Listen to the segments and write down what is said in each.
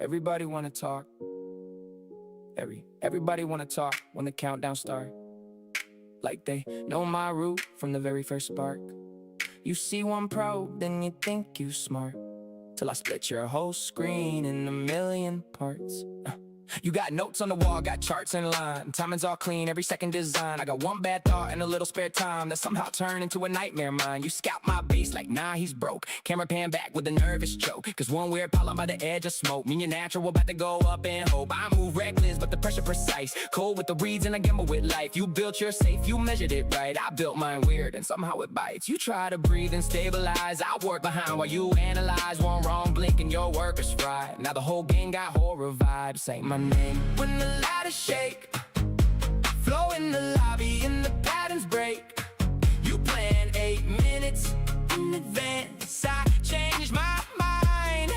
Everybody wanna talk. Everybody wanna talk when the countdown starts. Like they know my route from the very first spark. You see one probe, then you think you smart, till I split your whole screen in a million parts. You got notes on the wall, got charts in line. Timing's all clean, every second design. I got one bad thought and a little spare time that somehow turned into a nightmare mind. You scout my bass like, nah, he's broke. Camera pan back with a nervous choke, cause one weird pile by the edge of smoke. Me and natural about to go up in hope. I move reckless, but the pressure precise. Cold with the reeds and I gamble with life. You built your safe, you measured it right. I built mine weird and somehow it bites. You try to breathe and stabilize. I work behind while you analyze. One wrong blink and your work is fried. Now the whole gang got horror vibes. Say my name when the ladders shake, flow in the lobby and the patterns break. You plan 8 minutes in advance. I change my mind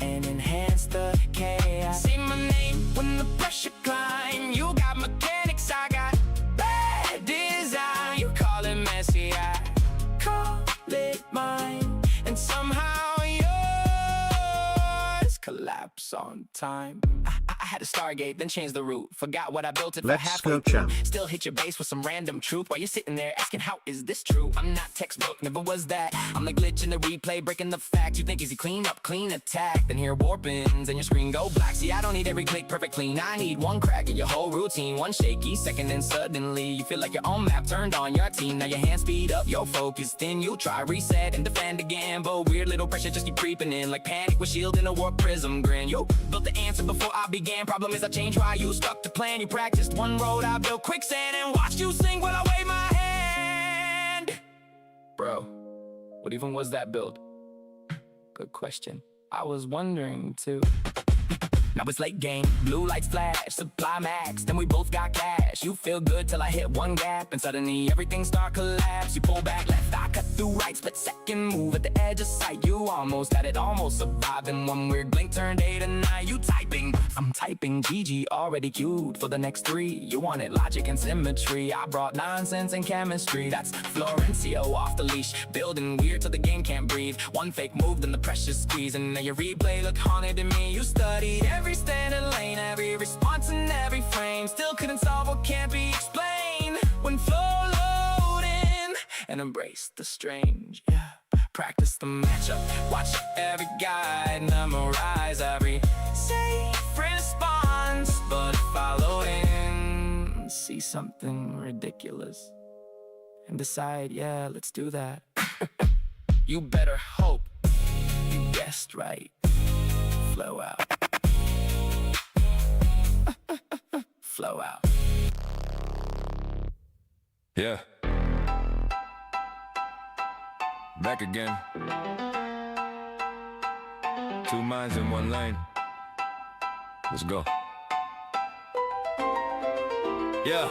and enhance the chaos. Say my name when the pressure climb. You got mechanics, I got bad design. You call it messy, I call it mine. And somehow yours collapse on time. I had a Stargate, then changed the route. Forgot what I built it for halfway through. Still hit your base with some random truth while you're sitting there asking, how is this true? I'm not textbook, never was that. I'm the glitch in the replay, breaking the facts. You think easy clean up, clean attack, then hear warpings and your screen go black. See, I don't need every click perfect clean. I need one crack in your whole routine, one shaky second, and suddenly you feel like your own map turned on your team. Now your hands speed up, your focus, then you try reset and defend again. But weird little pressure just keep creeping in, like panic with shield in a warp prism grin. Yo, built the answer before I began. Problem is I changed why you stuck to plan. You practiced one road, I built quicksand and watched you sing while I wave my hand. Bro, what even was that build? Good question. I was wondering too. Now it's late game, blue lights flash, supply max, then we both got cash. You feel good till I hit one gap, and suddenly everything start collapse. You pull back left, I cut through right, split second move at the edge of sight. You almost had it, almost surviving. One weird blink turned 8 to 9. You typing, I'm typing, GG already queued for the next 3. You wanted logic and symmetry, I brought nonsense and chemistry. That's Florencio off the leash, building weird till the game can't breathe. One fake move, then the pressure squeeze, and now your replay look haunted to me. You studied every standard lane, every response in every frame. Still couldn't solve what can't be explained. When flow loading and embrace the strange. Yeah, practice the matchup, watch every guide, memorize every safe response. But if I load in, see something ridiculous and decide, yeah, let's do that. You better hope you guessed right. Flow out. Flow out. Yeah. Back again. 2 minds in 1 lane. Let's go. Yeah.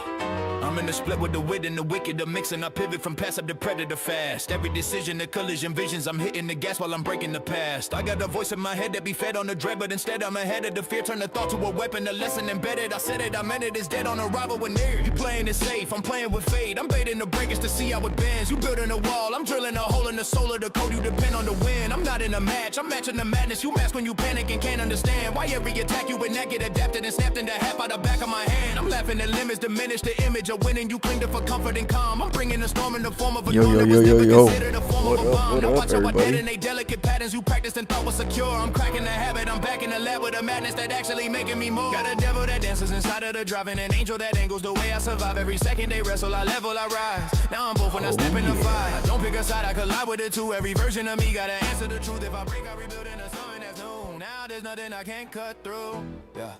I'm in the split with the wit and the wicked, the mix, and I pivot from passive to predator fast. Every decision, the collision visions, I'm hitting the gas while I'm breaking the past. I got a voice in my head that be fed on the dread, but instead I'm ahead of the fear. Turn the thought to a weapon, a lesson embedded. I said it, I meant it, it's dead on arrival when near. You playing it safe, I'm playing with fate. I'm baiting the breakers to see how it bends. You building a wall, I'm drilling a hole in the soul of the code. You depend on the wind. I'm not in a match, I'm matching the madness. You mask when you panic and can't understand why every attack you enact get adapted and snapped into half out the back of my hand. I'm laughing at limits, diminish the image of winning. You cling to for comfort and calm. I'm bringing a storm in the form of a Yo. What up, everybody? Delicate patterns you practiced and thought was secure. I'm cracking the habit. I'm back in the lab with a madness that actually making me move. Got a devil that dances inside of the driving, an angel that angles the way I survive. Every second they wrestle, I level, I rise. Now I'm both when I step in the fight. Don't pick a side, I collide with the two. Every version of me gotta answer the truth. If I break, I rebuild into something that's new. Now there's nothing I can't cut through. Yeah.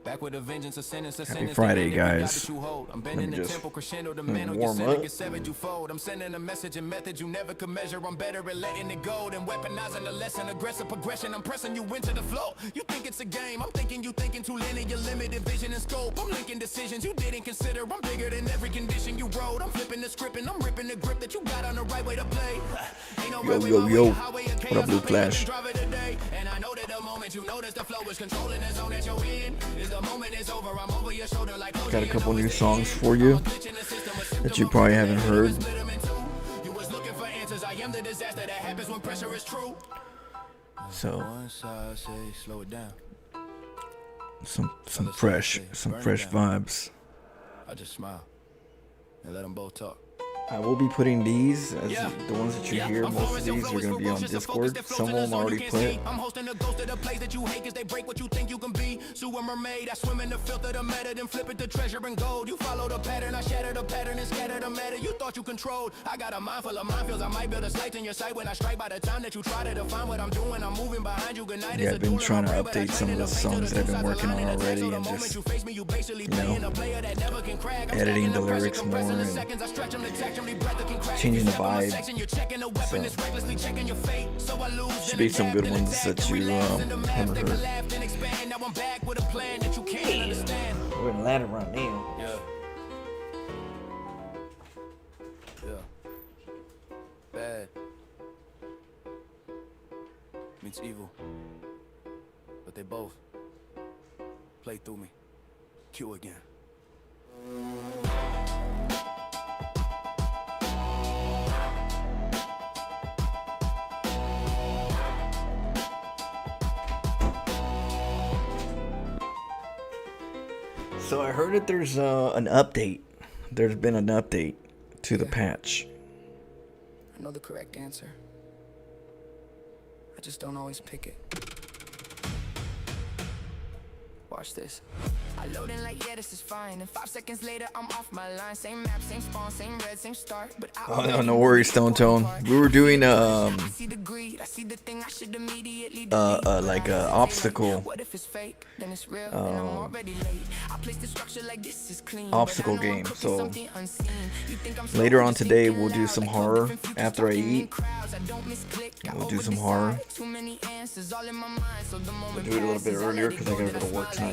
Back with a vengeance, a sentence, Happy Friday, guys. I'm bending the tempo crescendo, the man on your center gets severed, you fold. I'm sending a message and method you never could measure. I'm better at letting it go than weaponizing the lesson. Aggressive progression, I'm pressing you into the flow. You think it's a game, I'm thinking you thinking too linear, limited vision and scope. I'm linking decisions you didn't consider. I'm bigger than every condition you wrote. I'm flipping the script and I'm ripping the grip that you got on the right way to play. Ain't no Yo. What up, Blue Clash? And I know that the moment you notice the flow is controlling the zone that you're in. The moment is over, I'm over your shoulder like got a couple new songs for you that you probably haven't heard. You was looking for answers, I am the disaster that happens when pressure is true. So slow it down. some fresh vibes. I just smile and let them both talk. I will be putting these as the ones that you hear. Most of these are going to be on Discord. Some of them already put. I'm hosting the ghost of the place that you hate cause they break what you think you can be. Sewer mermaid, I swim in the filter, the meta, then flip it to treasure and gold. You follow the pattern, I shatter the pattern and scatter the meta you thought you controlled. I got a mind full of minefields, I might build a site in your sight when I strike. By the time that you try to define what I'm doing, I'm moving behind you. Good night. Yeah, I've been trying to update some of the songs that I've been working on already and just, editing the lyrics more and changing the vibe. So, should be some good ones that you haven't heard. We're in ladder run now. Yeah. Bad meets evil, but they both play through me. Q again. So I heard that there's an update. There's been an update to the patch. I know the correct answer. I just don't always pick it. Watch this. I load in like, yeah, this is fine. And 5 seconds later, I'm off my line. Same map, same spawn, same red, same start. But oh, no worries, Stone Tone. We were doing like a obstacle. Obstacle game. So later on today, we'll do some horror after I eat. We'll do some horror. We'll do it a little bit earlier because I gotta go to work tonight.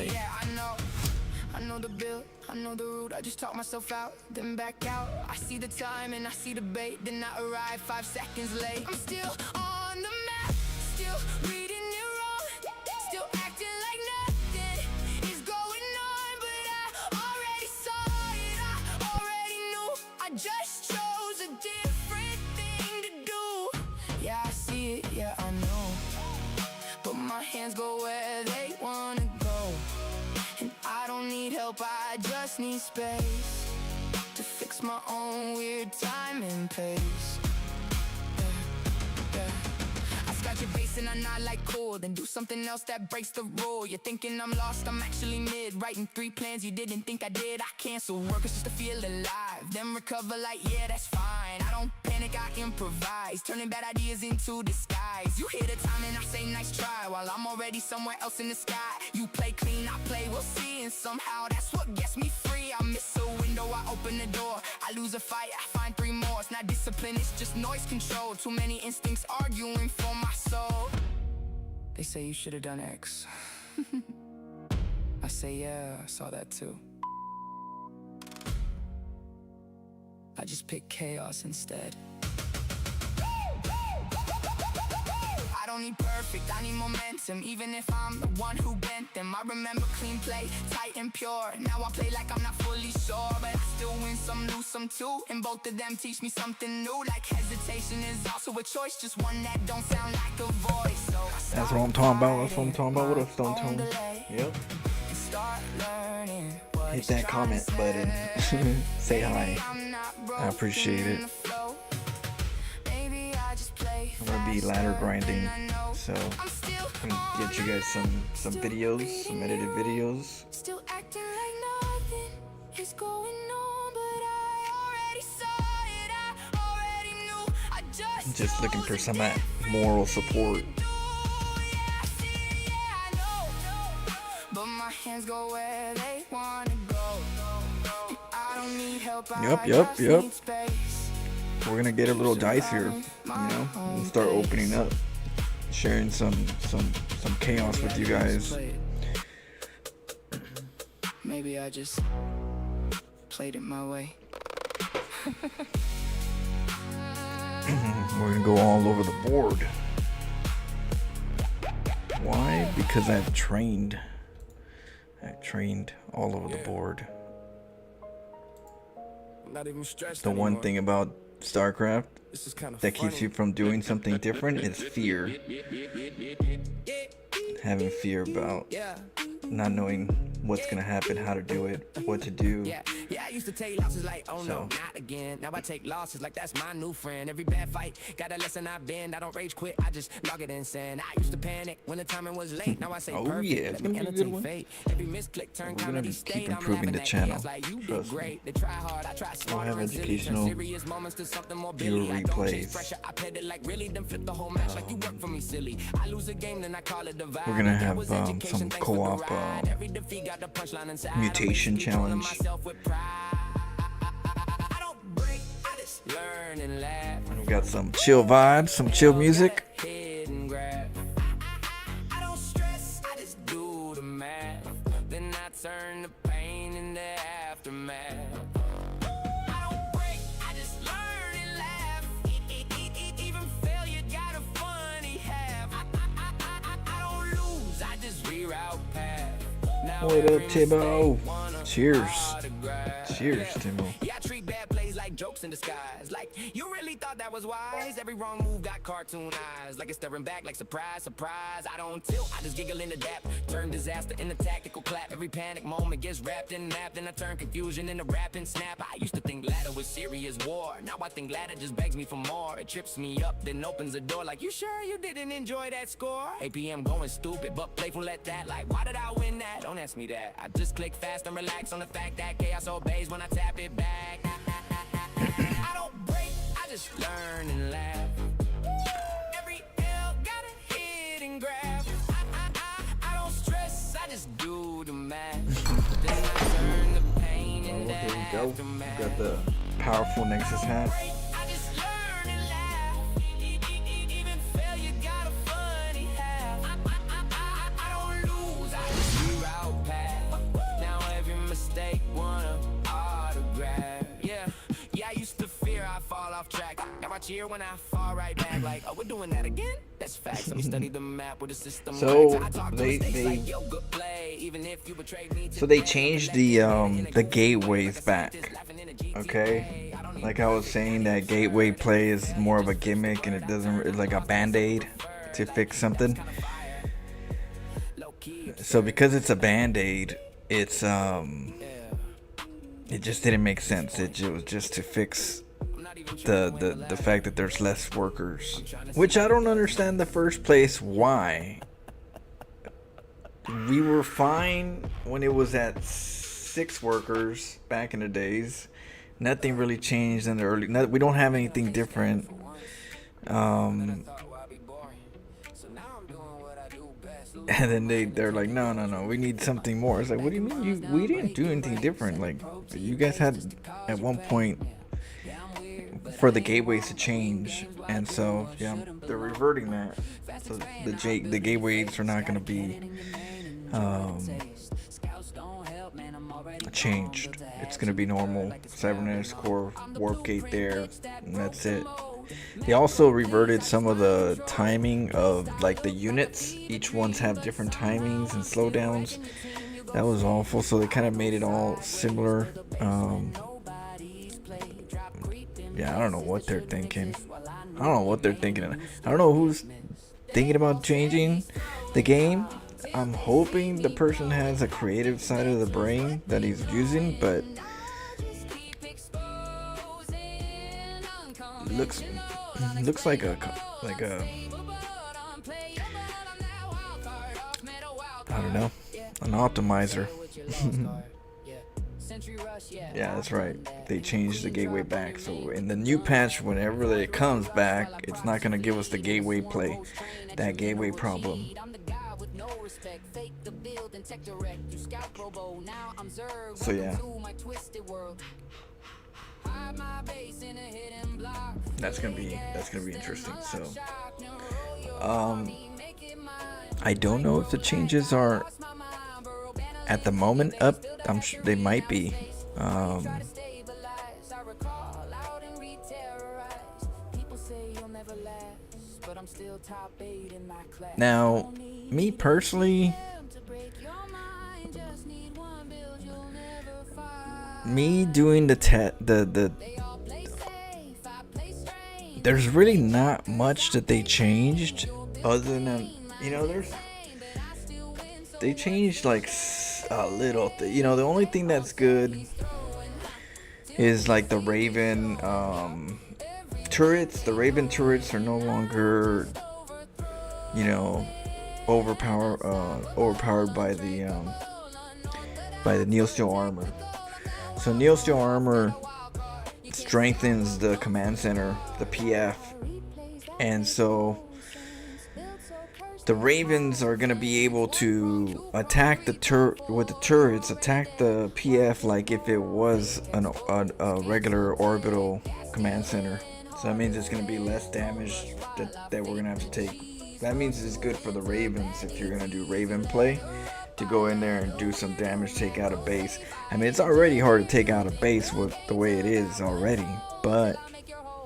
I know the bill, I know the route, I just talk myself out, then back out. I see the time and I see the bait, then I arrive 5 seconds late. I'm still on the map, still reading it wrong, still acting like nothing is going on. But I already saw it, I already knew, I just chose a different thing to do. Yeah, I see it, yeah, I know, but my hands go where they wanna go. And I don't need help, I just need space to fix my own weird time and pace. I scratch your base and I nod like cool, then do something else that breaks the rule. You're thinking I'm lost, I'm actually mid, writing 3 plans you didn't think I did. I cancel work, it's just to feel alive, then recover like, yeah, that's fine. I don't panic, I improvise, turning bad ideas into disguise. You hear the time and I say nice try, while I'm already somewhere else in the sky. You play clean, I play, we'll see, and somehow that's what gets me free. I miss a window, I open the door, I lose a fight, I find 3 more. It's not discipline, it's just noise control. Too many instincts arguing for my soul. They say you should have done X. I say yeah, I saw that too. I just picked chaos instead. I don't need perfect, I need momentum. Even if I'm the one who bent them. I remember clean play, tight and pure. Now I play like I'm not fully sure, but I still win some, lose some too. And both of them teach me something new. Like hesitation is also a choice, just one that don't sound like a voice. So that's what I'm talking about. That's what I'm talking about. What up, Stone Tone? Yep. Hit that comment button. Say hi. I appreciate it. I'm gonna be ladder grinding, so I'm gonna get you guys some videos, some edited videos. Still acting like nothing is going on, but I already saw it, I already knew, I just looking for some moral support. But my hands go where they wanna go. I don't need help. Yep. We're gonna get a little dicier, you know, and start opening up, sharing some chaos with you guys. Maybe I just played it my way. We're gonna go all over the board. Why? Because I've trained all over the board. The one thing about StarCraft that keeps you from doing something different is fear. Having fear about not knowing what's gonna happen, how to do it, what to do. Yeah, I used to take losses like, oh no, not again. Now I take losses like that's my new friend. Every bad fight, got a lesson I've been. I don't rage quit, I just log it in sand. I used to panic when the timing was late. Now I say perfect, yeah, it's gonna be a good one. fate. Every misclick turn comedy state. Keep improving the channel. Like you did Trust me. great. They try hard, I try We'll smarter have and silly. educational Serious moments to something more viewer billy. I don't chase replays. pressure, I pet it like really, then flip the whole match like you work for me, silly. I lose a game, then I call it divide. We're gonna have some co-op mutation challenge. We got some chill vibes, some chill music. Turn the pain into aftermath. I don't break, I just learn and laugh. Even failure got a funny half. I don't lose, I just reroute path. What up, Tibbo? Cheers. Cheers, Tibbo. Yeah, I treat bad plays like jokes in disguise. Like, you really thought that was wise? Every wrong move got cartoon eyes. Like it's staring back like surprise, surprise. I don't tilt, I just giggle in the dap. Turn disaster into tactical clap. Every panic moment gets wrapped in nap. Then I turn confusion into rap and snap. I used to think ladder was serious war. Now I think ladder just begs me for more. It trips me up, then opens the door. Like, you sure you didn't enjoy that score? APM going stupid, but playful at that. Like, why did I win that? Don't ask me that. I just click fast and relax on the fact that chaos obeys when I tap it back. I don't break, I just learn and laugh. Every L got a hit and grab. I don't stress, I just do the math. Then I turn the pain into Here we go. aftermath. Got the powerful Nexus hat. I just learn and laugh. Even failure got a funny half. I don't lose, I just reroute path. Now every mistake wanna autograph. Yeah, I used to fear I fall off track. Now I cheer when I fall right back. Like, oh, we're doing that again? That's facts. Let me study the map with the system. So they changed the gateways back. Okay, like I was saying, that gateway play is more of a gimmick and it doesn't, it's like a band-aid to fix something. So because it's a band-aid, it's it just didn't make sense. It was just to fix the fact that there's less workers, which I don't understand the first place. Why? We were fine when it was at 6 workers back in the days. Nothing really changed in the early. We don't have anything different. And then they're like, no, we need something more. It's like, what do you mean? We didn't do anything different. Like, you guys had at one point for the gateways to change, and so yeah, they're reverting that. So the gateways are not going to be changed. It's going to be normal cybernetics core warp gate there, and that's it. They also reverted some of the timing of like the units. Each ones have different timings and slowdowns. That was awful. So they kind of made it all similar. Yeah, I don't know what they're thinking. I don't know who's thinking about changing the game. I'm hoping the person has a creative side of the brain that he's using, but looks like a I don't know, an optimizer. Yeah, that's right. They changed the gateway back. So in the new patch, whenever it comes back, it's not gonna give us the gateway play, that gateway problem. So yeah, that's gonna be interesting. So I don't know if the changes are at the moment up. I'm sure they might be. Now, me personally, me doing the there's really not much that they changed other than, they changed like a little. The only thing that's good is like the Raven turrets. The Raven turrets are no longer, you know, overpowered by the Neo Steel armor. So Neo Steel armor strengthens the command center, the PF, and so the Ravens are gonna be able to attack with the turrets, attack the PF like if it was a regular orbital command center. So that means it's gonna be less damage that we're gonna have to take. That means it's good for the Ravens if you're gonna do Raven play, to go in there and do some damage, take out a base. I mean, it's already hard to take out a base with the way it is already, but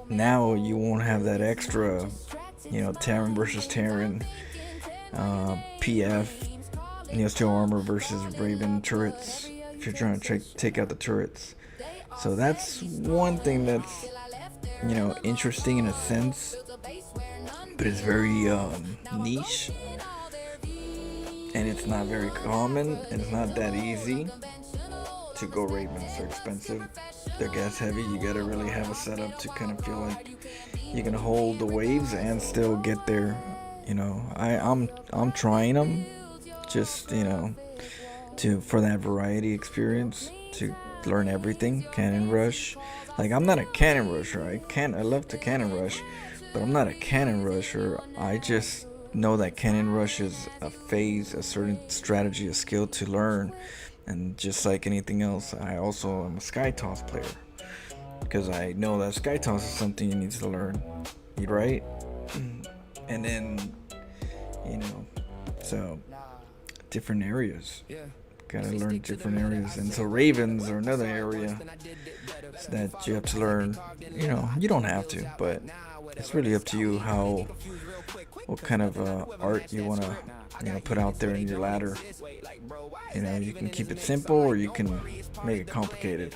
now you won't have that extra, Terran versus Terran, PF, Neo Steel armor versus Raven turrets, if you're trying to take out the turrets. So that's one thing that's, interesting in a sense, but it's very niche, and it's not very common, and it's not that easy to go Ravens. They're expensive, they're gas heavy. You gotta really have a setup to kind of feel like you can hold the waves and still get there. I'm trying them, just for that variety experience, to learn everything. Cannon rush, like I'm not a cannon rusher. I love to cannon rush, but I'm not a cannon rusher. I just know that cannon rush is a phase, a certain strategy, a skill to learn. And just like anything else, I also am a sky toss player, because I know that sky toss is something you need to learn, right? And then, so different areas, gotta learn different areas. And so Ravens are another area that you have to learn. You don't have to, but it's really up to you what kind of art you want to put out there in your ladder. You can keep it simple, or you can make it complicated.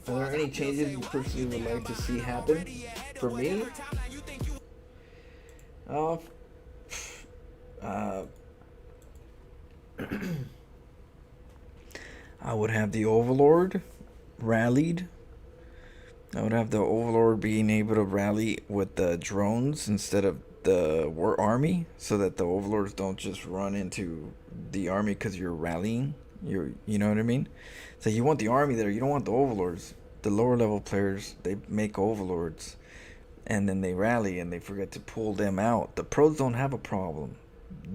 Are there any changes you personally would like to see happen? For me, I would have the Overlord rallied. I would have the Overlord being able to rally with the drones instead of the war army, so that the Overlords don't just run into the army because you're rallying. You know what I mean? So you want the army there. You don't want the Overlords. The lower level players, they make Overlords, and then they rally and they forget to pull them out. The pros don't have a problem.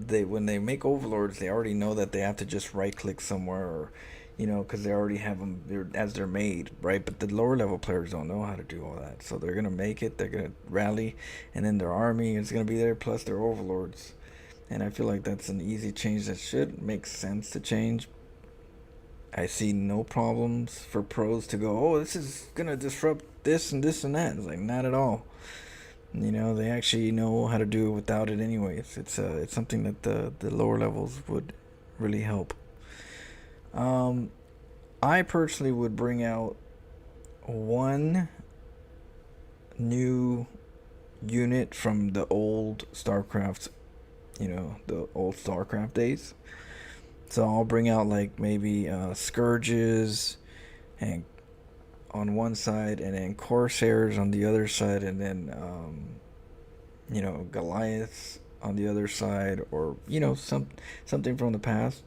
When they make Overlords, they already know that they have to just right click somewhere, or because they already have them as they're made, right? But the lower level players don't know how to do all that, so they're gonna make it. They're gonna rally, and then their army is gonna be there plus their Overlords. And I feel like that's an easy change that should make sense to change. I see no problems for pros to go, oh, this is gonna disrupt this and this and that. It's like, not at all. They actually know how to do it without it anyways. It's something that the lower levels would really help. I personally would bring out one new unit from the old StarCraft, the old StarCraft days. So I'll bring out like maybe Scourges and on one side, and then Corsairs on the other side, and then Goliaths on the other side, or something from the past.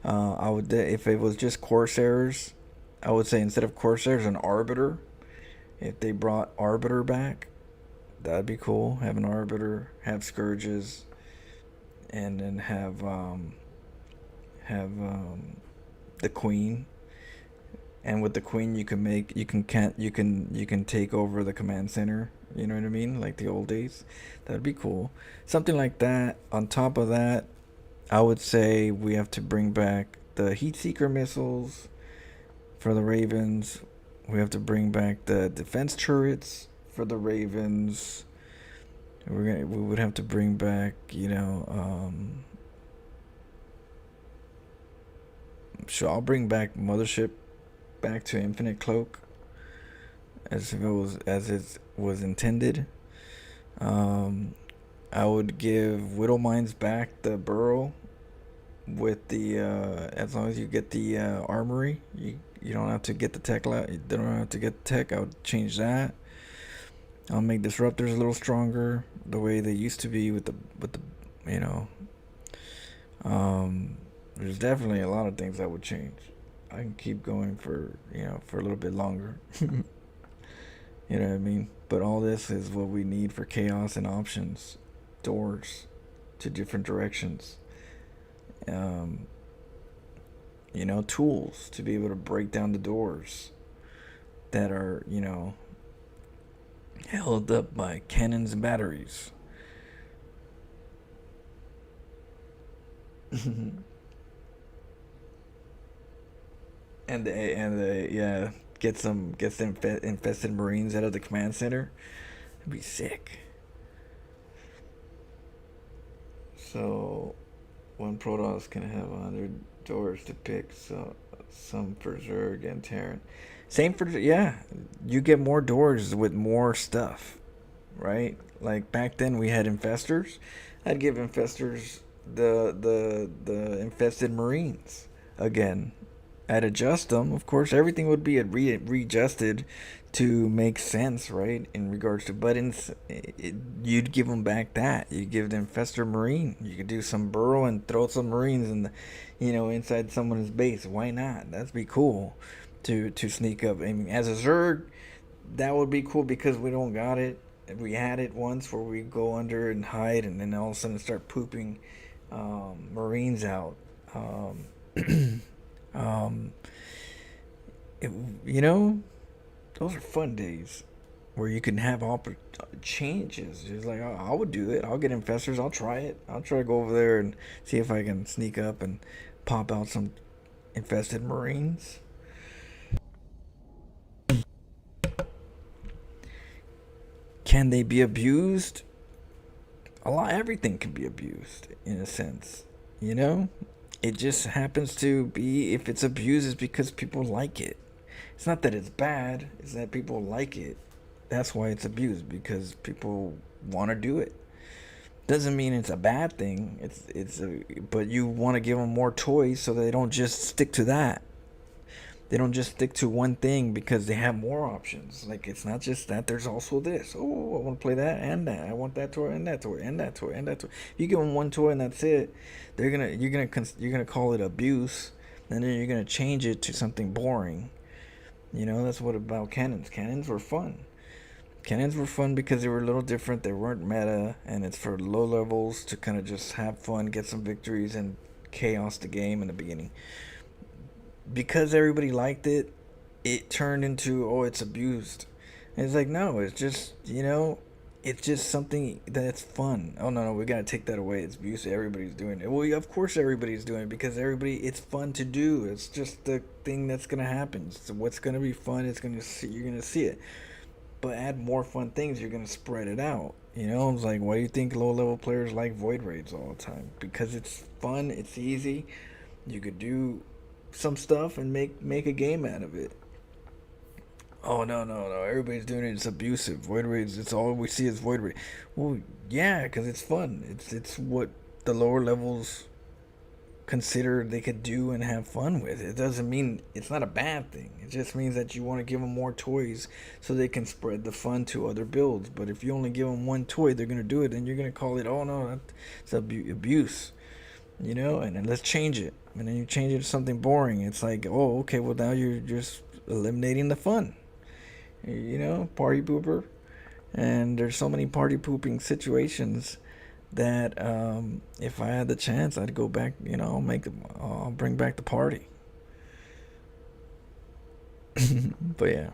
I would, if it was just Corsairs, I would say instead of Corsairs, an Arbiter. If they brought Arbiter back, that'd be cool. Have an Arbiter, have Scourges, and then have the Queen. And with the Queen, you can take over the command center. You know what I mean? Like the old days. That'd be cool. Something like that. On top of that, I would say we have to bring back the Heatseeker missiles for the Ravens. We have to bring back the defense turrets for the Ravens. We would have to bring back, sure, I'll bring back Mothership back to Infinite Cloak as it was intended. I would give Widow Mines back the burrow with the as long as you get the armory, you don't have to get the tech. They don't have to get the tech. I would change that. I'll make disruptors a little stronger, the way they used to be with the you know. There's definitely a lot of things I would change. I can keep going for for a little bit longer. You know what I mean? But all this is what we need for chaos and options, doors to different directions. Tools to be able to break down the doors that are, held up by cannons and batteries. and the yeah, get some infested Marines out of the command center. It'd be sick. So, one Protoss can have 100 doors to pick. So, some for Zerg and Terran. Same for you get more doors with more stuff, right? Like back then we had infestors. I'd give infestors the infested Marines again. I'd adjust them. Of course, everything would be readjusted to make sense, right? In regards to buttons, you'd give them back that. You give the infestor Marine. You could do some burrow and throw some Marines in the, inside someone's base. Why not? That'd be cool to sneak up. I mean, as a Zerg, that would be cool because we don't got it. We had it once where we go under and hide, and then all of a sudden start pooping Marines out. Those are fun days where you can have changes. It's like, oh, I would do it. I'll get infestors. I'll try it. I'll try to go over there and see if I can sneak up and pop out some infested Marines. Can they be abused? Everything can be abused in a sense, It just happens to be, if it's abused, it's because people like it. It's not that it's bad, it's that people like it. That's why it's abused, because people want to do it. Doesn't mean it's a bad thing. But you want to give them more toys so they don't just stick to that. They don't just stick to one thing because they have more options. Like, it's not just that. There's also this. Oh, I want to play that and that. I want that toy and that toy and that toy and that toy. If you give them one toy and that's it, you're gonna call it abuse, and then you're gonna change it to something boring. That's what about cannons. Cannons were fun. Cannons were fun because they were a little different. They weren't meta, and it's for low levels to kind of just have fun, get some victories, and chaos the game in the beginning. Because everybody liked it, it turned into, oh, it's abused. And it's like, no, it's just, it's just something that's fun. Oh, no, we got to take that away. It's abuse. Everybody's doing it. Well, of course everybody's doing it because it's fun to do. It's just the thing that's going to happen. So what's going to be fun, you're going to see it. But add more fun things, you're going to spread it out. It's like, why do you think low-level players like Void Raids all the time? Because it's fun, it's easy. You could do some stuff and make a game out of it. Oh, no, everybody's doing it. It's abusive. Void Raids, it's all we see is Void Raid. Well, yeah, because it's fun. It's what the lower levels consider they could do and have fun with. It doesn't mean it's not a bad thing. It just means that you want to give them more toys so they can spread the fun to other builds. But if you only give them one toy, they're going to do it, and you're going to call it, oh, no, that's abuse. And then let's change it. And then you change it to something boring. It's like, oh, okay, well, now you're just eliminating the fun. Party pooper. And there's so many party pooping situations that if I had the chance, I'd go back, I'll bring back the party. But yeah.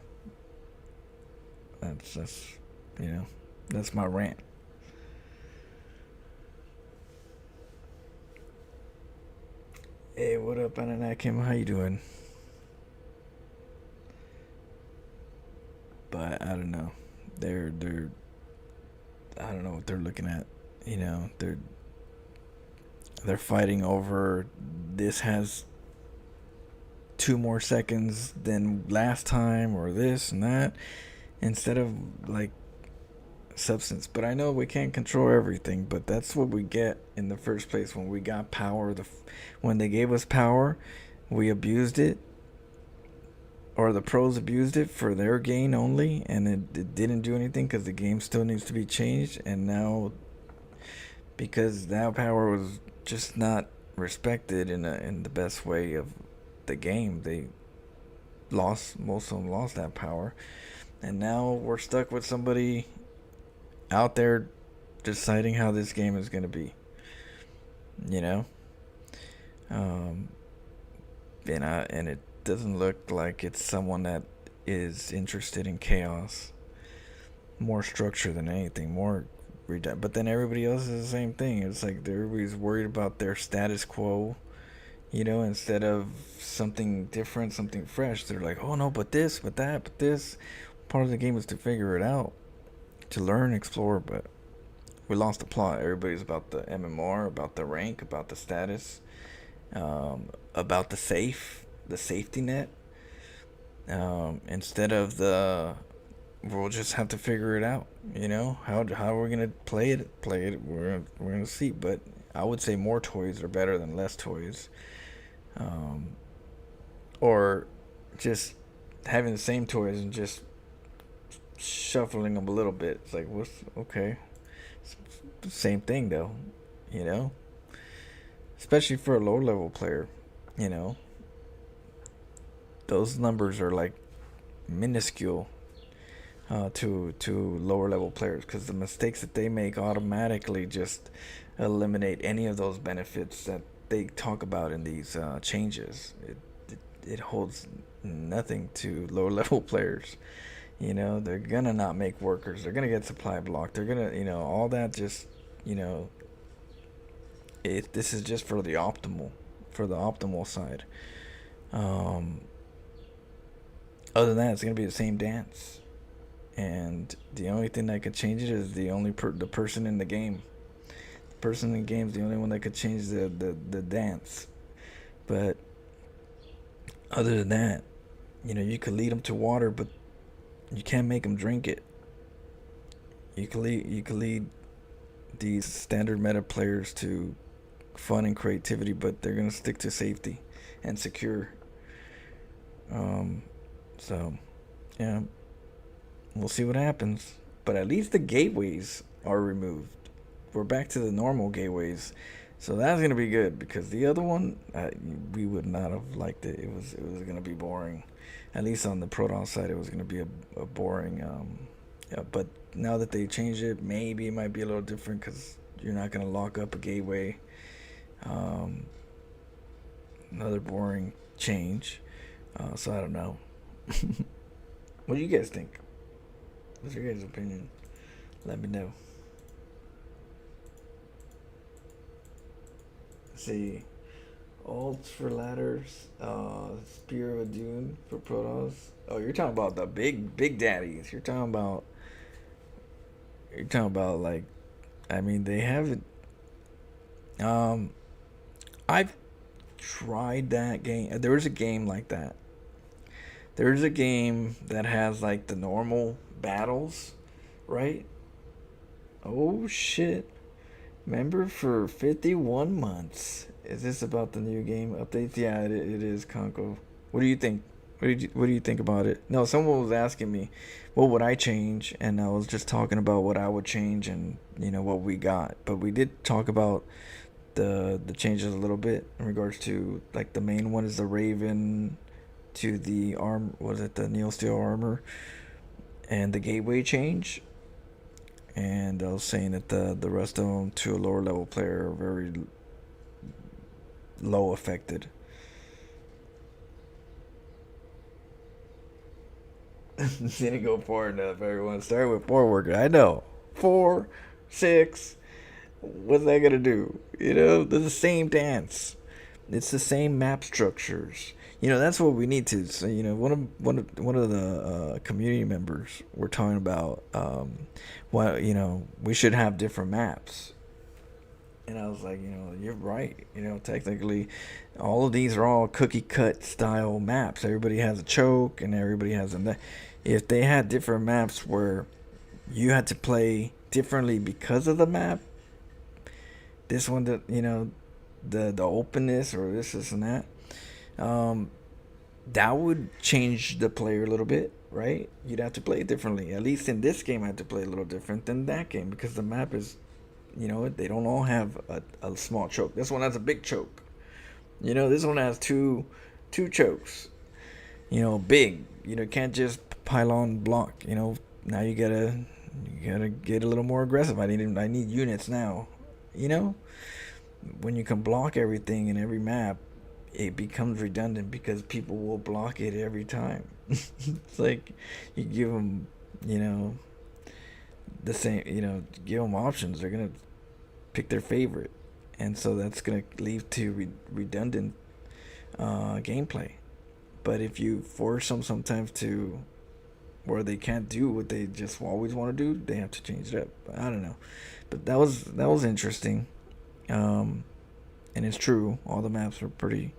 That's my rant. Hey, what up, Ananakim? How you doing? But I don't know. They're I don't know what they're looking at. They're fighting over this has 2 more seconds than last time, or this and that, instead of like substance. But I know we can't control everything, but that's what we get in the first place. When we got power, when they gave us power, we abused it, or the pros abused it for their gain only, and it didn't do anything because the game still needs to be changed. And now, because that power was just not respected in the best way of the game, most of them lost that power, and now we're stuck with somebody out there deciding how this game is going to be, and it doesn't look like it's someone that is interested in chaos, more structure than anything, but then everybody else is the same thing. It's like everybody's worried about their status quo, instead of something different, something fresh. They're like, oh no, but this, but that, but this. Part of the game is to figure it out, to learn, explore, but we lost the plot. Everybody's about the MMR, about the rank, about the status, about the safety net, instead of we'll just have to figure it out. How are we gonna play it? We're gonna see. But I would say more toys are better than less toys, or just having the same toys and just shuffling them a little bit. It's like, what's okay? It's the same thing though, especially for a low level player. Those numbers are like minuscule to lower level players, because the mistakes that they make automatically just eliminate any of those benefits that they talk about in these changes. It holds nothing to lower level players. They're gonna not make workers. They're gonna get supply blocked. They're gonna, all that. Just, this is just for the optimal side. Other than that, it's gonna be the same dance, and the only thing that could change it is the person in the game. The person in the game is the only one that could change the dance. But other than that, you could lead them to water, but you can't make them drink it. You can lead these standard meta players to fun and creativity, but they're gonna stick to safety and secure. So yeah, we'll see what happens. But at least the gateways are removed. We're back to the normal gateways, so that's gonna be good, because the other one, we would not have liked it. It was gonna be boring. At least on the Protoss side, it was going to be a boring. But now that they changed it, maybe it might be a little different, because you're not going to lock up a gateway. Another boring change. So I don't know. What do you guys think? What's your guys' opinion? Let me know. Let's see. Ults for ladders, Spear of Dune for Protoss. Oh, you're talking about the big daddies. You're talking about like, I mean, they haven't. I've tried that game. There is a game like that. There's a game that has like the normal battles, right? Oh shit! Remember, for 51 months. Is this about the new game updates? Yeah, it is, Conco. What do you think? What do you think about it? No, someone was asking me, what would I change? And I was just talking about what I would change, and what we got. But we did talk about the changes a little bit in regards to, like, the main one is the Raven to the the Neil Steel armor, and the gateway change. And I was saying that the rest of them to a lower level player are very low affected. Didn't go far enough. Everyone started with 4 worker. I know. 4, 6. What's that gonna do? They're the same dance. It's the same map structures. That's what we need to. So, one of the community members were talking about, we should have different maps. And I was like, you're right. Technically, all of these are all cookie cut style maps. Everybody has a choke, and everybody has a. If they had different maps where you had to play differently because of the map, this one, the openness or this and that, that would change the player a little bit, right? You'd have to play it differently. At least in this game, I had to play a little different than that game because the map is. They don't all have a small choke. This one has a big choke. This one has two chokes. Big. Can't just pylon block. Now you gotta get a little more aggressive. I need units now. When you can block everything in every map, it becomes redundant because people will block it every time. It's like you give them, the same. Give them options. They're gonna pick their favorite, and so that's gonna lead to redundant gameplay. But if you force them sometimes to where they can't do what they just always want to do, they have to change it up. I don't know, but that was interesting, and it's true. All the maps are pretty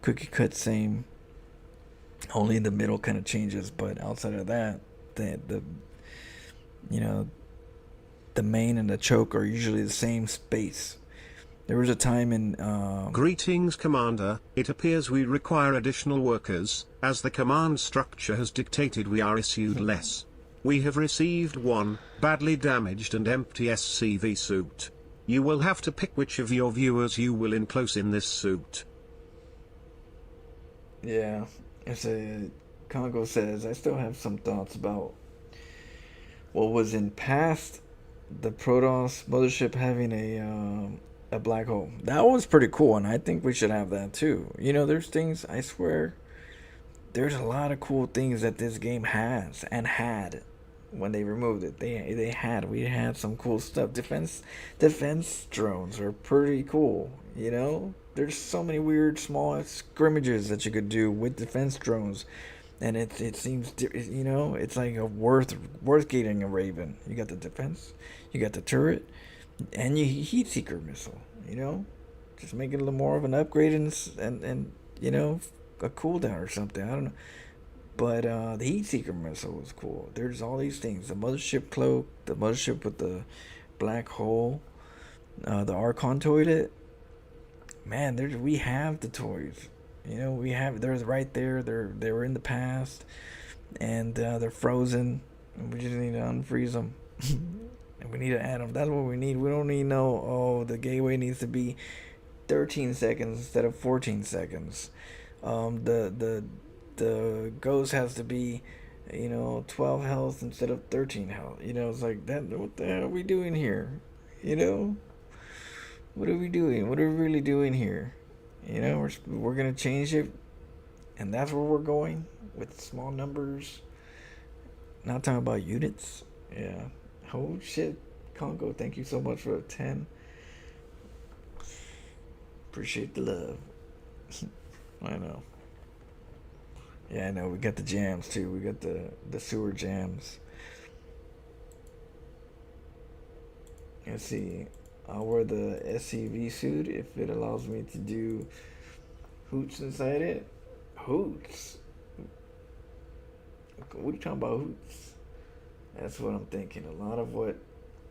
cookie cut, same. Only the middle kind of changes, but outside of that, the main and the choke are usually the same space. There was a time in... Greetings, Commander. It appears we require additional workers, as the command structure has dictated we are issued less. We have received one, badly damaged and empty SCV suit. You will have to pick which of your viewers you will enclose in this suit. Yeah, Congo says, I still have some thoughts about what was in past the Protoss mothership having a black hole. That was pretty cool, and I think we should have that too. There's things, I swear, there's a lot of cool things that this game has and had when they removed it. We had some cool stuff. Defense drones are pretty cool. There's so many weird small scrimmages that you could do with defense drones. And it seems, it's like worth getting a Raven. You got the defense, you got the turret, and you heat seeker missile. Just make it a little more of an upgrade and a cooldown or something. I don't know, but the heat seeker missile was cool. There's all these things: the mothership cloak, the mothership with the black hole, the Archon toilet. Man, we have the toys. They're right there. They were in the past, and they're frozen. And we just need to unfreeze them, and we need to add them. That's what we need. We don't need the gateway needs to be 13 seconds instead of 14 seconds. The ghost has to be 12 health instead of 13 health. It's like that. What the hell are we doing here? What are we doing? What are we really doing here? We're gonna change it, and that's where we're going with small numbers. Not talking about units. Yeah. Oh shit, Congo. Thank you so much for a 10. Appreciate the love. I know. Yeah, I know. We got the jams too. We got the sewer jams. Let's see. I'll wear the SCV suit if it allows me to do hoots inside it. Hoots? What are you talking about, hoots? That's what I'm thinking. A lot of what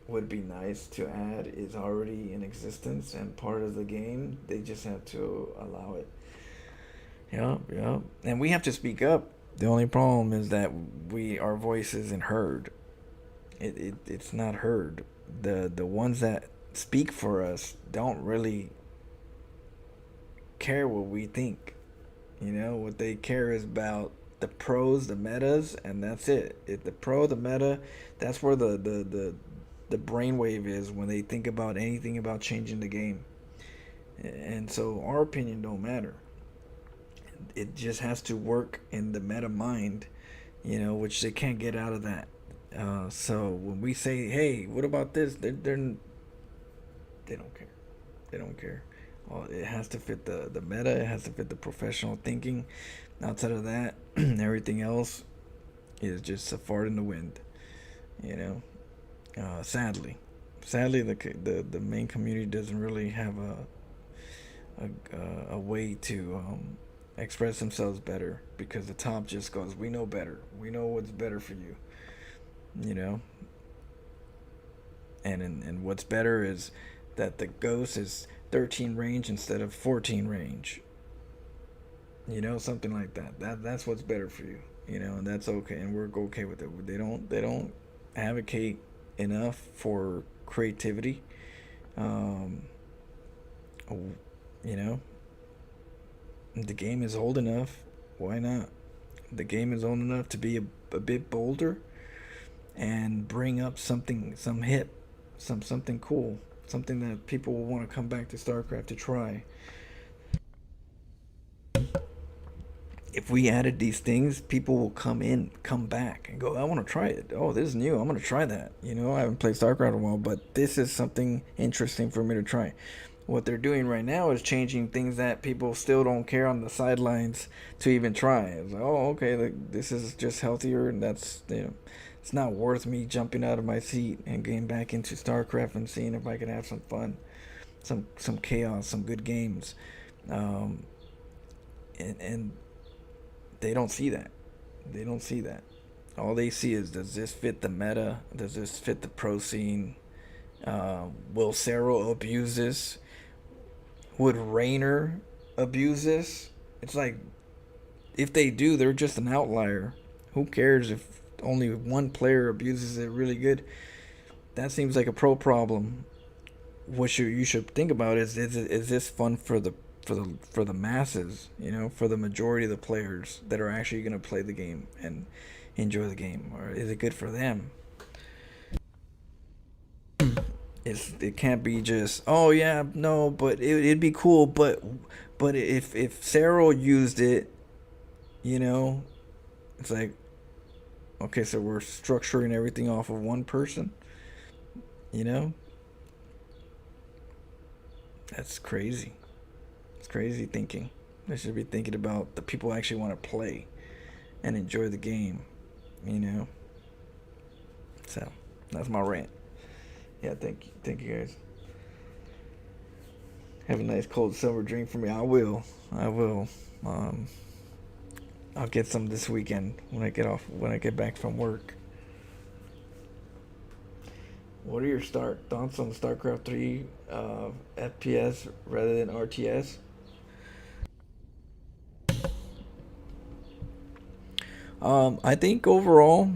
would be nice to add is already in existence and part of the game. They just have to allow it. Yeah. And we have to speak up. The only problem is that our voice isn't heard. It's not heard. The ones that speak for us don't really care what we think. What they care is about the pros, the metas, and that's it. The pro, the meta, that's where the brainwave is when they think about anything about changing the game. And so our opinion don't matter. It just has to work in the meta mind, which they can't get out of that. So when we say, hey, what about this? They don't care. They don't care. Well, it has to fit the meta. It has to fit the professional thinking. Outside of that, everything else is just a fart in the wind. You know, sadly, the main community doesn't really have a way to express themselves better, because the top just goes, "We know better. We know what's better for you." You know, and what's better is that the ghost is 13 range instead of 14 range. You know, something like that. That's what's better for you. You know, and that's okay, and we're okay with it. They don't advocate enough for creativity. Um, you know, the game is old enough. Why not? The game is old enough to be a bit bolder and bring up something, something cool, something that people will want to come back to StarCraft to try. If we added these things, people will come back and go, "I want to try it. Oh, this is new. I'm going to try that." You know, I haven't played StarCraft in a while, but this is something interesting for me to try. What they're doing right now is changing things that people still don't care on the sidelines to even try. It's like, oh, okay, like, this is just healthier, and that's, you know, it's not worth me jumping out of my seat and getting back into StarCraft and seeing if I can have some fun, some chaos, some good games. Um, and they don't see that. They don't see that. All they see is, does this fit the meta? Does this fit the pro scene? Will Cero abuse this? Would Raynor abuse this? It's like, if they do, they're just an outlier. Who cares if only one player abuses it really good? That seems like a pro problem. What you should think about is this fun for the masses, you know, for the majority of the players that are actually going to play the game and enjoy the game, or is it good for them? It can't be just, oh yeah, no, but it'd be cool, but if Cero used it, you know, it's like, okay, so we're structuring everything off of one person, you know. That's crazy. It's crazy thinking. They should be thinking about the people who actually want to play and enjoy the game, you know. So that's my rant. Yeah, thank you guys. Have a nice cold summer drink for me. I will. I'll get some this weekend when I get back from work. What are your thoughts on StarCraft 3 FPS rather than RTS? I think overall,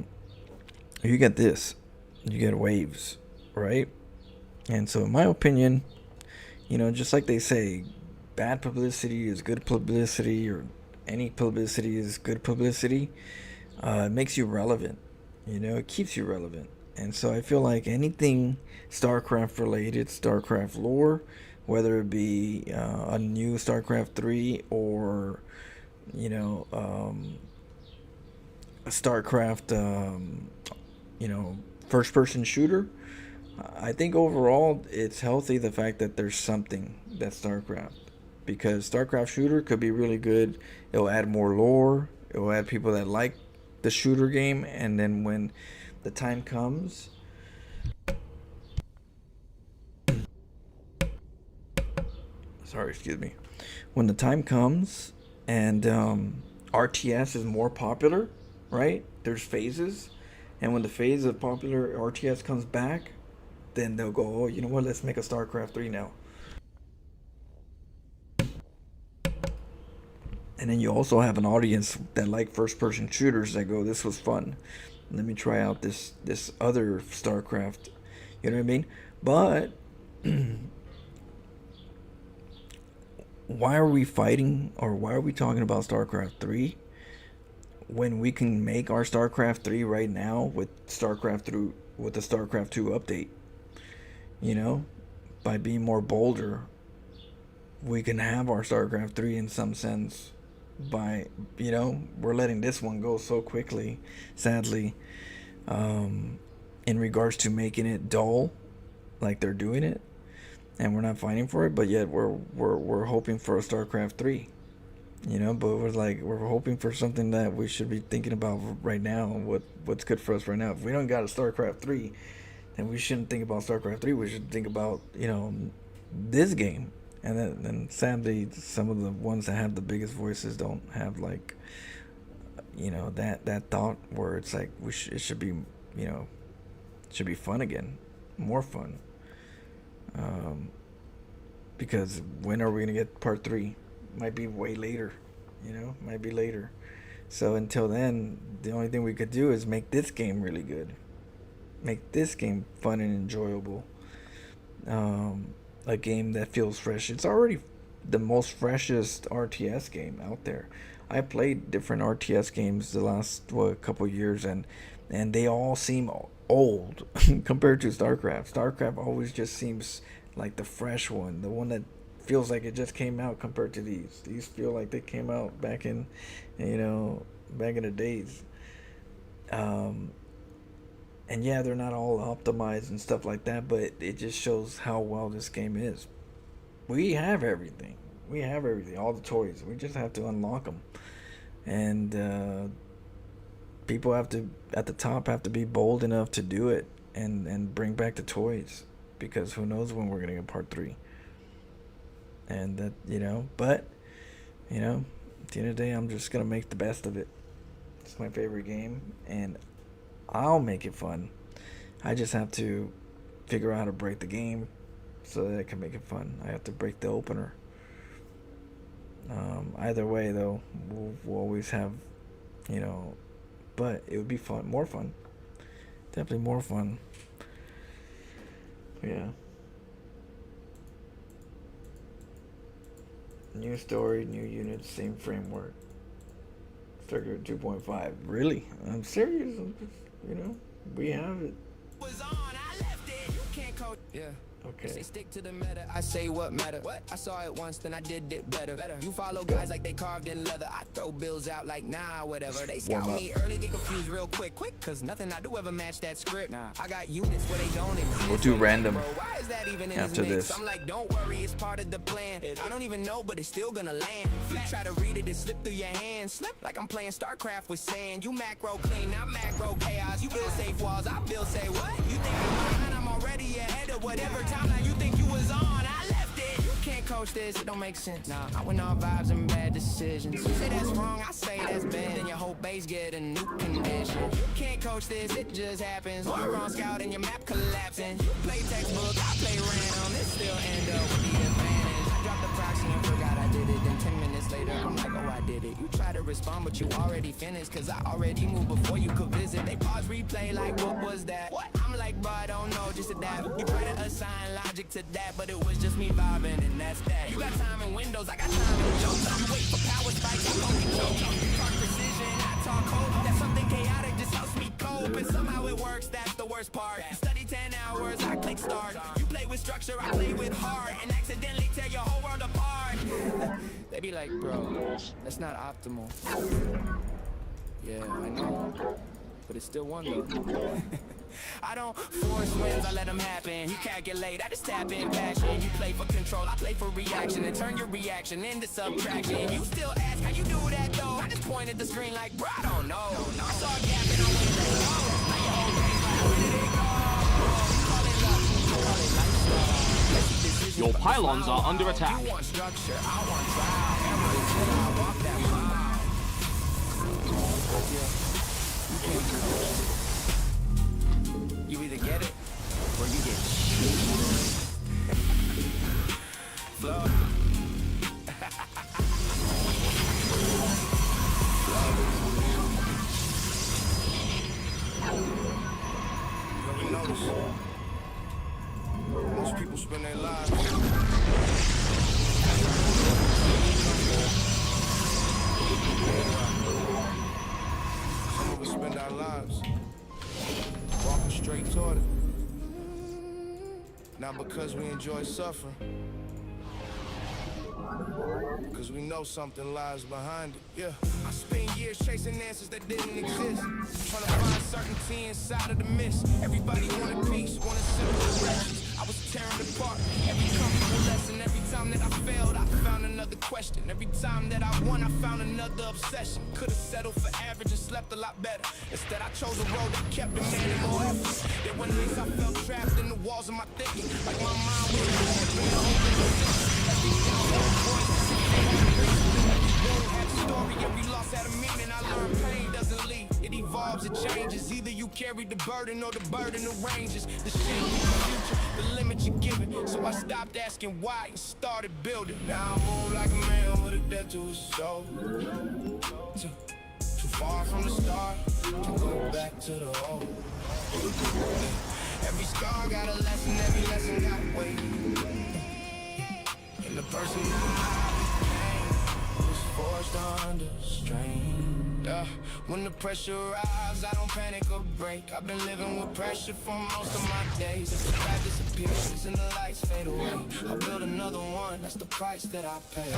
you get this. You get waves, right? And so, in my opinion, you know, just like they say, bad publicity is good publicity, or any publicity is good publicity. It makes you relevant. You know, it keeps you relevant. And so I feel like anything StarCraft related, StarCraft lore, whether it be a new StarCraft 3 or, you know, a StarCraft, you know, first person shooter, I think overall it's healthy, the fact that there's something that's StarCraft. Because StarCraft shooter could be really good. It'll add more lore. It'll add people that like the shooter game. And then when the time comes, when the time comes and RTS is more popular, right? There's phases. And when the phase of popular RTS comes back, then they'll go, oh, you know what? Let's make a StarCraft 3 now. And then you also have an audience that like first-person shooters that go, this was fun. Let me try out this other StarCraft. You know what I mean? But why are we fighting, or why are we talking about StarCraft 3 when we can make our StarCraft 3 right now with the StarCraft 2 update? You know, by being more bolder, we can have our StarCraft 3 in some sense. By, you know, we're letting this one go so quickly, sadly, in regards to making it dull, like they're doing it. and we're not fighting for it, but yet we're hoping for a StarCraft 3. You know, but we're hoping for something that we should be thinking about right now. What's good for us right now? If we don't got a StarCraft 3, then we shouldn't think about StarCraft 3. We should think about, you know, this game. And then sadly, some of the ones that have the biggest voices don't have, like, you know, that thought where it's like it should be, you know, it should be fun again, more fun. Because when are we gonna get part 3? Might be way later, you know, might be later. So until then, the only thing we could do is make this game really good, make this game fun and enjoyable. A game that feels fresh. It's already the most freshest RTS game out there. I played different RTS games the last couple years, and they all seem old compared to StarCraft. StarCraft always just seems like the fresh one, the one that feels like it just came out compared to these. These feel like they came out back in, you know, back in the days. And yeah, they're not all optimized and stuff like that, but it just shows how well this game is. We have everything. We have everything, all the toys. We just have to unlock them. And people have to, at the top, have to be bold enough to do it and bring back the toys. Because who knows when we're going to get part 3. And that, you know, but, you know, at the end of the day, I'm just going to make the best of it. It's my favorite game, and I'll make it fun. I just have to figure out how to break the game so that I can make it fun. I have to break the opener. Either way, though, we'll always have, you know, but it would be fun, more fun. Definitely more fun. Yeah. New story, new units, same framework. StarCraft 2.5. Really? I'm serious. You know, we have it. Was on, I left it. You can't code. Yeah. Okay. Say stick to the meta, I say what matter. What? I saw it once, then I did it better. You follow guys like they carved in leather. I throw bills out like nah, whatever. They scout me early, get confused real quick, cause nothing I do ever match that script. Nah, I got units where they don't exist. We'll do random Why is that even in after this. I'm like, don't worry, it's part of the plan. I don't even know, but it's still gonna land. You try to read it, it slip through your hands. Slip like I'm playing StarCraft with sand. You macro clean, I'm macro chaos. You build safe walls, I build say what? You think I'm behind, I'm already ahead of whatever timeline you think you was on. I left it. You can't coach this, it don't make sense. Nah, I went all vibes and bad decisions. You say that's wrong, I say that's bad. Then your whole base get a new condition. You can't coach this, it just happens. You're on scout and your map collapsing. You play textbook, I play random. It still end up with the advantage. I dropped the proxy and forgot I did it. Then 10 minutes later, I'm like, oh, I did it. You try to respond, but you already finished. Cause I already moved before you could visit. They pause replay like, what was that? What? I'm like, bro, I don't know, just adapt. You try to assign logic to that, but it was just me vibing, and that's that. You got time in Windows, I got time in jokes. You wait for power spikes, I'm only joke. You talk precision, I talk code. That's something chaotic, just helps me cope. And somehow it works, that's the worst part. You study 10 hours, I click start. You play with structure, I play with heart. And accidentally tear your whole world apart. They be like, bro, that's not optimal. Yeah, I know. But it's still one though. I don't force wins, I let them happen. You calculate, I just tap in passion. You play for control, I play for reaction. And turn your reaction into subtraction. You still ask how you do that though. I just pointed the screen like, bro, I don't know. I saw a gap and I went to go. Like your whole brain's like, where did it go? Call it luck, call it lifestyle. Your pylons are under attack. You want structure, I want trial. Every till I walk that mile. You can't do it. You either get it or you get flow. You ever notice? Most people spend their lives. Some of us spend our lives walking straight toward it. Not because we enjoy suffering, because we know something lies behind it. Yeah, I spent years chasing answers that didn't exist, trying to find certainty inside of the mist. Everybody wanted peace, wanted simple directions. I was tearing apart. Every comfortable lesson, every time that I failed, I found another question. Every time that I won, I found another obsession. Could've settled for average and slept a lot better. Instead, I chose a road that kept demanding more effort. There were nights I felt trapped in the walls of my thinking, like my mind was been open. Every down had a voice, every had a story, every loss had a meaning. I learned pain doesn't leave, it evolves, it changes. Either you carry the burden or the burden arranges. The shape of the future, the limit you're given. So I stopped asking why and started building. Now I move like a man with a debt to his soul. Too far from the start to go back to the old. Every scar got a lesson, every lesson got weight. And the person I became was forced under strain. When the pressure arrives, I don't panic or break. I've been living with pressure for most of my days. If the path disappears and the lights fade away, I'll build another one, that's the price that I pay.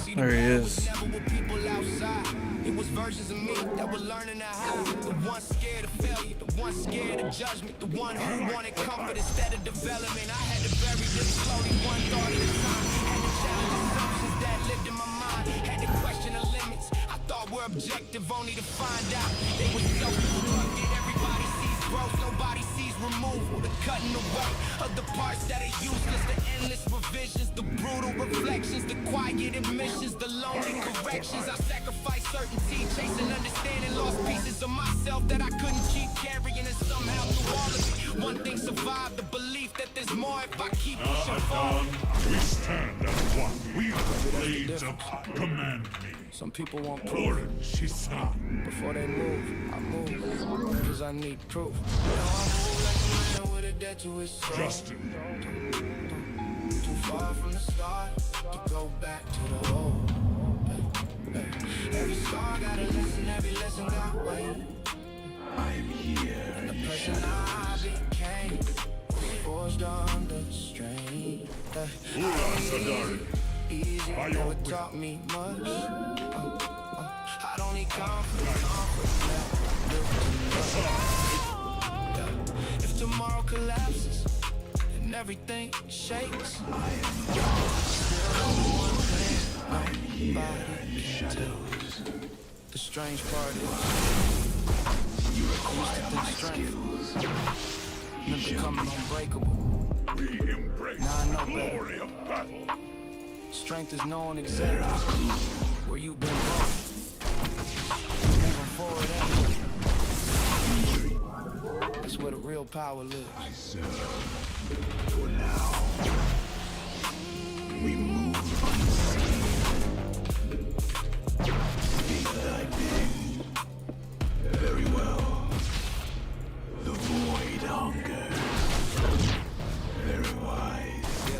See, There he is. was never with people outside. It was versions of me that were learning to hide. The one scared of failure, the one scared of judgment, the one who wanted comfort instead of development. I had to bury this slowly, one thought at a time. Had to challenge assumptions that lived in my mind. Had to question the limits I thought were objective, only to find out they were self-destructed. Everybody sees growth, nobody sees removal. The cutting away of the parts that are useless, the endless revisions, the brutal reflections, the quiet admissions, the lonely corrections. I sacrificed certainty, chasing understanding, lost pieces of myself that I couldn't keep carrying, and somehow through all of it, one thing survived, the belief that there's more if I keep pushing forward. We stand as one. We are the blades of command me. Some people want proof. Oren-Shisan. Before they move, I move, cause I need proof. Now I move like a man with a debt to his soul. Justin. Too far from the start to go back to the old. Every scar got a lesson, every lesson got weight. I'm here. And the person I became was forced under strain. Easy, never taught me much. I don't need comfort. If tomorrow collapses and everything shakes, still one thing my body can do. The strange part is you used to think strength meant becoming unbreakable. We embrace Now I know the better. glory of battle. Strength is knowing exactly where you've been wrong. Moving forward anyway. That's where the real power lives. For now, we move unseen. Speak thy bidding. Very well. The void hunger. Very wise.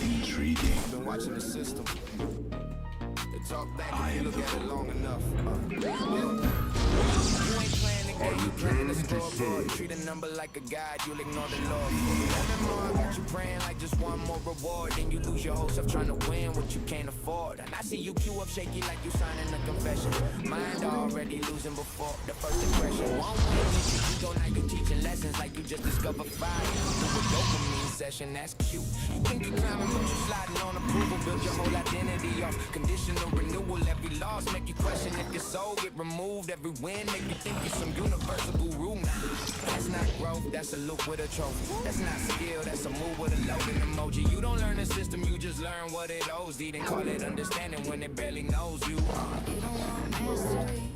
Intriguing. Been watching the system. They talk back if you look at it long enough. You ain't playing the game, you playing the scoreboard. Treat a number like a guide, you'll ignore the law. MMR got you praying like just one more reward. Then you lose your whole self trying to win what you can't afford. And I see you queue up shaky like you signing a confession. Mind already losing before the first impression. One way you go, now you teaching lessons like you just discovered fire. Do a dopamine session, that's cute. You think you climbing, but you sliding on approval. Build your whole identity off conditional renewal. Every loss make you question if your soul get removed. Every win make you think you're some universal guru. Nah, that's not growth, that's a loop with a trophy. That's not skill, that's a move with a loaded emoji. You don't learn the system, you just learn what it owes. Then call it understanding when it barely knows you.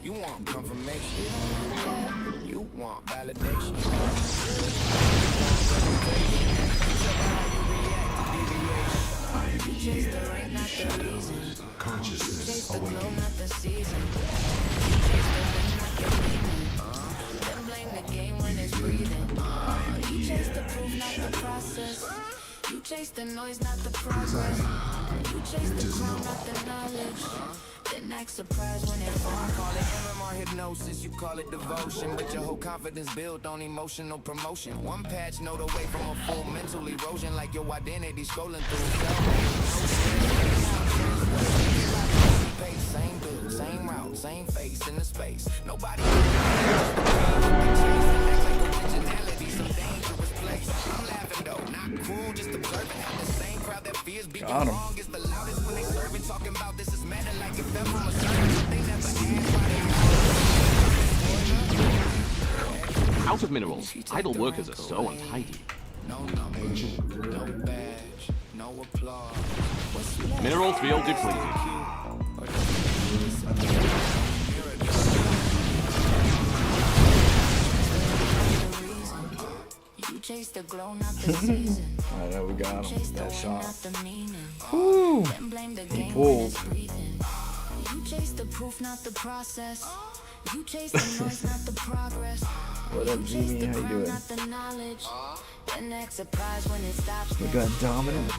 You want confirmation. You want validation. You chase the rain, not the reason. Consciousness Chase the glow, awakening. not the season. You chase the wind, not the meaning. Then blame the game when it's breathing. You chase the proof, not the process. You chase the noise, not the progress. You chase the crown, not the knowledge. Then act surprised when it falls. Call it MMR hypnosis, you call it devotion. But your whole confidence built on emotional promotion. One patch note away from a full mental erosion. Like your identity scrolling through same build, same route, same face in the space. Nobody act like originality, some dangerous place. I'm laughing though, not Got him. Out of minerals. Idle workers are so untidy. Mineral field depleted. I know we got him. That shot. Woo! He pulled. You chase the proof, not the process. You chase the noise, not the progress. What up, Jimmy? How you doing? Not the knowledge. And act surprised when it stops. We got dominant.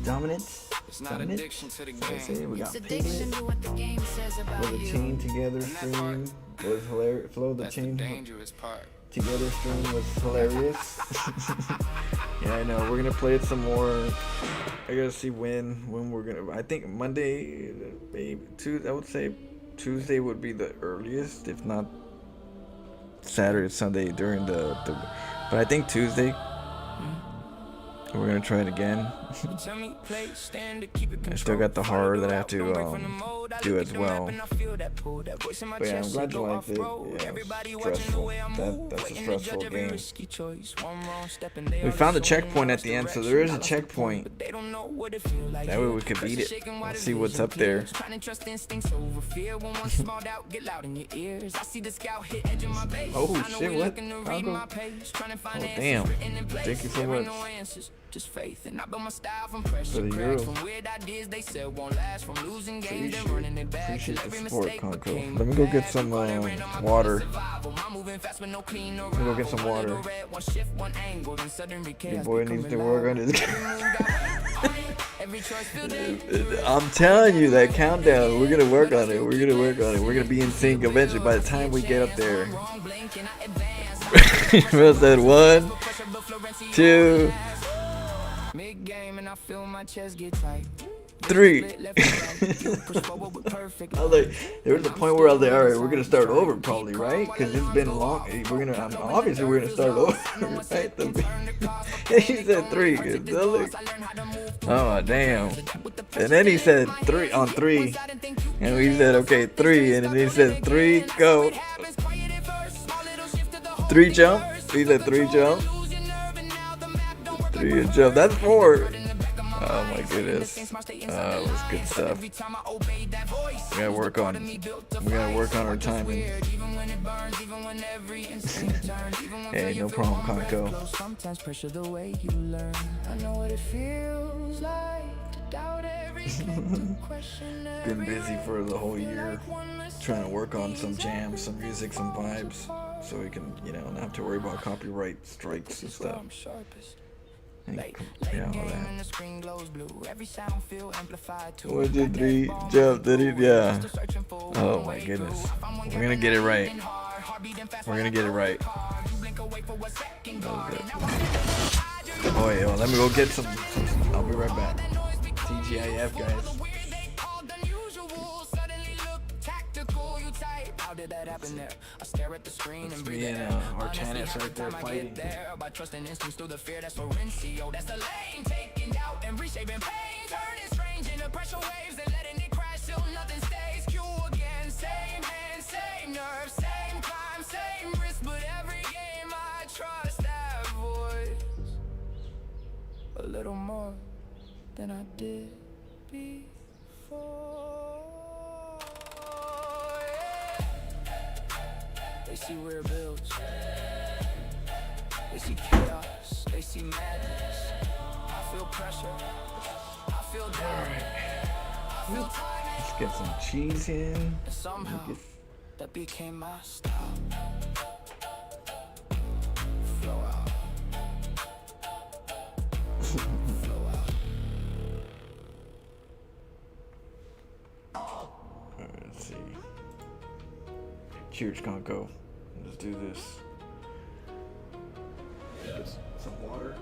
Dominance? It's not addiction to the game. We got Addiction Piglet. to what the game says about Flow the you. chain together stream was hilarious. Flow the That's the chain dangerous part. together stream was hilarious. Yeah, I know. We're gonna play it some more. I gotta see when we're gonna. I think Monday, maybe Tuesday. I would say Tuesday would be the earliest, if not Saturday, Sunday during the. But I think Tuesday. We're gonna try it again. I still got the horror that I have to do as well. But yeah, I'm glad you liked it. Yeah, it's stressful. That's a stressful game. We found a checkpoint at the end, so there is a checkpoint. That way we could beat it. Let's see what's up there. Oh shit, what? Congo? Oh damn. Thank you so much. Just faith, and I built my style from pressure. Euro. From weird ideas they said won't last. From losing games and running it back. Appreciate the Every support, mistake Conco. became Let me go get some water. Let me go get some water. Your boy needs to work on his. I'm telling you, that countdown. We're gonna work on it. We're gonna work on it. We're gonna be in sync eventually. By the time we get up there. Will said 1, 2, 3. I was like, there was a point where I was like, all right, we're gonna start over probably, right? Because it's been long. We're gonna obviously we're gonna start over, right? He said 3. Oh damn! And then he said 3 on 3, and we said okay 3, and then he said 3 go. 3 jump. He said 3 jump. 3 jump. That's 4. Oh my goodness. It was good stuff. We gotta work on our timing. Hey, no problem, Conco. Sometimes pressure the way you learn. I know what it feels like to doubt everything. Been busy for the whole year trying to work on some jams, some music, some vibes, so we can, not have to worry about copyright strikes and stuff. Yeah, all that. 1, 2, 3, jump, did it? Yeah. Oh my goodness. We're gonna get it right. We're gonna get it right. Oh wait, let me go get some. I'll be right back. TGIF, guys. How did that happen there? I stare at the screen and breathe Me and Artanis right there fighting. By trusting instincts through the fear that's Florencio. That's the lane taking out and reshaping pain. Turning strange into pressure waves and letting it crash till nothing stays. Cue again, same hand, same nerve, same climb, same risk. But every game I trust that voice a little more than I did before. They see where it builds. They see chaos. They see madness. I feel pressure. I feel down. I feel tired. Let's get some cheese in. And somehow that became my style. Flow out. Flow out. Let's see. Cheers, Conco. Let's do this. Get some water.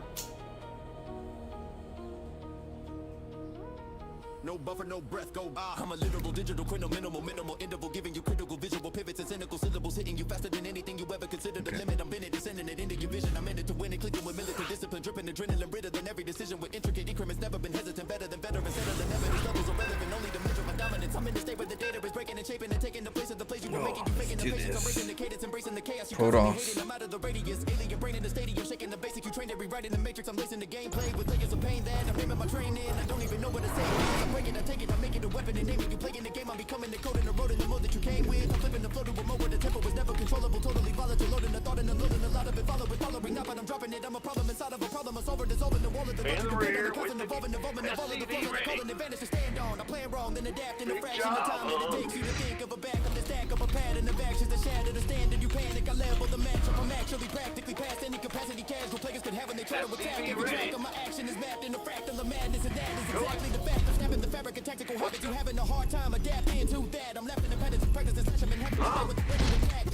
No buffer, no breath, go I'm a literal digital criminal, minimal interval, giving you critical visual pivots and cynical syllables, hitting you faster than anything you ever considered the limit. I'm in it, descending it into your vision. I'm in it to win it, clicking with militant discipline, dripping adrenaline, richer than every decision with intricate increments. Never been hesitant, better than veterans, better than evidence. Levels are relevant only to measure my dominance. I'm in the state where the data is breaking and shaping and taking the place of the place you were making. You making the patience, I'm breaking the cadence, embracing the chaos. You hating, I'm out of the radius, alien brain in the stadium, shaking the basic. You trained it, rewriting the matrix. I'm lacing the gameplay with layers of pain. That I'm naming my training. I don't even know what to say. I'm breaking, I take it, I make it a weapon and name it. You playing the game, I'm becoming the code and the road and the mode that you came with. I'm flipping the flow to a mode where the tempo was never controllable, totally volatile, loading the thought and unloading a lot of it, following not, but I'm dropping it. I'm a problem inside of a problem, a solver, dissolving the wall of the In the rear the with the evolving the flow, SCV ready. calling advantage to stand on. I'm playing wrong, then adapt in a Big fraction of job, time that it huh? takes you to think of a back of the stack of a pad and the actions that shatter the standard. You panic, I level the match up. I'm actually practically past any capacity casual players could have when they try to attack. SCV Every track ready. of my action is mapped in a fractal of madness, and that is exactly the fact of snapping the fabric of tactical habits. You having a hard time adapting to that. I'm left in the patterns of practice and slash. I'm in heaven with the breaking attack.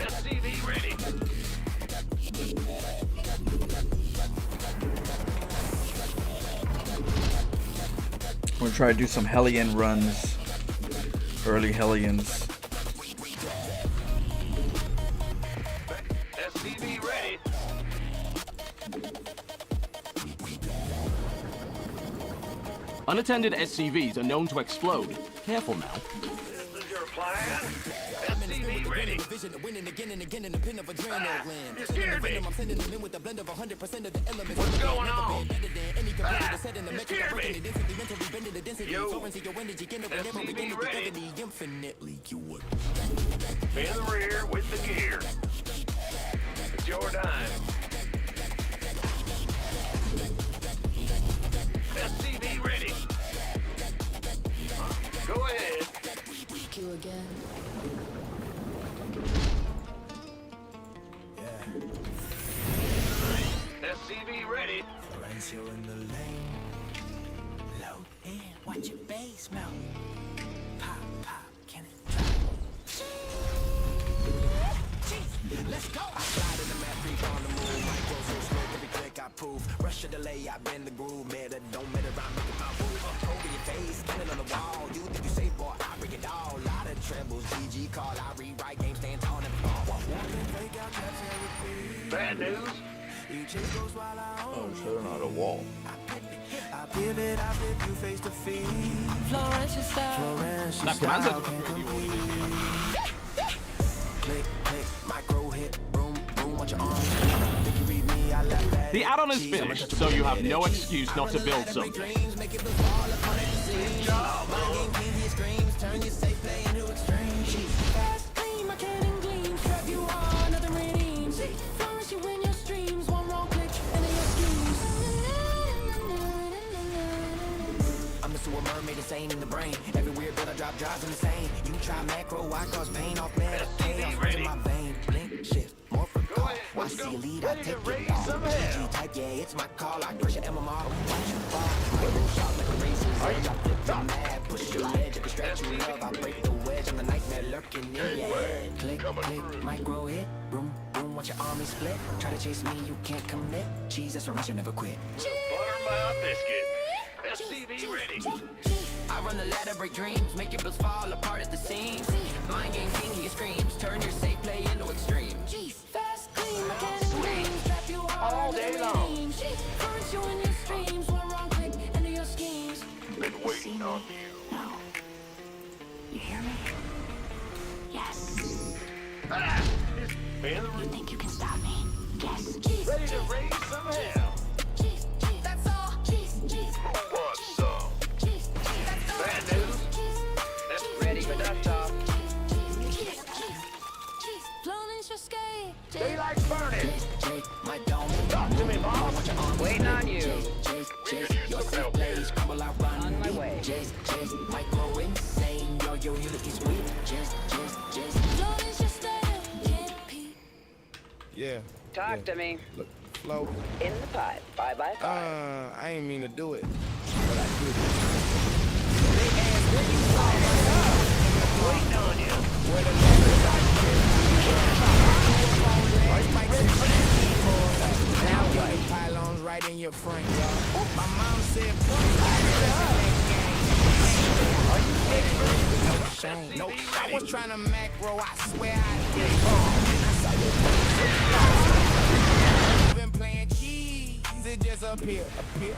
SCV ready. We're gonna try to do some Hellion runs. Early Hellions. SCV ready. Unattended SCVs are known to explode. Careful now. This is your plan. SCV ready. Vision of winning again and again in the pin of adrenaline gland. You scared me. I'm sending them in with a blend of 100% of the elements. What's going on? Better than any competitor setting the You metric. scared I'm breaking me. it instantly, mentally bending the density. Yo. Soaring your energy, get up and never SCV begin to ready. the infinitely you would. In the rear with the gear. It's your dime. SCV ready. Go ahead. You again. SCV ready. Florencio in the lane. Load in, watch your base melt. Pop, pop, can it drop? Let's go! I slide in the map, creep on the move. Micro so slow, every click I prove. Rush or delay, I bend the groove. Matter, don't matter, I'm making my move. Over your face, standing on the wall. You think you safe, boy, I bring it all. Lot of trebles, GG call, I rewrite game, stand tall, never fall. Bad news. Oh, so they're not a wall. I pivot, I flip you face to feet. Florencio style. That command center. Click, click, micro hit, boom, boom, watch your arms. Think you read me, I left that. The add-on is finished, so you have no excuse not to build something. Dreams make it fall upon it. Good job, game, give you screams, turn your safe play into extreme. Fast gleam, my cannon gleams. Trap you on, nothing redeems. Flourish you in your streams. One wrong click, and then your schemes. I'm the sewer mermaid, insane in the brain. Every weird bit I drop drives insane. You try macro, I cause pain off man. Chaos runs in my vein. Blink, shift, more for Go ahead, I let's see go. a lead, I Ready to take raise it all. some hell. GG type, yeah, it's my call. I crush your MMR. Watch you fall. I go shot like a racer's edge. I flip the mad, push your ledge. I can stretch you love. I break the wedge. I'm the nightmare lurking in your head. Click, click, micro hit. Boom, boom, watch your army split. Try to chase me, you can't commit. Cheese, that's a rush, you never quit. Butter my biscuit. SCV ready. I run the ladder, break dreams, make your bills fall apart at the seams. Mind game king, he screams, turn your safe play into extreme. Fast gleam, my cannon gleams. Trap you all day long. redeems. Flourish you in your streams. One wrong click, and then your schemes. Been waiting on you. No. You hear me? Yes. In the You think you can stop me? Yes. ready to raise some hell. That's all. Who wants some? Bad news. That's ready for that talk. Flourish your skate. Daylight burning. My dome, Talk to me, boss. waiting on you. Your safe plays, crumble, I run. On my way. Micro insane, yo, you look sweet. Flourish your style. Can't repeat. Yeah. Talk to me. Look, Flo. In the pipe. 5 by 5. I ain't mean to do it, but I did it. Waiting on you. Where the niggas Now what? pylons right in your front yard. My mom said, "Boy, was trying to macro, I swear I did. Been playing cheese, it just appear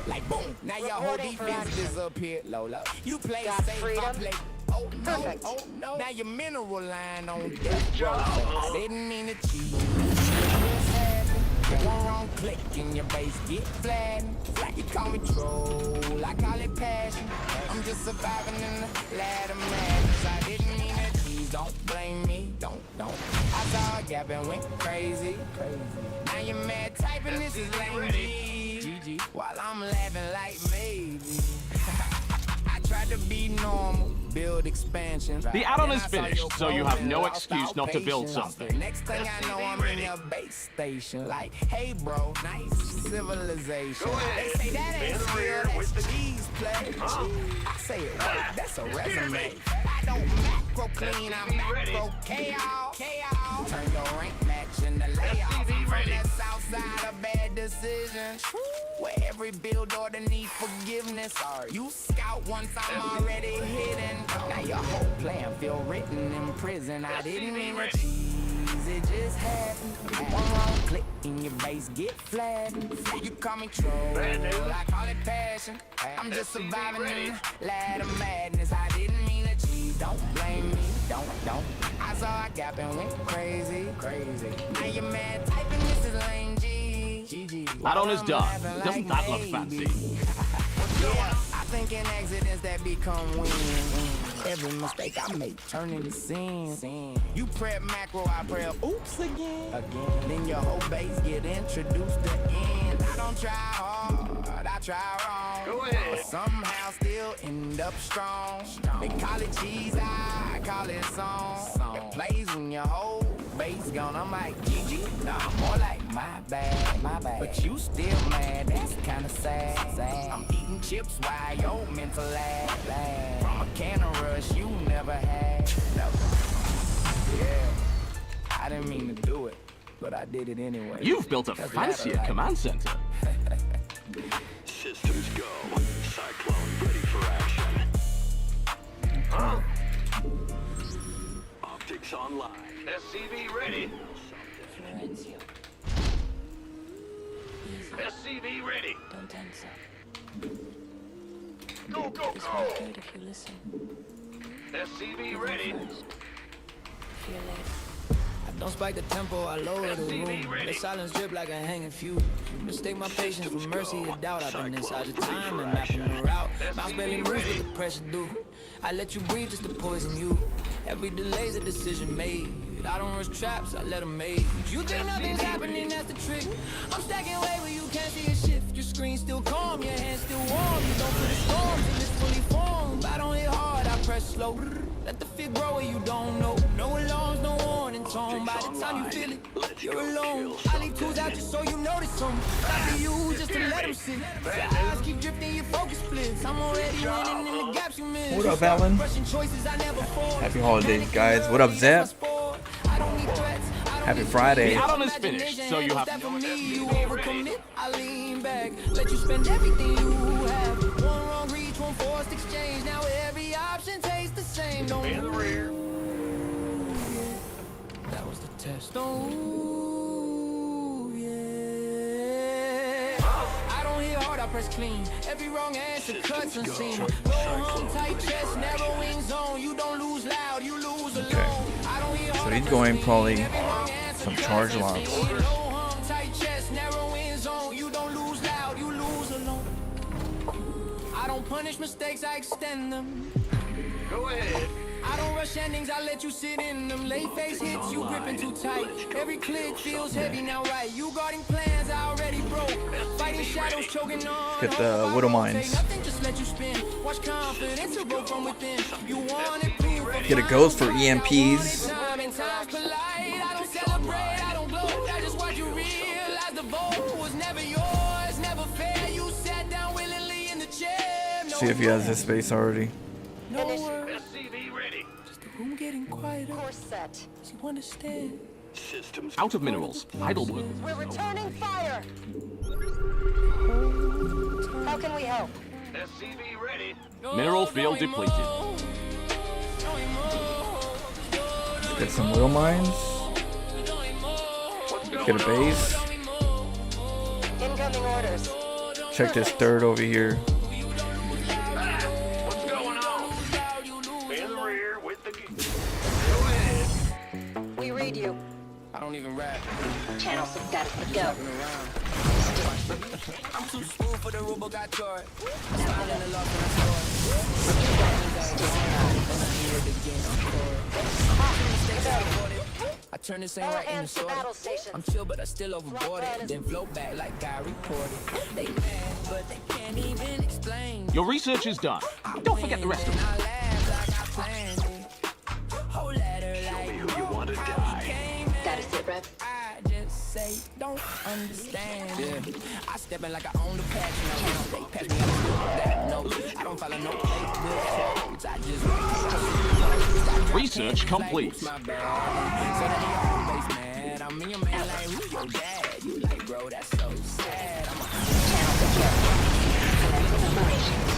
like boom. Now your whole defense disappeared, low. You play Got safe, I freedom? play. Oh no, Perfect. oh no. Now your mineral line on death row. I didn't mean to cheat. One wrong click and your base get flattened. Like you call me troll, I call it passion. I'm just surviving in the ladder madness. I didn't mean to cheat. Don't blame me, don't. I saw a gap and went crazy. Now you're mad typing, this is lame GG. While I'm laughing like maybe. I tried to be normal, build expansion. The add-on Then is I saw finished, your so you have code no and lost excuse all not to build patience. something. Next thing I know, I'm in your base station. Like, hey bro, nice civilization. They say that ain't skill, that's cheese play. I say it right, that's a resume. I don't macro clean, I'm macro chaos. Turn your rank match into layoff. From the south side, a bad decision. Where every build order need forgiveness. You scout once I'm already hidden. Now your whole plan feel written in prison. I didn't mean to cheese, it just happened. One wrong click and your base get flattened. You call me troll, I call it passion. I'm just surviving in the ladder madness. I didn't mean to cheese, don't blame me, don't. I saw a gap and went crazy. Now you're mad typing, this is lame GG. Add-on is done. Doesn't that look fancy? Yeah, I think in accidents that become wins. Every mistake I make turn into sin. You prep macro, I prep oops again. Then your whole base get introduced to end. I don't try hard, I try wrong. Go ahead. But somehow still end up strong. They call it cheese, I call it song. It plays when your whole base gone. I'm like GG, nah, more like my bad. But you still mad, that's kinda sad. I'm eating chips while your mental lag. From a can of rush you never had. No. Yeah, I didn't mean to do it, but I did it anyway. You've built a fancier command center. Systems go. Cyclone ready for action. Optics online. SCV ready. SCV ready. Don't tense up. Go. It's not good if you listen. SCV ready. First. Fear later. I don't spike the tempo, I lower the room. Let silence drip like a hanging fuse. Mistake my patience for mercy or doubt. I've been inside your time and mapping the route. Mouse barely moves, but the pressure do. I let you breathe just to poison you. Every delay's a decision made. I don't rush traps, I let them make. You think nothing's happening, that's the trick. I'm stacking away where you can't see a shift. Your screen still calm, your hands still warm. You don't feel the storm till it's fully formed. I don't hit hard, I press slow. Let the fear grow where you don't know. No alarms, no warning tone. By the time you feel it, you're alone. I leave tools out just so you notice them. Not to you, just to let them sit. Your eyes keep drifting, your focus splits. I'm already running in the gaps you miss. What up, Alan? Rushing choices I never formed. Happy holidays, guys. What up, Zep? I don't need threats. Happy Friday. The add-on is finished, so you have no you overcommit. I lean back, let you spend everything you have. One wrong reach, one forced exchange. Now every option tastes the same. Don't In the rear. That was the test. Don't yeah. I don't hit hard, I press clean. Every wrong answer cuts unseen. Low hung, tight chest, narrowing zone. You don't lose loud, you lose alone. I don't hit hard. So he's going probably some charge locks. Low hung, tight chest, narrowing zone. You don't lose loud, you lose alone. I don't punish mistakes, I extend them. Go ahead. I don't rush endings, I let you sit in them. Late face hits, you gripping too tight. Every click feels heavy now, right? You guarding plans, I already broke. Fighting shadows, choking on. Get the Widow Mines. Nothing, just let you spin. Watch confidence to grow from within. You want it, proof. Get a ghost for EMPs. Time and times collide. I don't celebrate, I don't gloat. I just watch you realize the vote was never yours, never fair. You sat down willingly in the chair. See if he has this space already. No words. SCV ready. Just the room getting quieter. Course set. You understand? Systems Out of minerals. Idle work. We're returning fire. How can we help? SCV ready. Mineral field depleted. Get some wheel mines. Get a base. Incoming orders. Check this third over here. What's going on? In the rear with the geese. Go ahead. We read you. I don't even rap. Channel some status to go. I'm too smooth for the rubber got tore. Smiling a lot when I I turn this ain't right in the sword. I'm chill, but I still overboarded. Then flow back like I reported. They mad, but they can't even explain. Your research is done. Don't forget the rest of it. I laugh like I planned it. Whole letter like You want to die. Status sit rep. I just say don't understand. Yeah. I step in like I own the patch. They pass me that no. I don't follow no playbook. I just Research complete. my bad. So that they always mad. I'm in your man like who your dad? You like bro, that's so sad. I'm Channel secure. Commencing operations.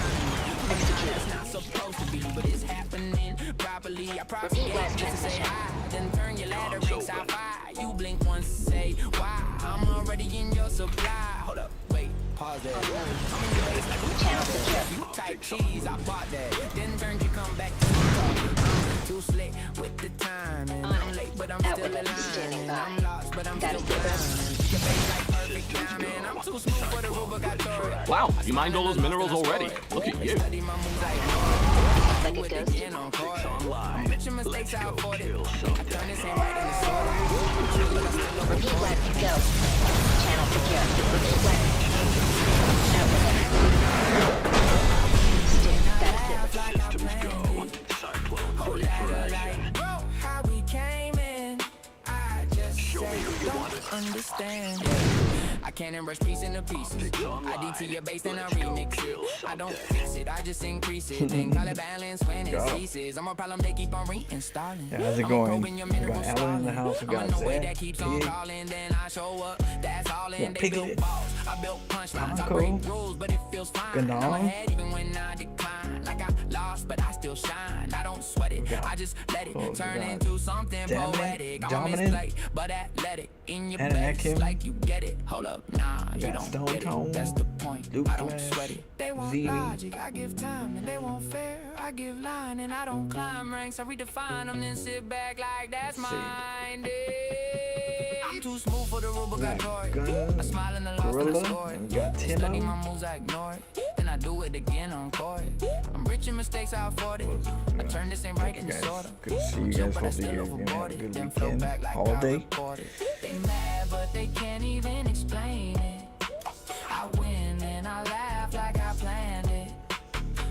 Execute. It's not supposed to be, but it's happening properly. I propagate just to say hi, then turn your ladder ranks out fire. You blink once, say why? I'm already in your supply. Hold up, wait, pause that. I'm in your base like a Channel secure. you type cheese, I bought that. Then turn you come back to the talk. Too slick with the time, and I'm late, but I'm still alive. I'm lost, but I'm still blind. Your face like perfect diamond. I'm too smooth for the rubber got tore. Wow, you mined all those minerals already. Look at you. Study my moves like Like it goes. again on court. I'm bitching mistakes out for it. I turn this ain't right in the sword. Repeat left. Go. Channel secure. Repeat left. Outlet. Stick. Status sit. Systems go. Cyclone proliferation. How we came in, I just say don't understand. I can't embrace piece into pieces. I DT your bass and I remix it. I don't fix it, I just increase it. Then call it balance when it ceases. I'm a problem, they keep on reinstalling. Yeah, how's it going? We got Alan in the house. We got Zach, that keeps on Pig, calling, then I show up. That's all in. They Piglet, built balls. I built punchlines. I Taco, break rules, but it feels fine. Ganon. I'm ahead even when I decline. Like I lost, but I still shine. I don't sweat it. I just let it turn into something poetic. I'm misplaced, but athletic. In your best, like you get it. Hold up, nah, you don't get it. That's the point. I don't sweat it. They want logic, I give time, and they want fair. I give line, and I don't climb ranks. I redefine them, then sit back like that's mine. I'm too smooth for the rubber got tore. I smile and I lost and I scored. Study my moves, I ignore it. Then I do it again on court. I'm rich in mistakes, I afford it. I turn this ain't right in the sorta. good to see you guys. Hopefully you're gonna have a good weekend, holiday. They mad, but they can't even explain it. I win and I laugh like I planned it.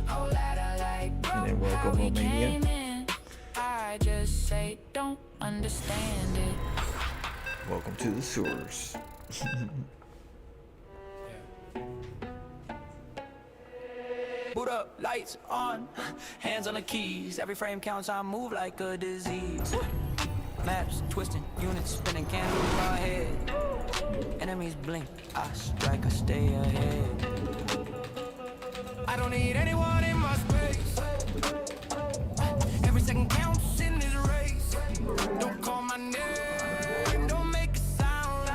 Oh, ladder like bro, And then welcome how we Romania. came in. I just say don't understand it. Welcome to the sewers. Boot up, lights on, hands on the keys. Every frame counts, I move like a disease. Maps twisting, units spinning, can't lose my head. Enemies blink, I strike, I stay ahead. I don't need anyone in my space. Every second counts in this race. Don't call my name, don't make a sound.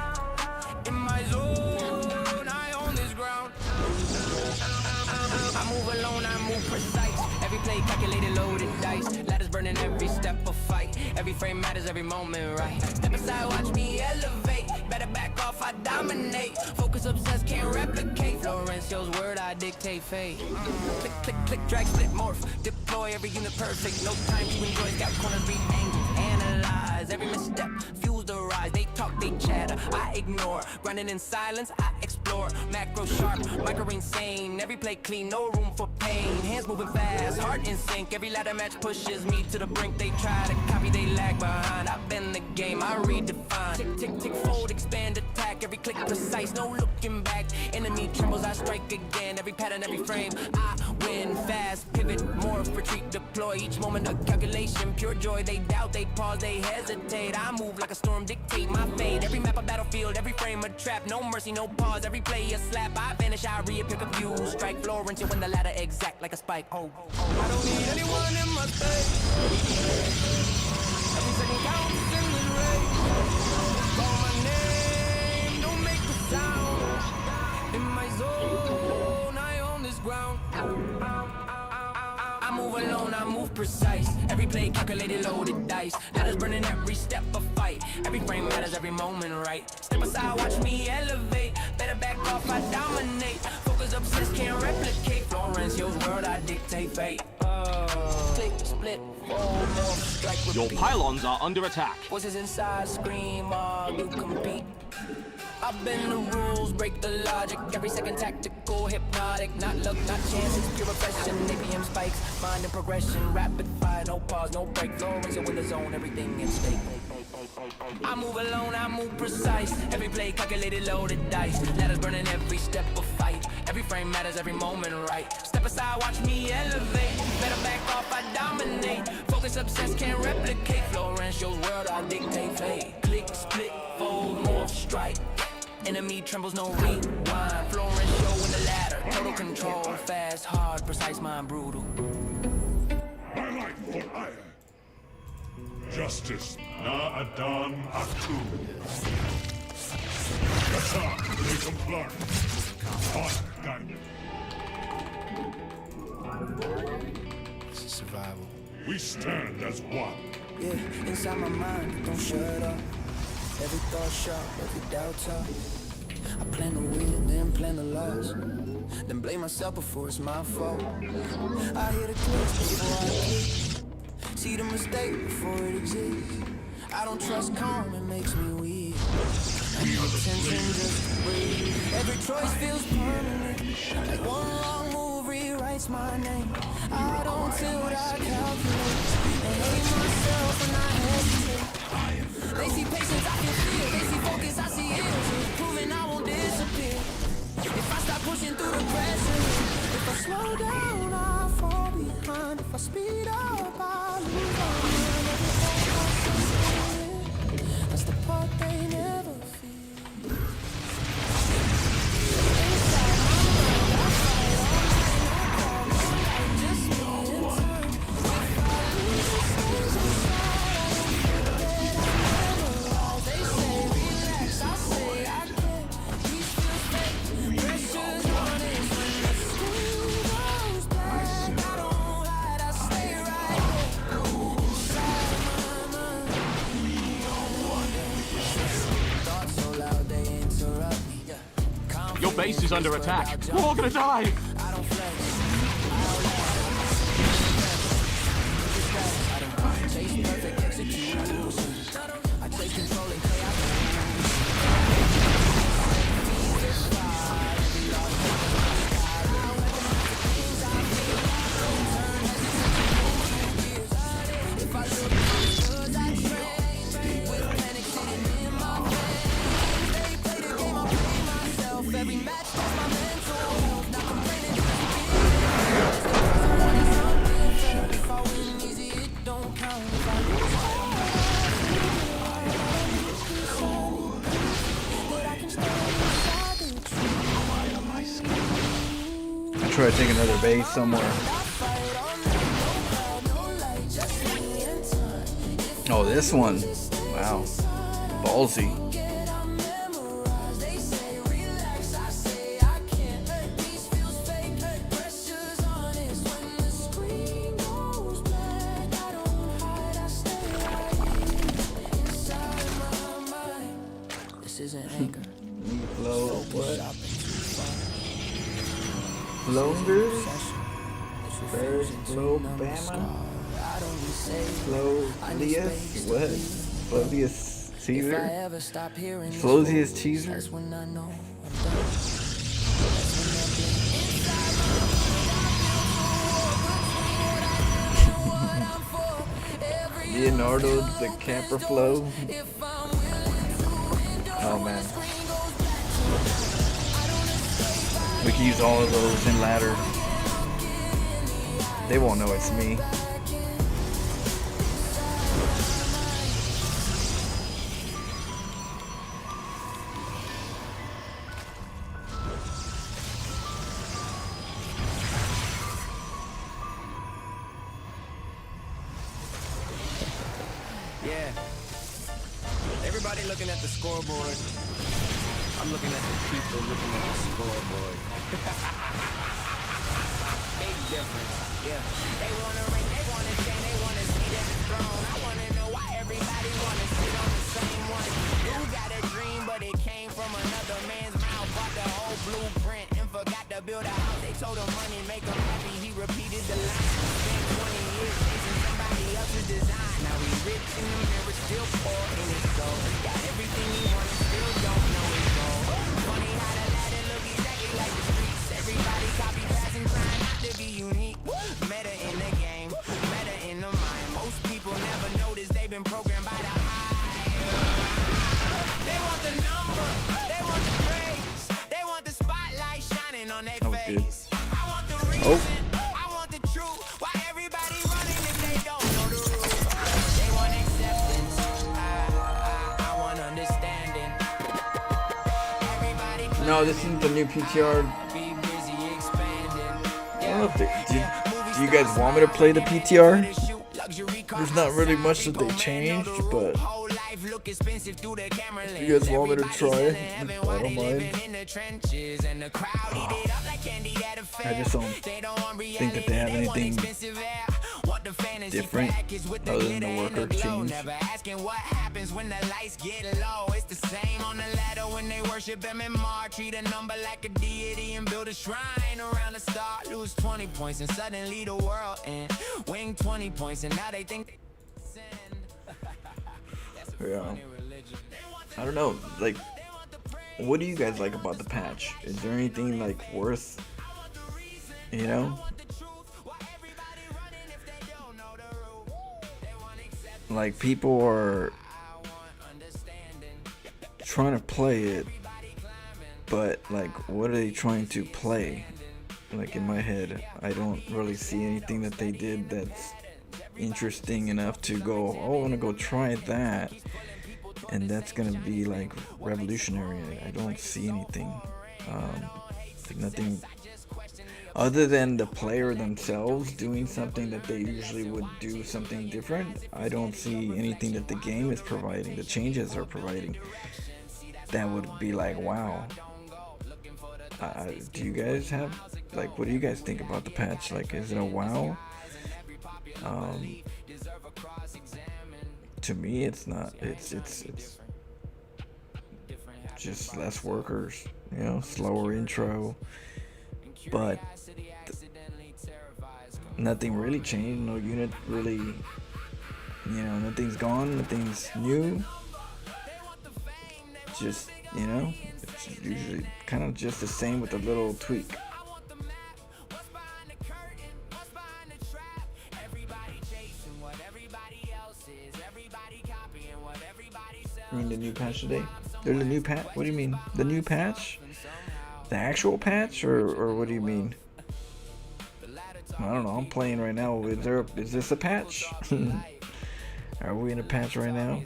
In my zone, I own this ground. I move alone, I move precise. Every play calculated, loaded dice. Ladders burning every step of fight. Every frame matters, every moment right. Step aside, watch me elevate. Better back off, I dominate. Focus obsessed, can't replicate. Florencio's word, I dictate fate. Click, click, click, drag, split, morph. Deploy every unit perfect. No time to enjoy. Scout corners, read angles. Analyze every misstep. Fuels the rise. They talk, they chatter. I ignore. Grinding in silence, I explore. Macro sharp, micro insane. Every play clean, no room for pain. Hands moving fast, heart in sync. Every ladder match pushes me to the brink. They try to copy, they lag behind. I've been the game, I redefine. Tick, tick, tick, fold, expand, attack. Every click precise, no looking back. Enemy trembles, I strike again. Every pattern, every frame, I win fast. Pivot, morph, retreat, deploy. Each moment a calculation, pure joy. They doubt, they pause, they hesitate. I move like a storm, dictate my fate. Every map a battlefield, every frame a trap. No mercy, no pause, every play a slap. I vanish, I reappear confused. Strike Florence, when the ladder exact like a spike. Oh, I don't need anyone in my space. Every second count. alone, I move precise. Every play calculated, loaded dice. Ladders burning every step of fight. Every frame matters, every moment right. Step aside, watch me elevate. Better back off, I dominate. Focus obsessed, can't replicate. Florence Hill's world, I dictate fate. Click, split, fold, more, strike, repeat. Your pylons are under attack. Voices inside scream, you compete. I bend the rules, break the logic. Every second tactical, hypnotic. Not luck, not chance, it's pure profession. APM spikes, mind and progression. Rapid fire, no pause, no break. Florence in the zone, everything at stake. I move alone, I move precise. Every play calculated, loaded dice. Ladders burning every step of fight. Every frame matters, every moment right. Step aside, watch me elevate. Better back off, I dominate. Focus obsessed, can't replicate. Florence shows world, I dictate fate. Click, split, fold, more, strike. Enemy trembles, no rewind. Florence show in the ladder. Total control, fast, hard, precise, mind brutal. My life for ire. Justice na adan akum. Kasam exemplar. Honor guide. This is survival. We stand as one. Yeah, inside my mind, don't shut up. Every thought sharp, every doubt tough. I plan to win, then plan to lose. Then blame myself before it's my fault. I hear the clicks before I click. See the mistake before it exists. I don't trust calm, it makes me weak. Tension just breathe. Every choice feels permanent. Like one wrong move rewrites my name. I don't tilt, I calculate. And hate myself when I hesitate. They see patience, I can feel. They see focus, I see it. Proving I won't disappear. If I stop pushing through the pressure, if I slow down, I fall behind. If I speed up, I lose my mind. That's the part they never feel. Inside my mind, I fight all night, no problem. Just me in time. If I lose the stage inside, I don't forget. They say relax, I say I can't. These feels fake, pressure's running. When the screen goes black, I don't hide, I stay right there. Inside my mind. Thoughts so loud they interrupt me. Your base is under attack. We're all gonna die. I don't flex. I don't chase perfect execution. I chase control and if I look good, I train with panic sitting in my veins. They play the game, I play myself. Every match is my mental health. Not complaining, just if I win easy, it don't count. If I lose, that I can stay inside the truth. I try to take another base somewhere. Oh, this one. Wow. Ballsy. This isn't anger. Flow, what? Flowers? First, Flow, Bama? Flowlius? What? Flowlius Caesar? Flowlius Caesar? Leonardo the Camper Flow? Oh man. We can use all of those in ladder. They won't know it's me. Yeah. Everybody looking at the scoreboard. I'm looking at the people looking at the scoreboard. Big difference. Yeah. They wanna rank been programmed by the high. They want the number, they want the praise, they want the spotlight shining on their face. I want the reason, I want the truth. Why everybody running if they don't know the rules? They want acceptance, I want understanding. Everybody No, this isn't the new PTR. be busy expanding. I don't know if do you guys want me to play the PTR? There's not really much that they changed, but if you guys want me to try it, I don't mind. I just don't think that they have anything different other than the worker change. What happens when the lights get low? It's the same on the ladder when they worship MMR. Treat a number like a deity and build a shrine around the star. Lose 20 points and suddenly the world end. Win 20 points and now they think they Yeah. I don't know. Like, what do you guys like about the patch? Is there anything like worth, you know? Like, people are trying to play it, but like, what are they trying to play? Like, in my head, I don't really see anything that they did that's interesting enough to go, oh, I want to go try that, and that's gonna be like revolutionary. I don't see anything, like nothing other than the player themselves doing something that they usually would do something different. I don't see anything that the game is providing, the changes are providing, that would be like, wow. Do you guys have, like, what do you guys think about the patch? Like, is it a wow? To me, it's not. It's just less workers, you know, slower intro, but nothing really changed. No unit really, you know, nothing's gone, nothing's new. Just, you know, it's usually kind of just the same with a little tweak. I mean, the new patch today? There's a new patch? What do you mean? The new patch? The actual patch? Or what do you mean? I don't know. I'm playing right now. Is this a patch? Are we in a patch right now?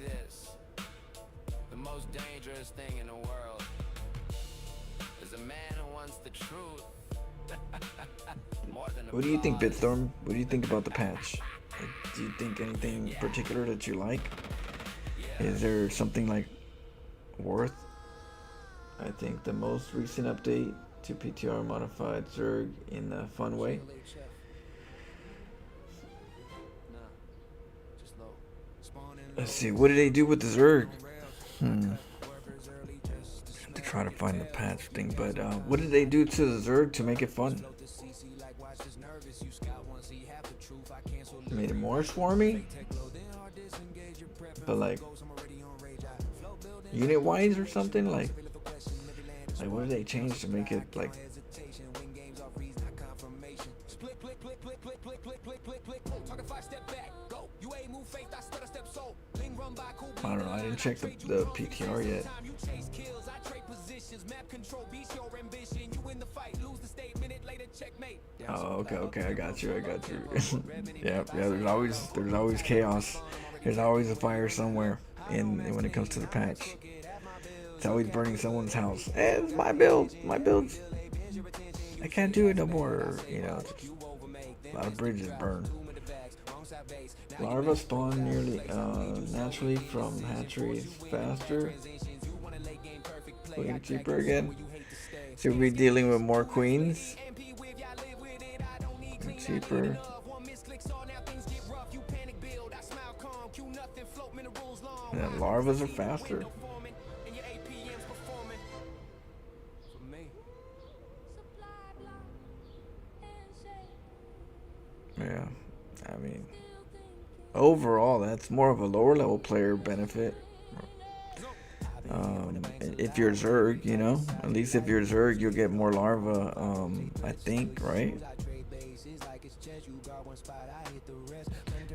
the most dangerous thing in the world is a man who wants the truth. What do you think, Bitstorm? What do you think about the patch? Like, do you think anything in particular that you like? Is there something like worth? I think the most recent update to PTR modified Zerg in a fun way. Let's see, what did they do with the Zerg? To try to find the patch thing, but what did they do to the Zerg to make it fun? Made it more swarmy? But like, unit wise or something? Like what did they change to make it like? I don't know, I didn't check the PTR yet. Oh, okay, I got you. yeah, there's always chaos. There's always a fire somewhere when it comes to the patch. It's always burning someone's house. Hey, it's my build. I can't do it no more. You know, a lot of bridges burn. Larvae spawn nearly naturally from hatcheries faster. Looking cheaper again. So we'll be dealing with more queens. Cheaper. Yeah, larvas are faster. Yeah, I mean, overall, that's more of a lower level player benefit. If you're Zerg, you know, at least if you're Zerg, you'll get more larva, I think, right?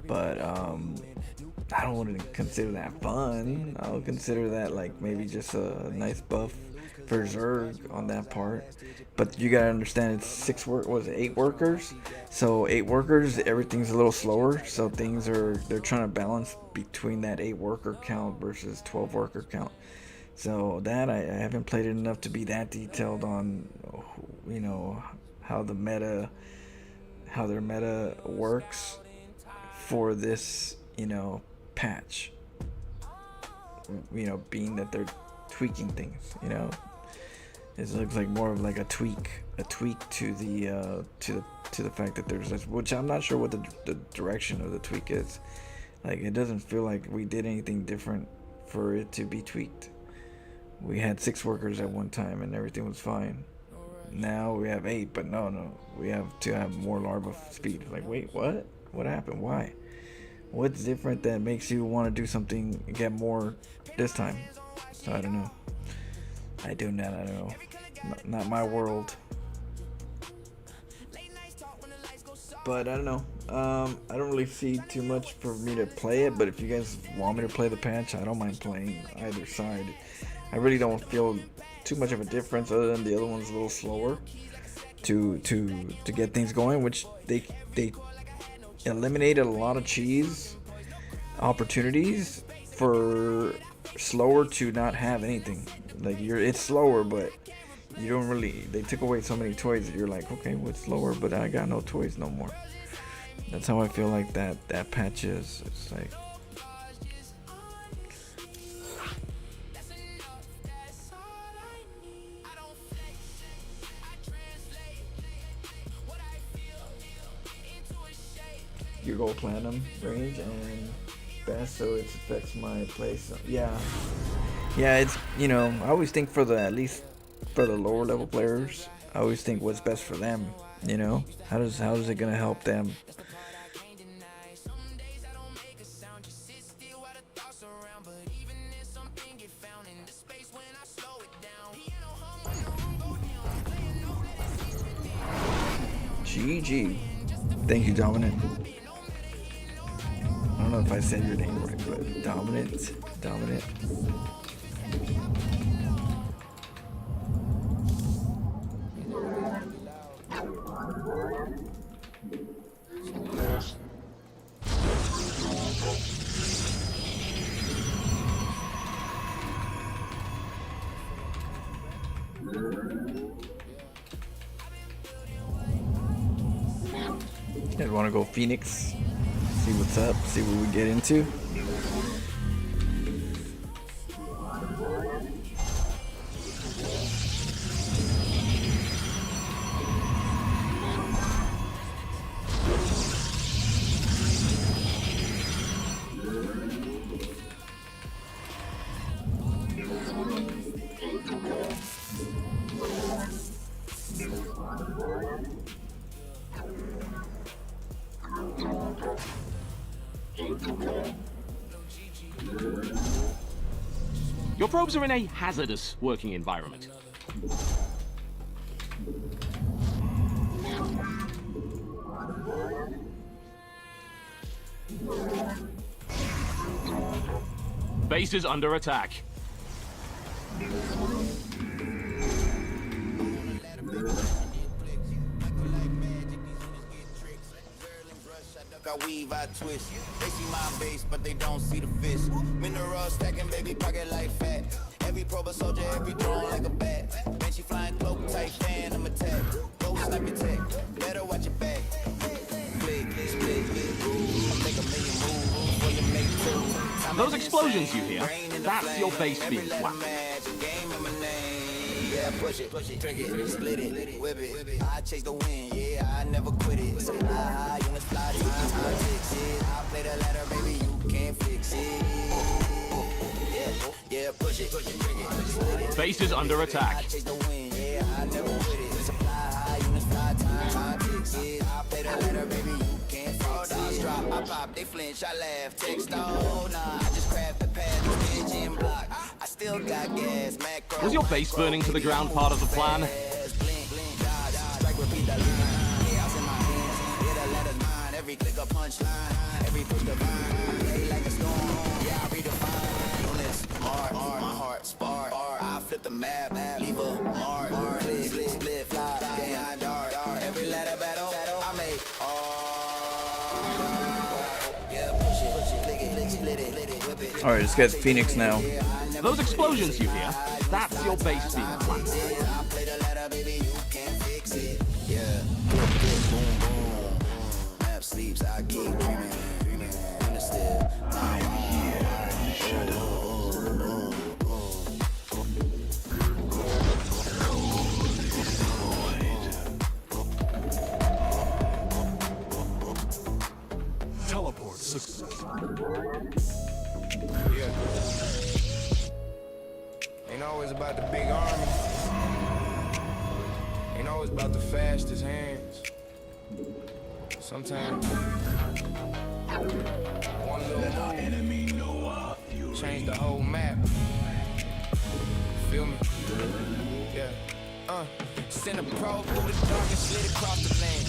But I don't want to consider that fun. I'll consider that like maybe just a nice buff for Zerg on that part. But you gotta understand, it's 8 workers? So 8 workers, everything's a little slower. So they're trying to balance between that 8 worker count versus 12 worker count. So that I haven't played it enough to be that detailed on, you know, how their meta works for this, you know, patch. You know, being that they're tweaking things, you know. It looks like more of like a tweak to the fact that there's this, which I'm not sure what the direction of the tweak is. Like, it doesn't feel like we did anything different for it to be tweaked. We had 6 workers at one time and everything was fine. Now we have 8, but no, we have to have more larva speed. Like, wait, what? What happened? Why? What's different that makes you want to do something, get more this time? So I don't know. I don't know. Not my world. But I don't know. I don't really see too much for me to play it. But if you guys want me to play the patch, I don't mind playing either side. I really don't feel too much of a difference, other than the other one's a little slower to get things going, which they eliminated a lot of cheese opportunities for slower to not have anything. Like, it's slower, but you don't really, they took away so many toys that you're like, okay, what's slower, but I got no toys no more. That's how I feel like that patch is. It's like, your gold platinum range and best, so it affects my place. Yeah, it's, you know, I always think at least for the lower level players, I always think what's best for them, you know. How is it gonna help them? GG. Thank you, Dominant. I don't know if I said your name right, but Dominant. You guys want to go Phoenix? See what's up, see what we get into. Your probes are in a hazardous working environment. Base is under attack. I weave, I twist. They see my base, but they don't see the fist. Mineral stacking, baby, pocket like fat. Every probe a soldier, every drone like a bat. When she flying cloak, tight fan, I'm attack. Go snap your tech, better watch your back. Split, make a million moves before you make two. Those explosions you hear, that's your base being swapped. Yeah, push it, trick it, split it, whip it. I chase the wind, yeah, I never quit it. Say high, you wanna slide it, I fix it. I play the ladder, baby, you can't fix it. Yeah, push it, trick it, split it. Base is under attack. I chase the wind, yeah, I never quit it. Say high, you wanna slide I fix it. I play the ladder, baby, you can't fix it. Stars drop, I pop, they flinch, I laugh, text, oh, nah, I just craft the path, engine block. I still got gas, macro. Was your base burning to the ground part of the plan? every click a punchline, every push divine. Lay like a storm, yeah, I redefine. Units, Mars, my heart, spark. I flip the map, leave a mark. Split, fly, behind dark. Every ladder battle, I make. Yeah, push it, click it, split it, whip it. Alright, let's get Phoenix now. Those explosions you hear, that's your base being planted. I play the ladder, baby, you can't fix it. Yeah, boom, boom. Map sleeps, I keep dreaming. Still, Teleport success. Yeah. Ain't always about the big army. Ain't always about the fastest hands. Sometimes one little move change the whole map. Feel me? Yeah. Send a probe through the dark and slid across the land.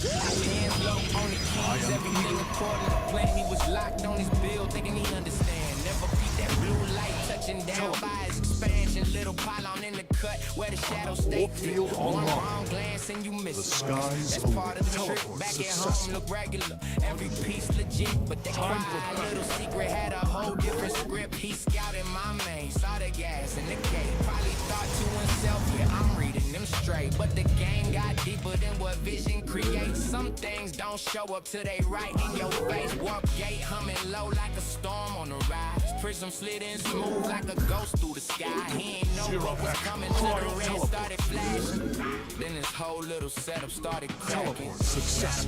Hands low on the keys, everything according to plan. He was locked on his bill, thinking he understand. Never beat that blue light, touching down by his expansion. Little pylon in the cut where the shadows stay thick. One wrong glance and you miss it. That's part of the trick. Back at home look regular, every piece legit, but that quiet little secret had a whole different script. He scouted my main, saw the gas in the gate. Probably thought to himself, yeah, I'm reading them straight. But the game got deeper than what vision creates. Some things don't show up till they right in your face. Warp gate humming low like a storm on the rise. Prism slid in smooth like a ghost through the sky. He ain't know what was coming till the red started flashing. Then his whole little setup started cracking.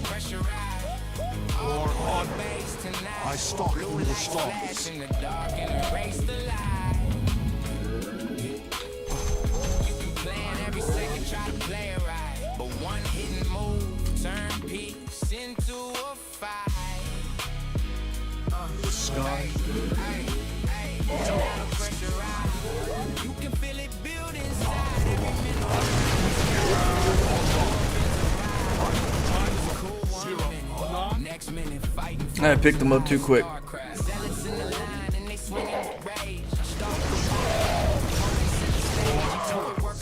Pressurized. All on base tonight. I stalk Blue through the lights stars. flash in the dark and erase the light. Playing every second, try to play it right. But one hidden move, turn peace into a fight. The sky. You can feel it build inside every minute. Next minute fighting. I picked them up too quick. Zealots in the line and they swinging with rage.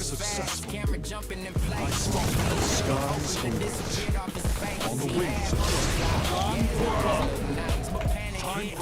Successful. Camera jumping in place. Skies on the wings. Time for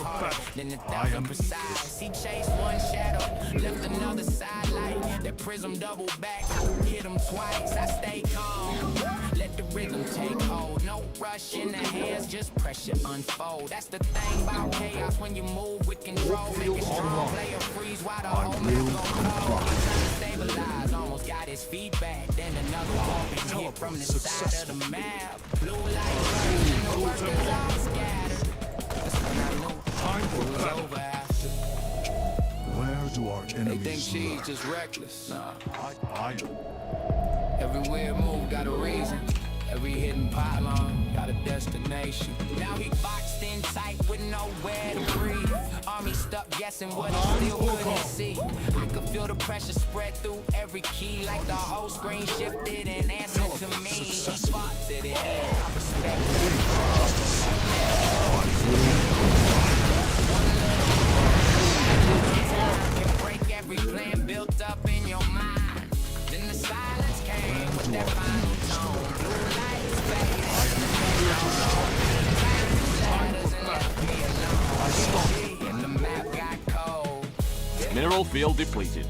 battle. Then the thousand precise. He chased one shadow, left another sidelight. That prism double back, hit him twice. I stay calm, let the rhythm take hold. No rush in the hands, just pressure unfold. That's the thing about chaos when you move with control. Make a strong player freeze while the whole map go cold. He's trying to stabilize, almost got his feet back. Then another walk hit from the side of the map. Blue light burst and the workers all scattered. Time for battle. Over after. Where do our They enemies think she's lurk? just reckless. Nah. I Every weird move got a reason. Every hidden pylon got a destination. Now he boxed in tight with nowhere to breathe. Army stuck guessing what he still couldn't see. I could feel the pressure spread through every key, like the whole screen shifted and answered to me. He fought to the end. I respect can break every plan built up in your mind. Then the silence came with that final tone. Blue lights fade. And the map got cold. Mineral field depleted.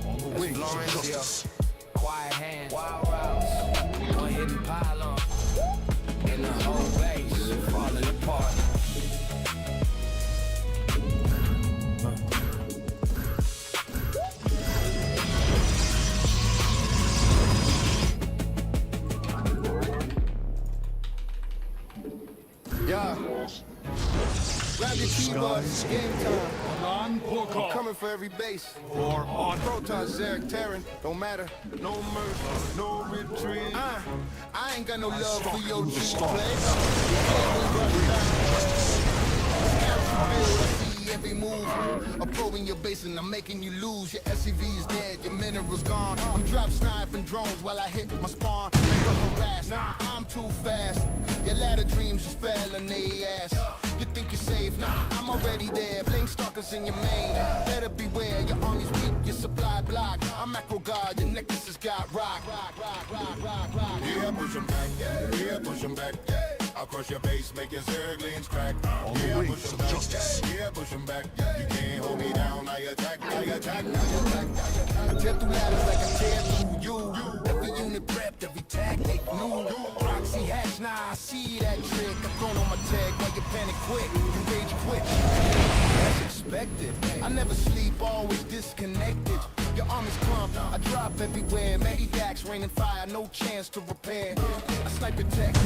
on the wings of justice. Quiet hands, wild routes, one hidden pylon, and the whole base falling apart. Yeah. Grab your keyboard, it's game time. I'm coming for every base. For on Protons, Zarek, Terran, don't matter. No mercy, no retreat. I ain't got no love for your through the cheap stars. play. Every move move. I'm probing your base and I'm making you lose. Your SCV's dead, your minerals gone. I'm drop sniping drones while I hit my spawn. You're harassed, I'm too fast. Your ladder dreams just fell in the ass. You think you're safe? Nah, I'm already there. Blame stalkers in your main. Better beware, your army's weak, your supply block. I'm macro god, your necklace has got rock. Yeah, push 'em back. Yeah, push 'em back. I'll crush your base, make your zerglings crack. Yeah, push 'em back. Yeah, push 'em back. You can't hold me down. I attack, I attack, I attack, I attack. I tear through ladders like I tear through you. Every unit prepped, every tactic new. Proxy hatch, nah, I see that trick. I'm thrown on my tag while you panic quick. Engage quick. That's expected. I never sleep, always disconnected. Your arm is clumped, I drop everywhere. Medivacs raining fire, no chance to repair. I snipe your tech, I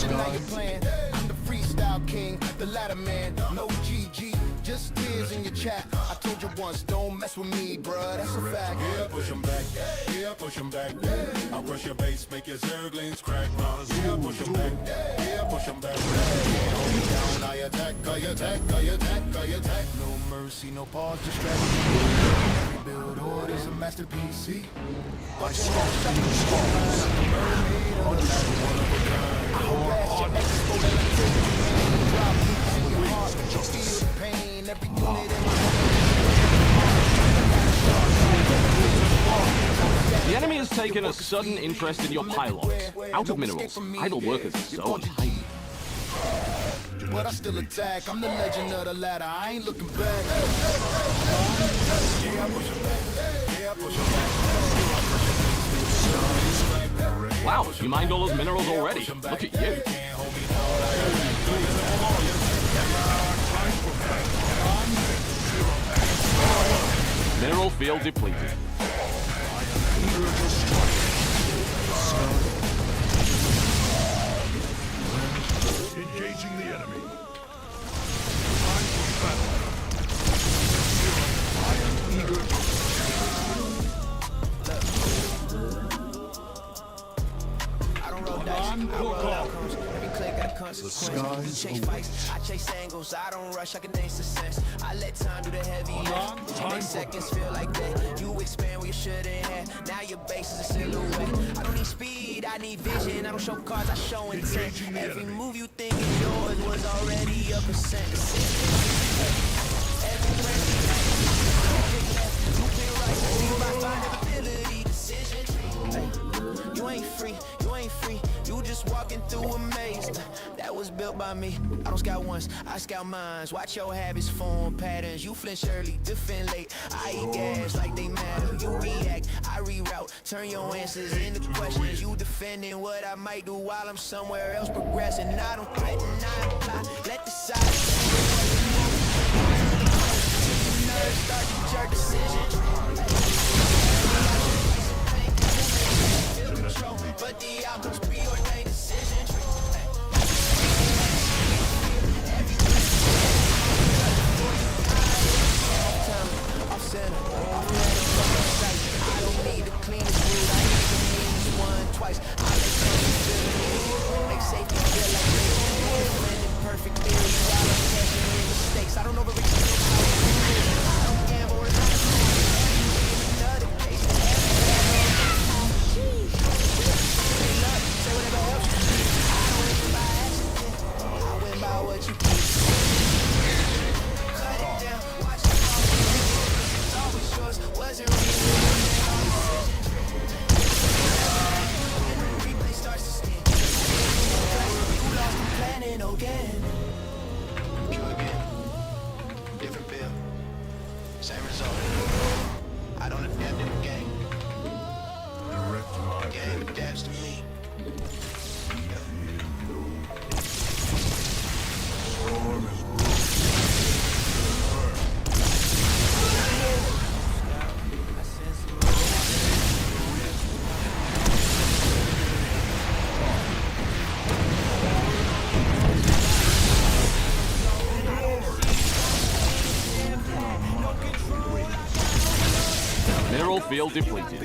deny your plan. I'm the freestyle king, the ladder man. No GG, just tears in your chat. I told you once, don't mess with me, bruh, that's a fact. Yeah, push 'em back. Yeah, push 'em back. I'll crush your base, make your zerglings crack. Yeah, push 'em back. Yeah, push 'em back. Can't hold me down. I attack, I attack, I attack, I attack. No mercy, no pause, just strategy. Build orders, a masterpiece, see? I start new stars. One of a kind. On wings of justice. The enemy has taken a sudden interest in your pylons. Out of minerals, idle workers are so untidy. But I still attack, I'm the legend of the ladder, I ain't looking back. Wow, you mined all those minerals already. Look at you. Mineral field depleted. Engaging the enemy. I don't roll dice, I roll outcomes. Every click got a consequence. Chase fights, I chase angles. I don't rush, I can dance the sense. I let time do the heavy lift. Make seconds feel like that. You expand where you shouldn't have. Now your base is a silhouette. I don't need speed, I need vision. I don't show cards, I show intent. Every move you think is yours was already a percent. Every breath you been right. See my findability decision. You ain't free, you ain't free. You just walking through a maze that was built by me. I don't scout once, I scout minds. Watch your habits form patterns. You flinch early, defend late. I eat gas like they matter. You react, I reroute. Turn your answers into questions. You defending what I might do while I'm somewhere else progressing. I don't threaten, I apply. Let the silence start to jerk decisions. But the outcome's preordained decision. Off center, off sight. I don't need the cleanest route. I need the meanest one twice. I make safety feel like this. Blending perfect theory while I'm catching in mistakes. I don't overreach. I don't gamble or another case. Say whatever else you need. I don't win by accident. I win by what you keep. Cut it down, watch it all. It's always yours, wasn't real. And the replay starts to spin. You lost the planet again. You again. Different bill. Same result. I don't adapt in the game. The game adapts to me. Mineral field depleted.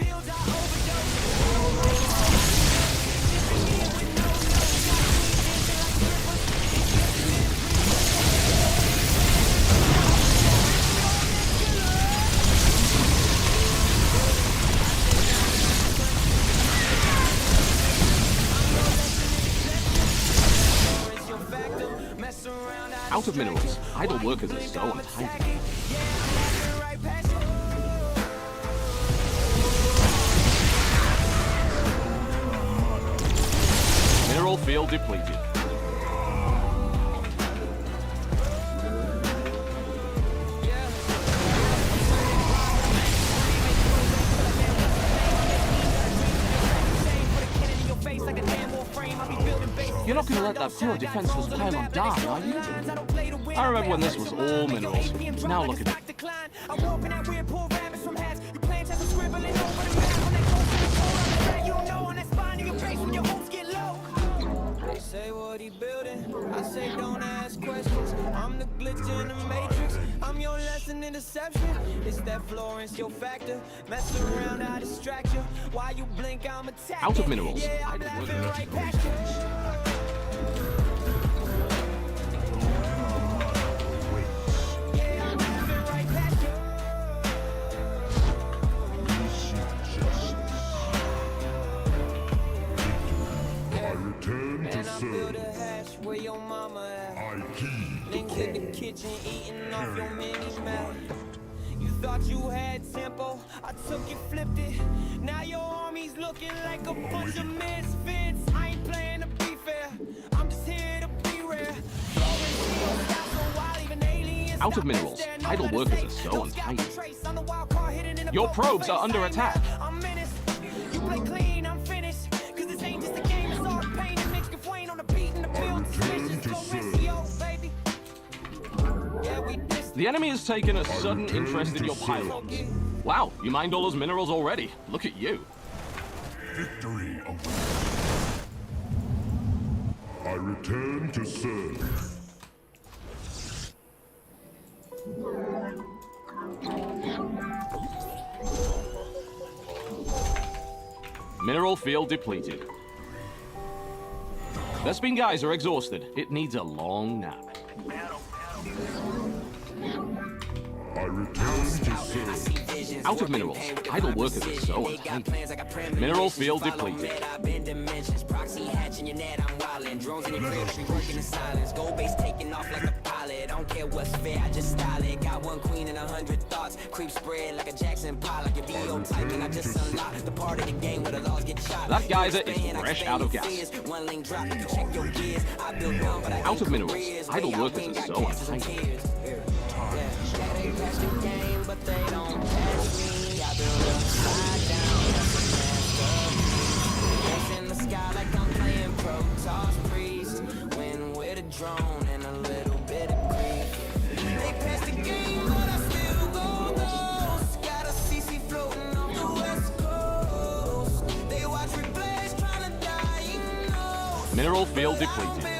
Out of minerals. Idle workers are so untidy. Mineral field depleted. You're not gonna let that poor defenseless pylon die, are you? I remember when this was all minerals. Now look at it. Say what he building, I say don't ask questions. I'm the glitch in the matrix, I'm your lesson in deception. It's that Florence, your factor. Mess around, I distract you. While you blink, I'm attacking. Out of minerals. Yeah, I'm laughing right past you. Where your mama at? Links in the kitchen eating off your mini map. You thought you had tempo, I took it, flipped it. Now your army's looking like a bunch of misfits. I ain't playing to be fair, I'm just here to be rare. Out of minerals. Idle workers are so untidy. Your probes are under attack. You play clean, I'm finished. Cause this ain't just a game, it's all pain and mixed with Wayne on the beat and the build. The enemy has taken a sudden interest in your pylons. Wow, you mined all those minerals already. Look at you. Victory awaits. I return to serve. Mineral field depleted. Vespene guys are exhausted. It needs a long nap. I return to serve. Out of minerals. Idle workers are so untidy. Mineral field depleted. Proxy hatching your net, I'm wildin'. Drones in your crib, tree working in silence. Gold base taking off like a pilot. Don't care what's fair, I just style it. Got one queen and 100 thoughts. Creep spread like a Jackson Pollock. Your VO typing, I just unlocked the part of the game where the laws get shot. That geyser is fresh out of gas. One link drop, you check your gears. I built down, but I Out of minerals. Idle workers are so untidy. They catch the game, but they don't catch me. I build upside down, that's a masterpiece. In the sky like I'm playing Protoss Priest. Win with a drone and a little bit of grief. They pass the game, but I still go ghost. Got a CC floating off the west coast. They watch replays trying to die, you know. Mineral field depleted.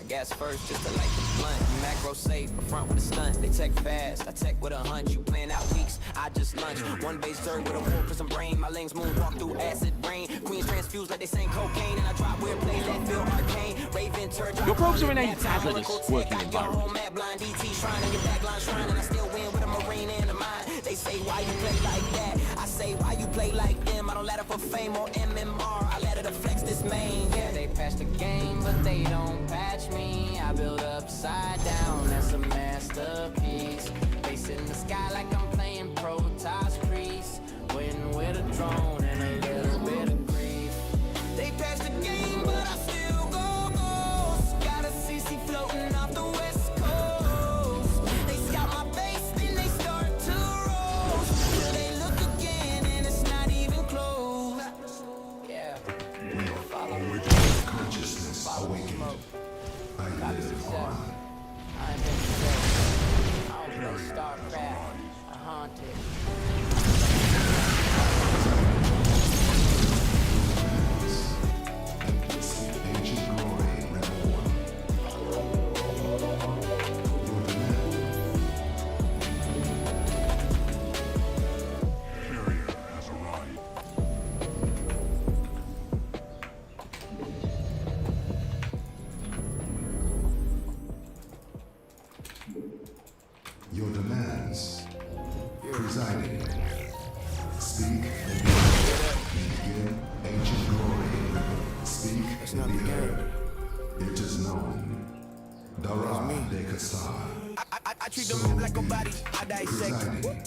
Gas first, just to light the blunt. Macro safe, front with a stunt. They tech fast, I tech with a hunch. You plan out weeks, I just lunch. One base serve with a war for some brain. My lanes moonwalk through acid rain. Queens transfused like they sing cocaine. And I drop weird plays that feel arcane. Raven turd. Your probes are in a hazardous working environment. Blind DT shrine in your backline shrine. And I still win with a marine and a mine. They say why you play like that. I say why you play like them. I don't let it for fame or MMR. I let it to flex this main. Yeah, they patch the game, but they don't patch me. I build upside down, that's a masterpiece. Face in the sky like I'm playing Protoss Priest. Win with a drone and a little bit of grief. They patch the game, but I still go ghost. Got a CC floating off the west coast. They scout my base, then they start to roast. Till they look again and it's not even close. Yeah. Follow me. Consciousness awakened. I live on. I'm in play StarCraft, a haunted. I treat the map like a body, I dissect.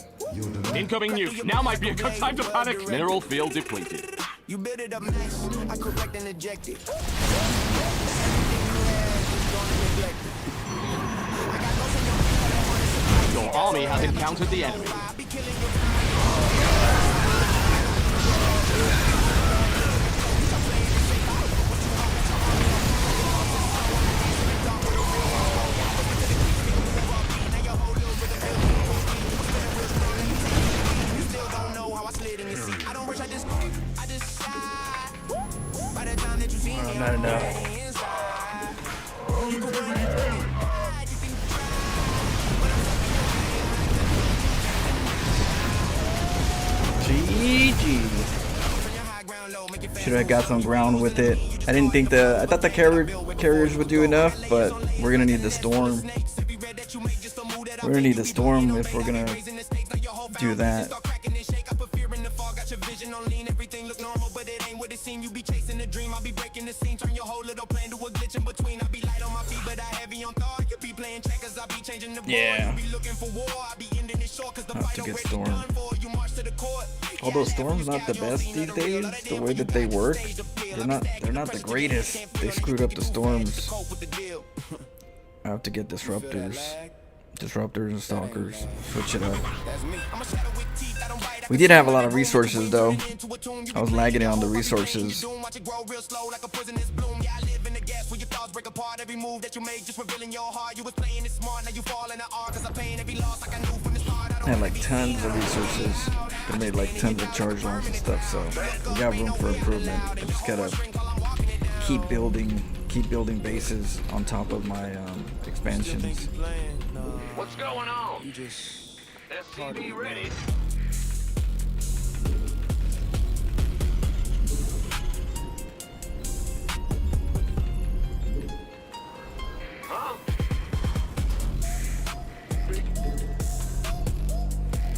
Incoming nuke. Now might be a good time to panic. Mineral field depleted. You build it up nice, I correct and eject it. Your army has encountered the enemy. Not enough. GG. Should have got some ground with it. I didn't think I thought the carriers would do enough, but we're gonna need the storm. We're gonna need the storm if we're gonna do that. Yeah. Have to get storm. Although storm's not the best these days, the way that they work, they're not the greatest. They screwed up the storms. I have to get disruptors and stalkers. Switch it up. We did have a lot of resources though. I was lagging on the resources. I had like tons of resources. I made like tons of charge lines and stuff, so we got room for improvement. I just gotta keep building bases on top of my expansions. What's going on? SCV ready. Huh?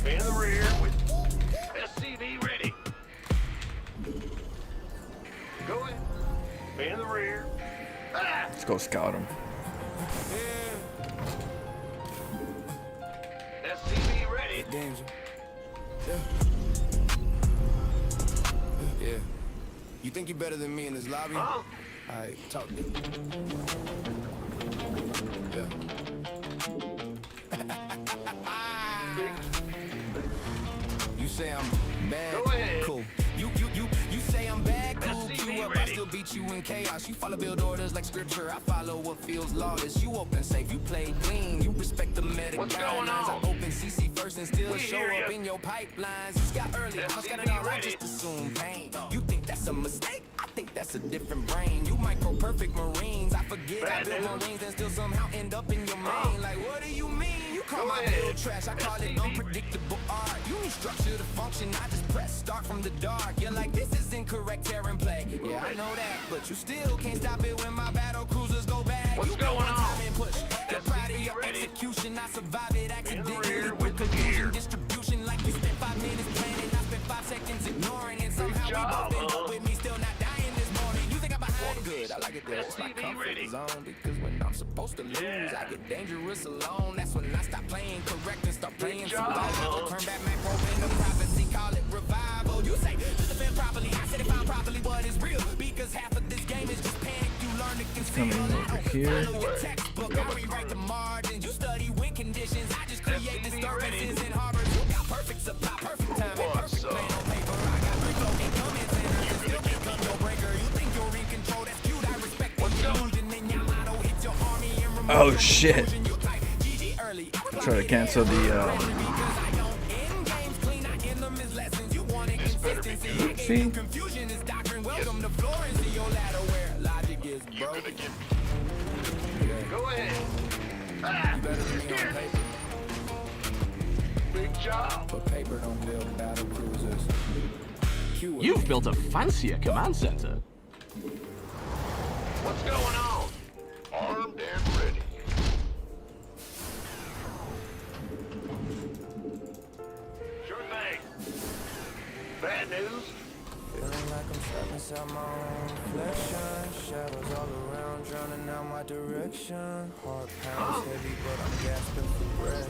In the rear with SCV ready. Go ahead. In the rear. Ah. Let's go scout them. SCV ready. Danger. Yeah. You think you're better than me in this lobby? Huh? Alright, talk to me. Yeah. You say I'm bad, Go ahead. cool. You say I'm bad, cool. Queue up, I still beat you in chaos. You follow build orders like scripture. I follow what feels lawless. You open safe, you play clean. You respect the medic What's going guidelines. I on? open CC first and still We show hear up ya. in your pipelines. You got early, I got it all right, just assume pain. You think that's a mistake? I think that's a different brain. You micro perfect Marines. I forget I built Marines and still somehow end up in your main. Like, what do you mean? You call my build trash, I call it unpredictable art. You need structure to function, I just press start from the dark. You're like, this is incorrect, tear and play. Yeah, I know that, but you still can't stop it when my battle cruisers go bad. What's You going one on? time and push. The proud of your execution, I survive it accidentally with confusion, distribution. Like we spent 5 minutes planning, I spent 5 seconds ignoring, and somehow we both end up with me still not dying this morning. You think I'm behind? Good, I like it there. It's my comfort zone because when I'm supposed to lose, I get dangerous alone. That's when I stop playing correct and start playing survival. Turn back macro into prophecy, call it revival. You say just defend properly, I said define properly what is real because half of this game is just panic. You learn to conceal. Coming over here. Follow your textbook, I rewrite the margins. You study wind conditions, I just create disturbances in harbors. You got perfect supply, perfect time, and perfect plan on paper. I got 3 floating comment centers and still become your breaker. You think you're in control, that's cute. I respect the illusion. Then your motto hits your army and remove Oh shit. you type GG early. Try to cancel the Because I don't end games clean, I end them as lessons. You want inconsistency, I gave you confusion is doctrine. Welcome to Florence to your ladder where logic is broken. Go ahead. You better than me on paper, Big job. but paper don't build battle cruisers. You've built a fancier command center. What's going on? Armed and ready. Sure thing. Bad news? Feeling like I'm trapped inside my own reflection. Shadows all around, drowning out my direction. direction. Heart pounds heavy, but I'm gasping for breath.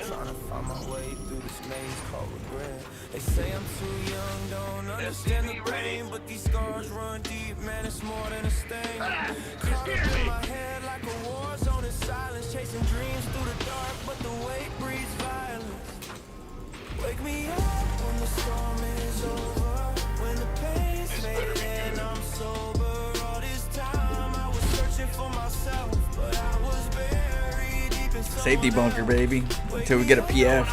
Trying to find my way through this maze called regret. They say I'm too young, don't understand the pain, but these scars run deep, man, it's more than a stain. Caught up in my head like a war zone in silence, chasing dreams through the dark, but the weight breeds violence. Wake me up when the storm is over, when the pain's faded and I'm sober. All this time I was searching for myself, but I was buried deep in Safety bunker, baby, until we get a PF.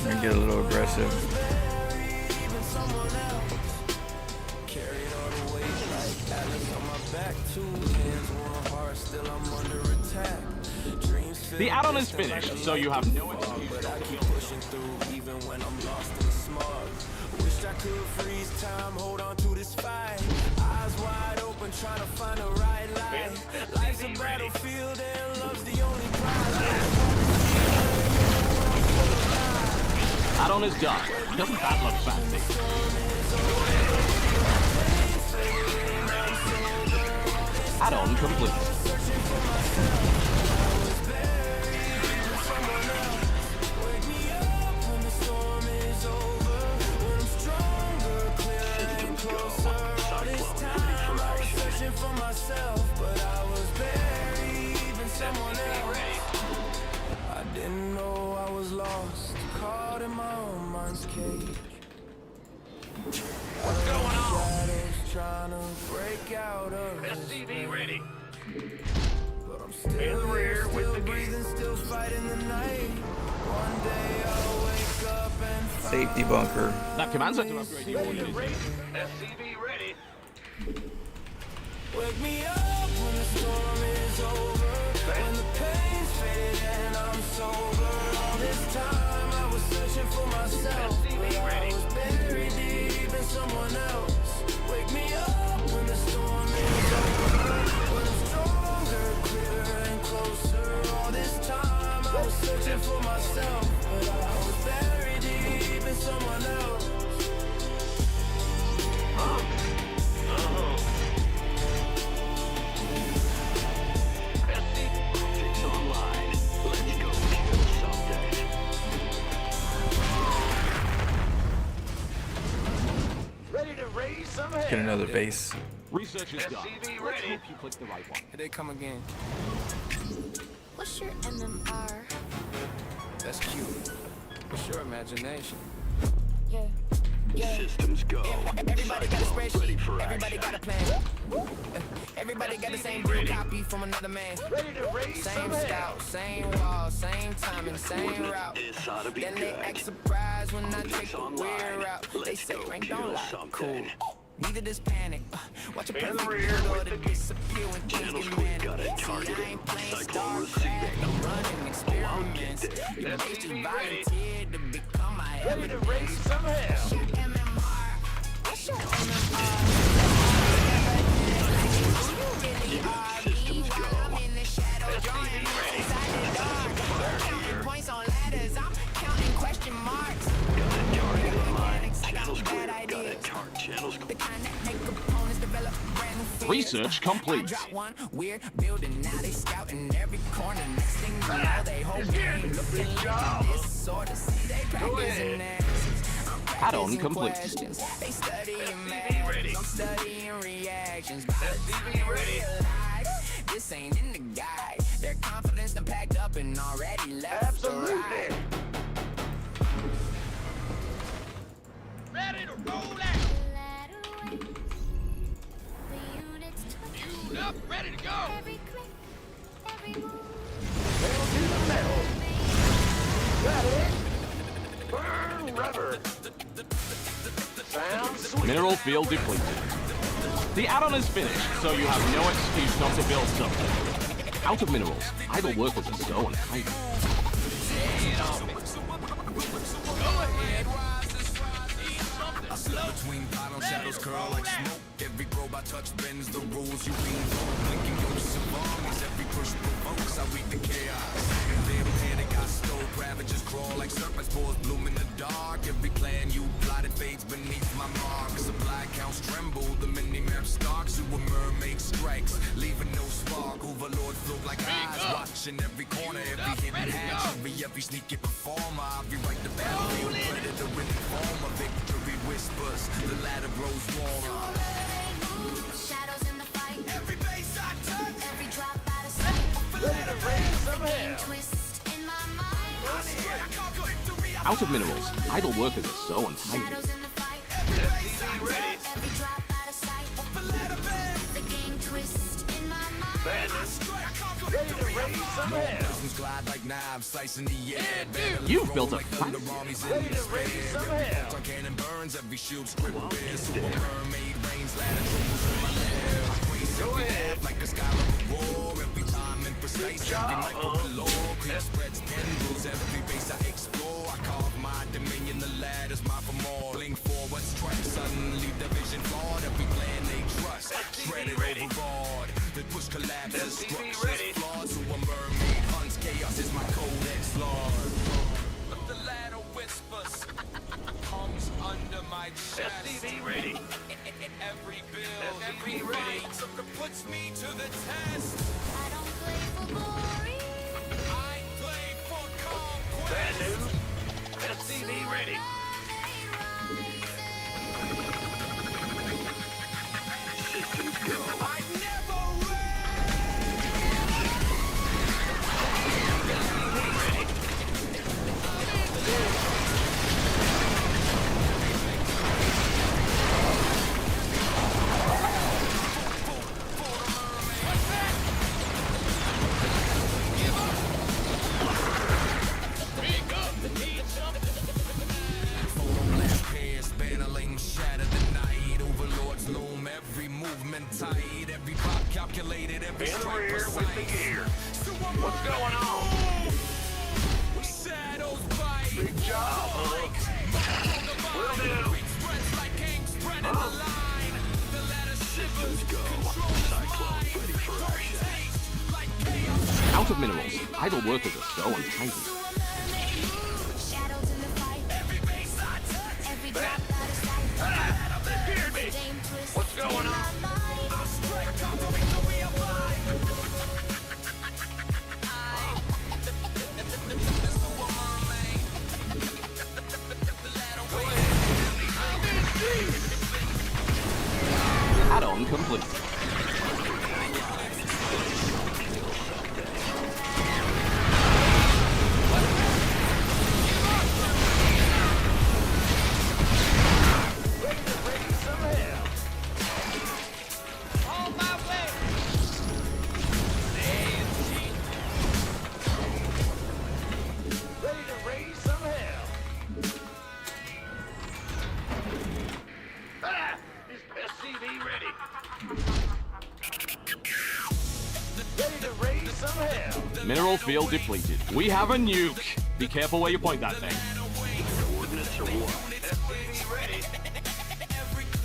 I'm gonna get a little aggressive. The add-on is finished, so you have no excuse. But I keep pushing through even when I'm lost in the smog. Wish I could freeze time, hold on to this fight. Eyes wide open, trying to find the right light. Life's a battlefield and love's the only prize. Add-on is done. Doesn't that look fancy? Add-on complete. For myself, but I was buried in someone else. I didn't know I was lost, caught in my own mind's cage. What's going on? Shadows trying to break out of SCV ready. But I'm still in the rear, still breathing, still fighting the night. One day I'll wake up and find Safety bunker. That command center upgrade you ordered is SCV ready. wake me up when the storm is over, when the pain's faded and I'm sober. All this time I was searching for myself, but I was buried deep in someone else. Wake me up when the storm is over, when I'm stronger, clearer and closer. All this time I was searching for myself, but I was buried deep in someone else. Get another base. research is done. Let's hope you click the right one. Here they come again. What's your MMR? That's cute. What's your imagination? Yeah. Yeah. Systems go. Everybody got a spreadsheet. Everybody got a plan. Everybody got the same blue copy from another man. Ready to raise Same scout, same wall, same timing, same route. This ought to be Then they good. act surprised when I take the online. weird route. They Let's say go rank kill don't lie. something. Cool. Neither does panic. Watch a In the perfect rear build with order the disappear when things Channel get squad manic. got it See, targeted. I ain't playing Cyclone StarCraft. I'm running experiments. Your base just volunteered to become my Ready to evidence. raise some hell. What's your MMR? What's your MMR? You really are me while I'm in the shadow drawing inside the dark. Counting points on ladders, I'm counting question marks. I got bad ideas. The kind that make opponents develop brand new fears. Research complete. I drop one weird building, now they scouting every corner. Next thing you know, they whole game looking like this sort of see they practicing answers. Add-on complete. Questions. They studying math, I'm studying reactions. By the time they realize this ain't in the guide, their confidence done packed up and already left the ride. Ready to roll out. Queued up, ready to go. Pedal to the metal. Got it. Burn rubber. Sounds sweet. Mineral field depleted. The add-on is finished, so you have no excuse not to build something. Out of minerals, idle workers are so unkind. Between bottom shadows curl like smoke. Every probe I touch bends the rules you invoke. Blinking use of armies, every push provokes. I read the chaos. Their panic I stole. Ravages crawl like serpent spores bloom in the dark. Every plan you plotted fades beneath my mark. Supply counts tremble, the mini-map stalks. You a mermaid strikes, leaving no spark. Overlord float like eyes, watching every corner, every hidden hatch, every sneaky performer. I rewrite the battlefield, predator in the form of victory whispers. The ladder grows warmer. Shadows in the fight. Every base I touch, Every drop out of sight. The game twist in my mind. Out of minerals, idle workers are so untidy. Shadows in the fight. Every drop out of sight. The game twist in my mind. Prisms glide like knives, slicing the air. You've built a Thunder armies in despair. Every photon cannon burns, every shield strip bare. So a mermaid rains, ladder trembles in my lair. I grace every path like a scholar of war. Every time imprecise, every micro below. Creep spreads tendrils, every base I explore. I carve my dominion, the ladder's mine for more. Blink forward, strike suddenly, the vision flawed. Every plan they trust, shredded overboard. The push collapses, structures flawed. So a mermaid hunts, chaos is my codex lord. But the ladder whispers, comes under my chest. SCV ready. Every build, every fight, puts me to the test. I don't play for glory. I play for conquest. Bad news. SCV ready. I never tight, every pop calculated, every strike precise. With the gear. So what's going on? Shadows bite. Big job, Will do. Spreads like king spread in the line. The ladder shivers. Cyclone ready for action. Like chaos. Out of minerals, idle workers are so untidy. Shadows in the fight. Every base I touch. Every drop out of sight. Hear me. Game twist What's going on? Add-on complete. Mineral field depleted. We have a nuke. Be careful where you point that thing. Coordinates are what? SCV ready.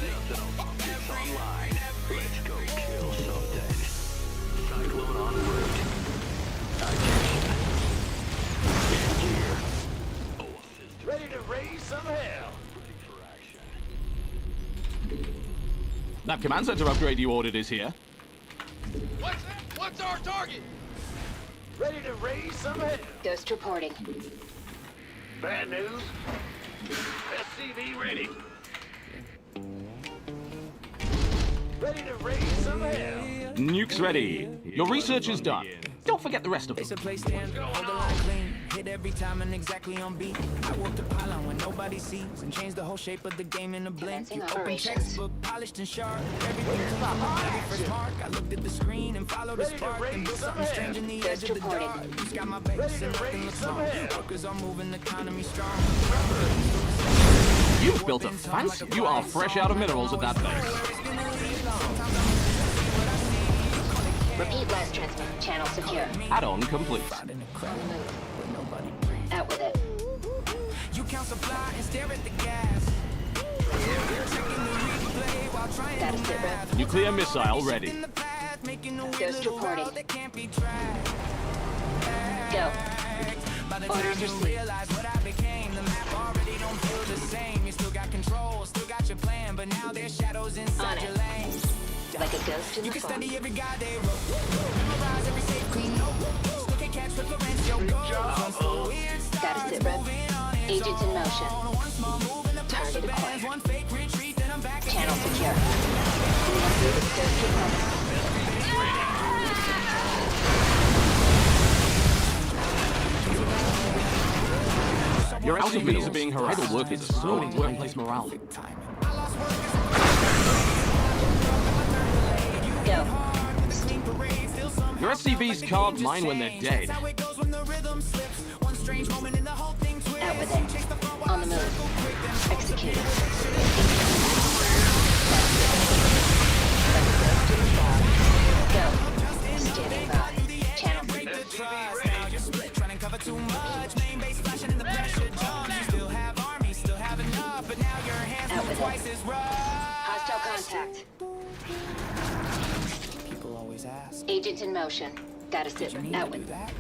Nothing on pockets online. Let's go kill something. Cyclone en route. Attention. Gear. All systems. Ready to raise some hell. Ready for action. That command center upgrade you ordered is here. What's our target? Ready to raise some hell. Ghost reporting. Bad news. SCV ready. Ready to raise some hell. Nuke's ready. Your research is done. Don't forget the rest of It's a them. place stand, hold the line clean. Hit every time and exactly on beat. I walk the pylon when nobody sees and change the whole shape of the game in a blink. Commencing You open operations. textbook, polished and sharp. Everything clean from the very first mark. I looked at the screen and followed the spark and built something strange in the edge of the dark. Who's got my base and nothing looks wrong. Workers are moving, the economy strong. You've built a fancy. You are fresh out of minerals at that thing. Repeat last transmit. Channel secure. Add-on complete. Out with it. You count supply and stare at the gas. Status sit rep. Nuclear missile ready. Ghost reporting. Go. Orders received. On it. Like a ghost in the fog. Status sit rep. Agent in motion. Target acquired. Channel secure. Ghost reporting. Your out of minerals are being harassed. Idle workers are sowing workplace morale. Go. Your SCVs can't mine when they're dead. Out with it. On the move. Executed. Go. Standing by. Channel. Out with it. Hostile contact. People always ask. Agent in motion. Gotta sit. Out with that.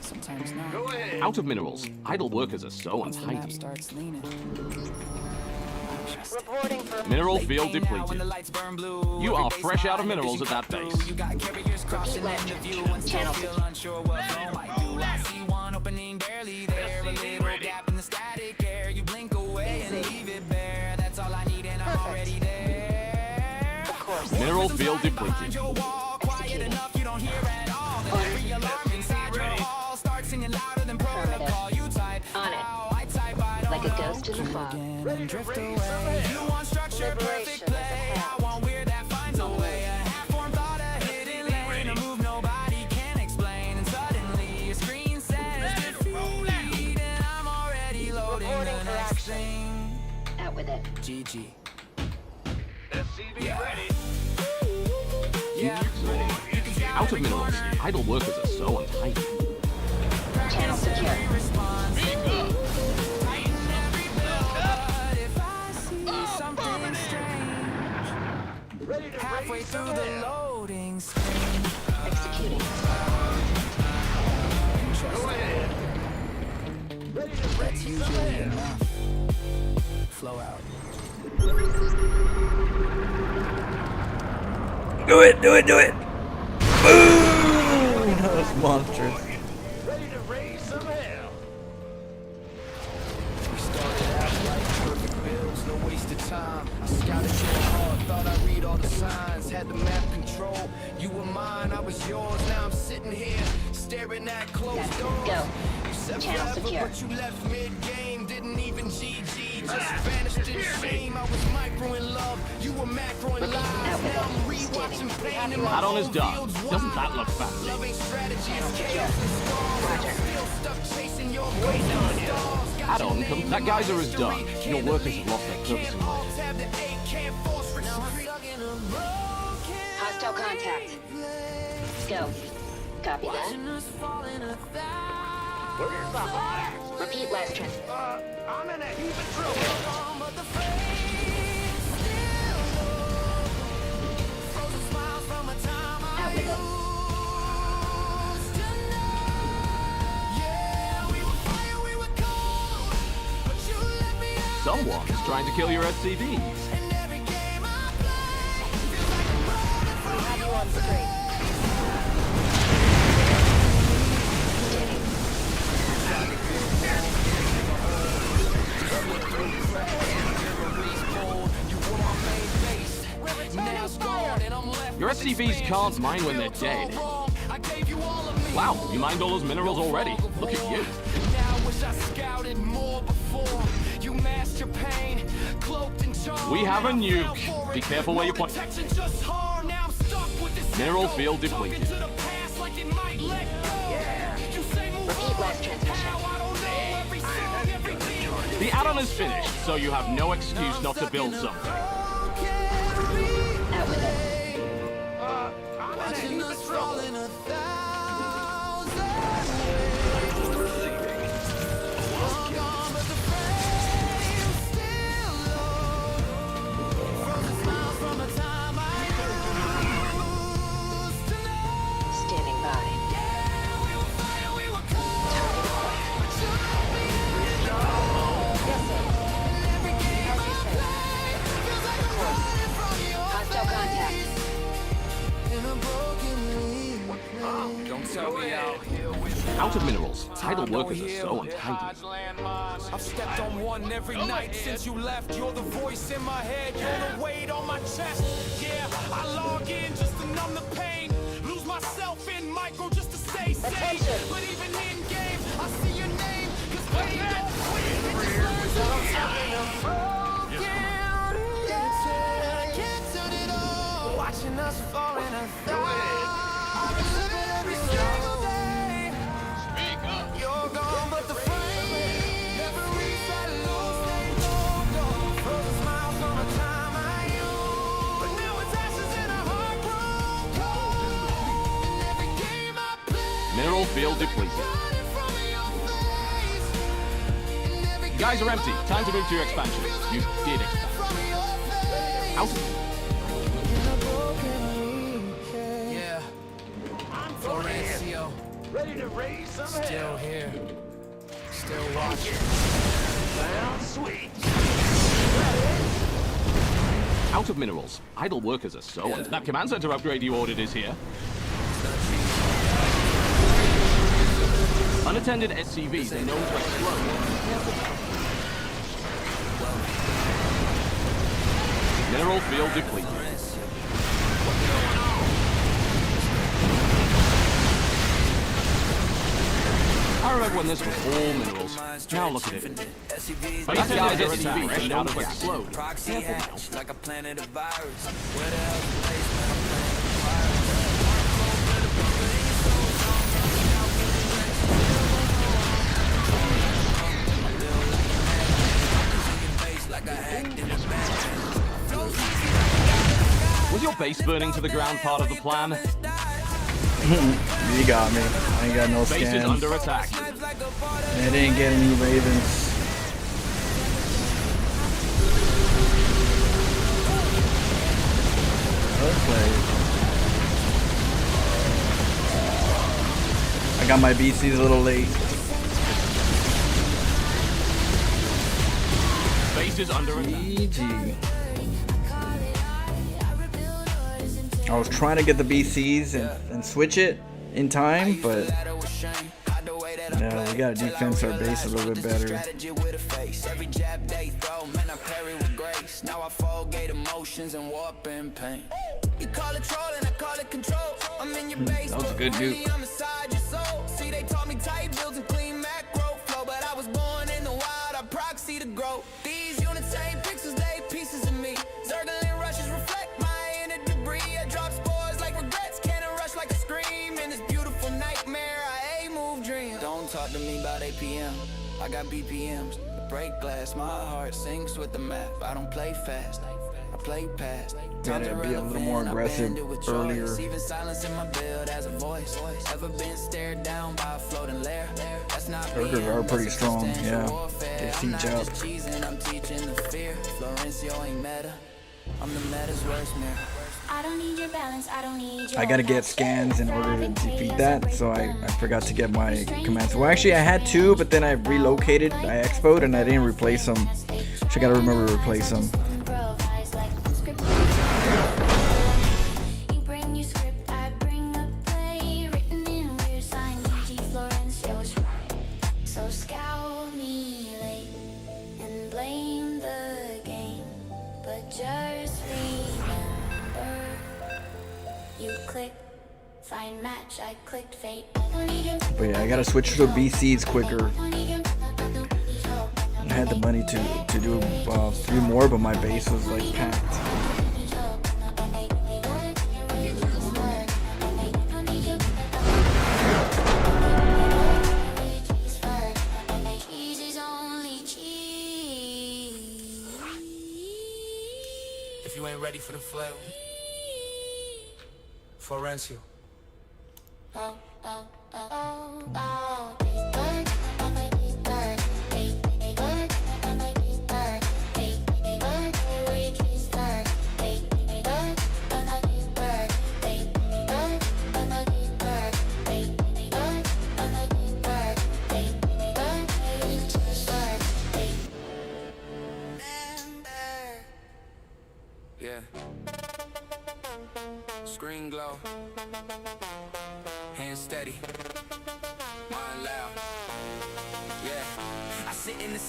Sometimes not. Go ahead. Out of minerals. Idle workers are so untidy. Starts leaning. Reporting for Mineral field depleted. You are fresh out of minerals at that base. repeat left. Channel secure. Of course. Mineral field depleted. Executing. On it. Like a ghost in the fog. Liberation is a hat. Reporting for action. Out with it. GG. Out of minerals. Idle workers are so untidy. Channel secure. Halfway through the loading screen. Executing. That's usually enough. Flow out. Do it, do it, do it! Boom! That was monstrous. Ready to raise some hell. We started out like perfect builds, no waste of time. I scouted your heart, thought I read all the signs. Had the map control. You were mine, I was yours. Now I'm sitting here, staring at closed doors. Go. You said Channel forever, secure. but you left mid-game. Didn't even GG, just vanished in shame. I was micro in love, you were macro in lies. Now I'm rewatching pain in my Add-on is own done. fields. Doesn't that look fast? Loving strategy is chaos and scars. Still stuck chasing your ways on stars. Add-on, that geyser is done. Your workers have lost their purpose in life. Hostile contact. Go. Copy that. Repeat last transmit. I'm in a heap of trouble. Out with it. Someone's trying to kill your SCVs. We have you on screen. Your SCVs can't mine when they're dead. Wow, you mined all those minerals already. Look at you. We have a nuke. Be careful where you point. Mineral field depleted. Repeat last transmission. The add-on is finished, so you have no excuse not to build something. Out with it. I'm in a heap of trouble. Out of minerals, idle workers are so untidy. I've stepped on one every night since you left. You're the voice in my head, you're the weight on my chest. Yeah, I log in just to numb the pain. Lose myself in micro just to stay sane. But even in game, I see your name. Cause when you don't quit, it just learns to I can't turn it on. Watching us fall in a thought. Every single day. You're gone, but the flame never reached that low. Stay low, frozen smiles from the time I knew. But now it's ashes in a heart grown cold. And every game I play, Mineral field depleted. You guys are empty. Time to move to your expansion. You did expand. Out. yeah. Florencio, Ready to raise some still hell. here. Still watching. Sounds sweet. Out of minerals, idle workers are so That command center upgrade you ordered is here. Unattended SCVs are known to explode. Mineral field depleted. I remember when this was all minerals. Now look at it. Unattended SCVs are known to explode. Proxy Careful now. hatch like a planet of virus. Where the hell's the basement? I'm playing Was your base burning to the ground part of the plan? You got me. I ain't got no Base is scans. under attack. I didn't get any ravens. Okay. I got my BCs a little late. Base is under attack. GG. I was trying to get the BCs and switch it in time, but yeah, we gotta defense our base a little bit better. every jab they throw, man, I parry with grace. Now I forgate emotions and warp in pain. You call it trolling, I call it control. I'm in your base, That was a good but dude. really I'm inside your soul. See, they taught me tight builds and clean macro flow, but I was born in the wild, I proxy to grow. These units ain't pixels, they pieces of me. Zergling rushes reflect my inner debris. I drop spores like regrets, cannon rush like a scream. In this beautiful nightmare, I move dreams. Don't talk to me about APM, I got BPMs. Break glass, my heart sinks with the map. I don't play fast, I play past. Gotta be a little more aggressive earlier. Even silence in my build as a voice. Ever been stared down by a floating lair? That's not Burgers are pretty strong, yeah. They siege up. I'm teaching the fear. Florencio ain't meta. I'm the meta's worst mirror. I don't need your balance, I don't need your I gotta get scans in order to defeat that, so I forgot to get my commands. Well, actually, I had two, but then I relocated, I expoed, and I didn't replace them. So I gotta remember to replace them. You bring your script, I bring a play. Written in weird sign, DG Florencio's right. So scout me late and blame the game. But just remember, you click, find match, I clicked fate. But yeah, I gotta switch to BCs quicker. I had the money to do 3 more, but my base was like packed. If you ain't ready for the flail, Florencio. Yeah. Screen glow. Hand steady. My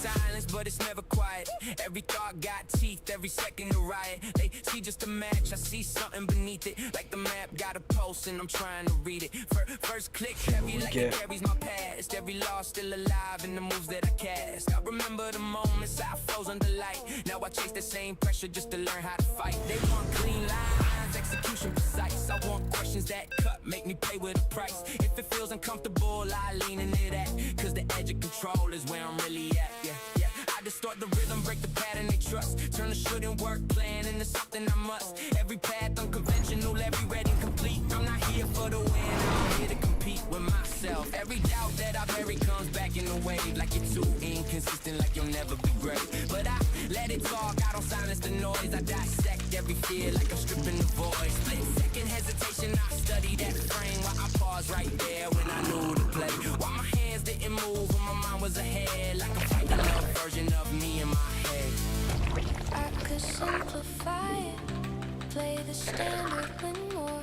silence, but it's never quiet. Every thought got teeth, every second a riot. They see just a match, I see something beneath it. Like the map got a pulse and I'm trying to read it. First click heavy like it carries my past. Every law still alive in the moves that I cast. I remember the moments I froze under light. Now I chase the same pressure just to learn how to fight. They want clean lines, execution precise. I want questions that cut, make me pay with a price. If it feels uncomfortable, I lean into that. Cause the edge of control is where I'm really at, yeah. I distort the rhythm, break the pattern they trust. Turn the shouldn't work plan into something I must. Every path unconventional, every red incomplete. I'm not here for the win, I'm here to compete with myself. Every doubt that I bury comes back in the wave. Like you're too inconsistent, like you'll never be great. But I let it talk, I don't silence the noise. I dissect every fear like I'm stripping the voice. Split second hesitation, I study that frame. While I pause right there when I knew to play. While my hands didn't move when my mind was ahead. Like I'm fighting a version of me in my head. I could simplify it, play the standard win more.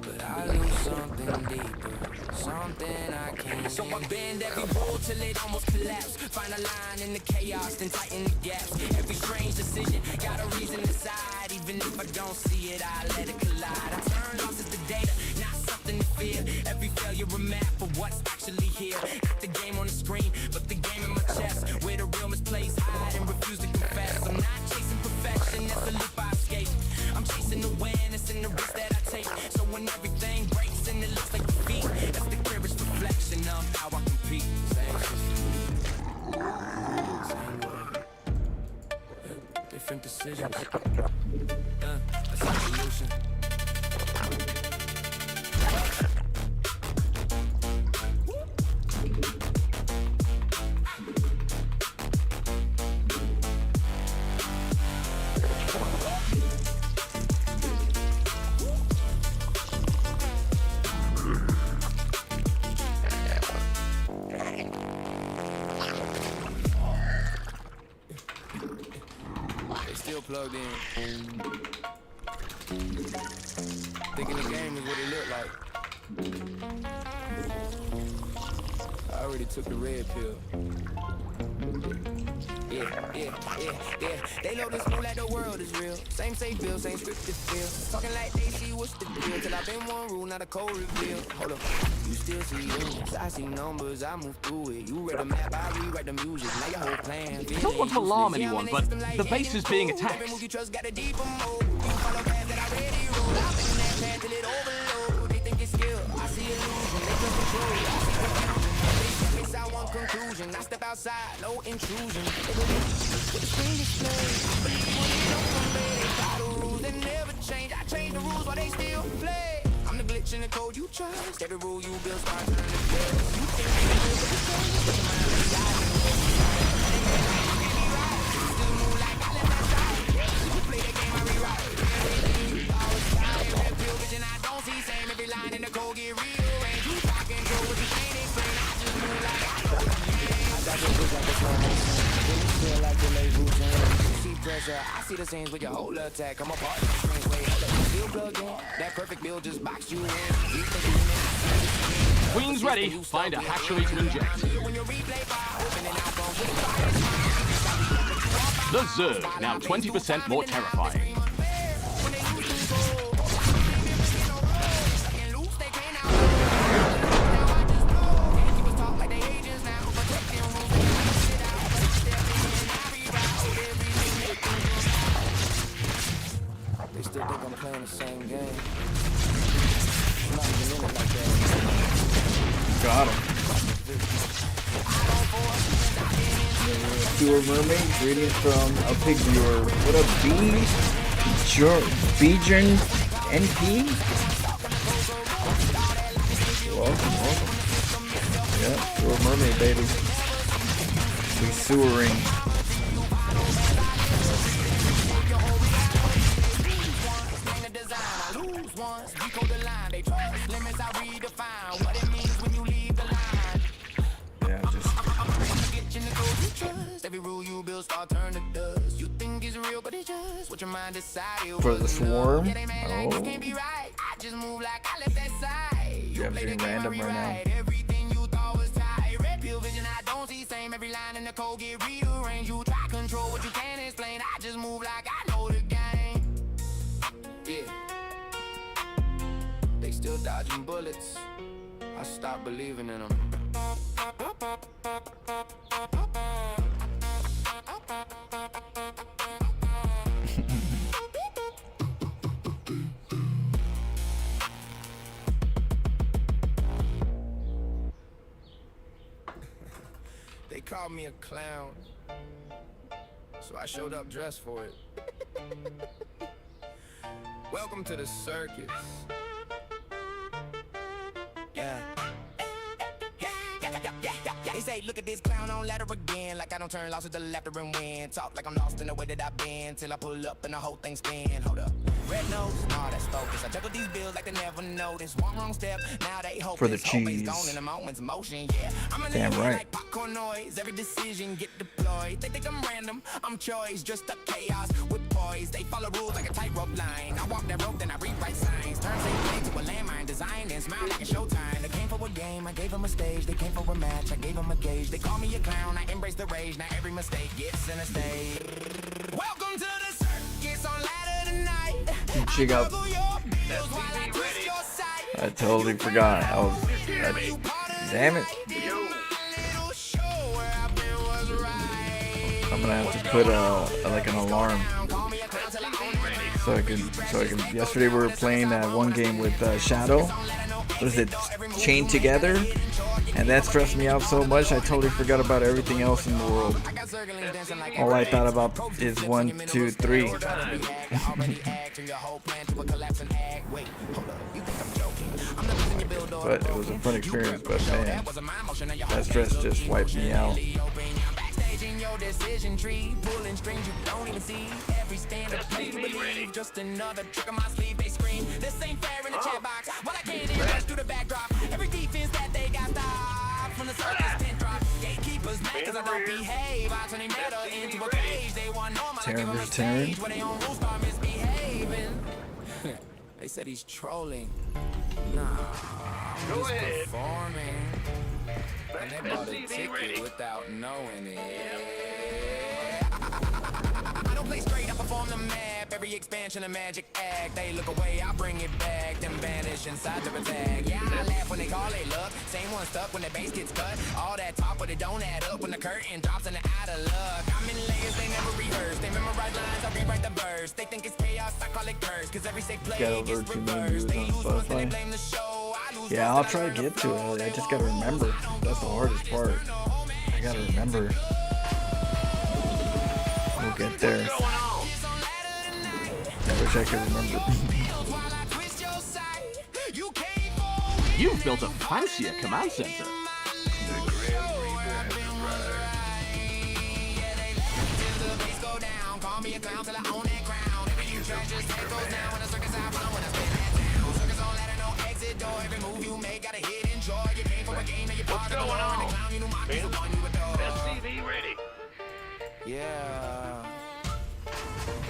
But I lose something deeper, something I can't. So I bend every rule till it almost collapsed. Find a line in the chaos, then tighten the gaps. Every strange decision got a reason inside. Even if I don't see it, I let it collide. I turn losses to data, not something to fear. Every failure a map of what's actually here. Not the game on the screen, but the game in my chest. Where the real misplays hide and refuse to confess. I'm not chasing perfection, that's the loop I escape. I'm chasing awareness and the risk that I take. So when everything breaks and it looks like defeat, that's the clearest reflection of how I compete. Different decisions. That's a solution. Plugged in. Thinking the game is what it looked like. I already took the red pill. Yeah. They know this move like the world is real. Same safe bill, same scripted feel. Talking like they see what's the deal. Till I've been one rule, not a code reveal. Hold up, you still see unions. I see numbers, I move through it. You read the map, I rewrite the music. Now your whole plan. I don't want to alarm anyone, but the base is being attacked. You trust got a deeper mode. You follow path that I already rolled. I've been in that path till it overload. They think it's skill, I see illusion. They trust control, I see confusion. They miss out one conclusion. I step outside, no intrusion. They believe with the screen display. I believe when they don't come back. They follow rules that never change. I change the rules while they still play. I'm the glitch in the code you trust. Every rule you build start turning to dust. You think you can live with the change, but your mind is dying. Still move like I left that side. You play the game, I rewrite. Always fire, red pill vision, I don't see same. Every line in the code get rearranged. You talk control what you can't explain. I just move like I know what you mean. I got your bitch like a slow motion. Feel like delay routine. You see pressure, I see the scenes with your whole attack. I'm a part of the strange way. Still plugged in. That perfect build just box you in. Queen's ready. Find a hatchery to inject. The Zerg, now 20% more terrifying. They still think I'm playing the same game. I'm not even in it like that. Got him. Sewer Mermaid, greetings from a pig viewer. What up, Bejan NP? Welcome. Yeah, Sewer Mermaid, baby. We sewering. Yeah, just every rule you build start turn to dust. You think it's real, but it's just what your mind decided. For the swarm? Yeah, Oh. can't be right. I just move like I left that side. You have to be random right now. Everything you thought was tight. Red pill vision, I don't see same. frame. Every line in the code get rearranged. You try control what you can't explain. I just move like I know the game. Yeah. They still dodging bullets. I stopped believing in them. They called me a clown, so I showed up dressed for it. Welcome to the circus. Yeah. They say, look at this clown on ladder again. Like I don't turn losses to the left and win. Talk like I'm lost in the way that I've been. Till I pull up and the whole thing spin. Hold up. Red nose, nah, that's focus. I juggle these bills like they never noticed. One wrong step, now they hope for the it's cheese. gone in a moment's motion. Yeah, I'm in Damn right. like popcorn noise. Every decision get deployed. They think I'm random, I'm choice. Just a chaos with poise. They follow rules like a tightrope line. I walk that rope, then I rewrite signs. Turn same play to a landmine. Design and smile like a showtime. They came for a game, I gave them a stage. They came for a match, I gave them a gauge. They call me a clown, I embrace the rage. Now every mistake gets in a stage. Welcome to the circus on ladder tonight. She got. I totally forgot. Damn it. I'm gonna have to put like an alarm so I can. Yesterday we were playing that one game with Shadow. What is it? Chained Together. And that stressed me out so much, I totally forgot about everything else in the world. All I thought about is 1, 2, 3. But it was a fun experience, but man, that stress just wiped me out. Decision tree, pulling strings you don't even see. Every stand up, please believe. Just another trick on my sleeve. They scream, this ain't fair in the chat box. Well, I can't even rush through the backdrop. Every defense that they got stopped from the circus tent drop. Gatekeepers mad cause I don't behave. I turn meta into a cage. They want normal, I give them a stage. When they on rules start misbehaving. They said he's trolling. Nah, I'm just performing. And they bought a ticket without knowing it. I don't play straight, I perform the map. Every expansion a magic act. They look away, I bring it back. Then vanish inside the attack. Yeah, I laugh when they call it luck. Same one stuck when the base gets cut. All that talk but it don't add up when the curtain drops and they're out of luck. I'm in layers, they never rehearse. They memorize lines, I rewrite the verse. They think it's chaos, I call it curse. Cause every sick play gets reversed. They lose once, then they blame the show. Yeah, I'll try to get to it. I just gotta remember. That's the hardest part. I gotta remember. We'll get there. I wish I could remember. You've built a fancier command center. What's going on? SCV ready. Yeah,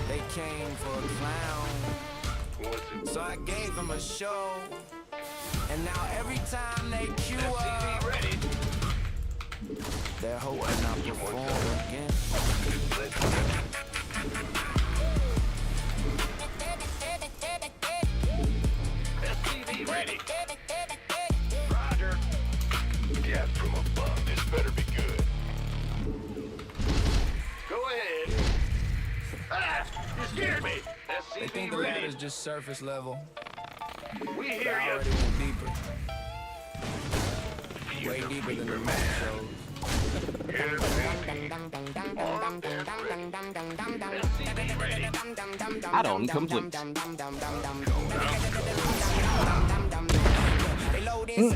they came for a clown, so I gave them a show. And now every time they queue up, ready. They're hoping I'll perform again. SCV ready. Roger. Yeah, from above. This better be good. Go ahead. Ah, you scared me. They think the ready. ladder's just surface level. We But hear I you. already went deeper. Way deeper than the map shows. Add-on complete.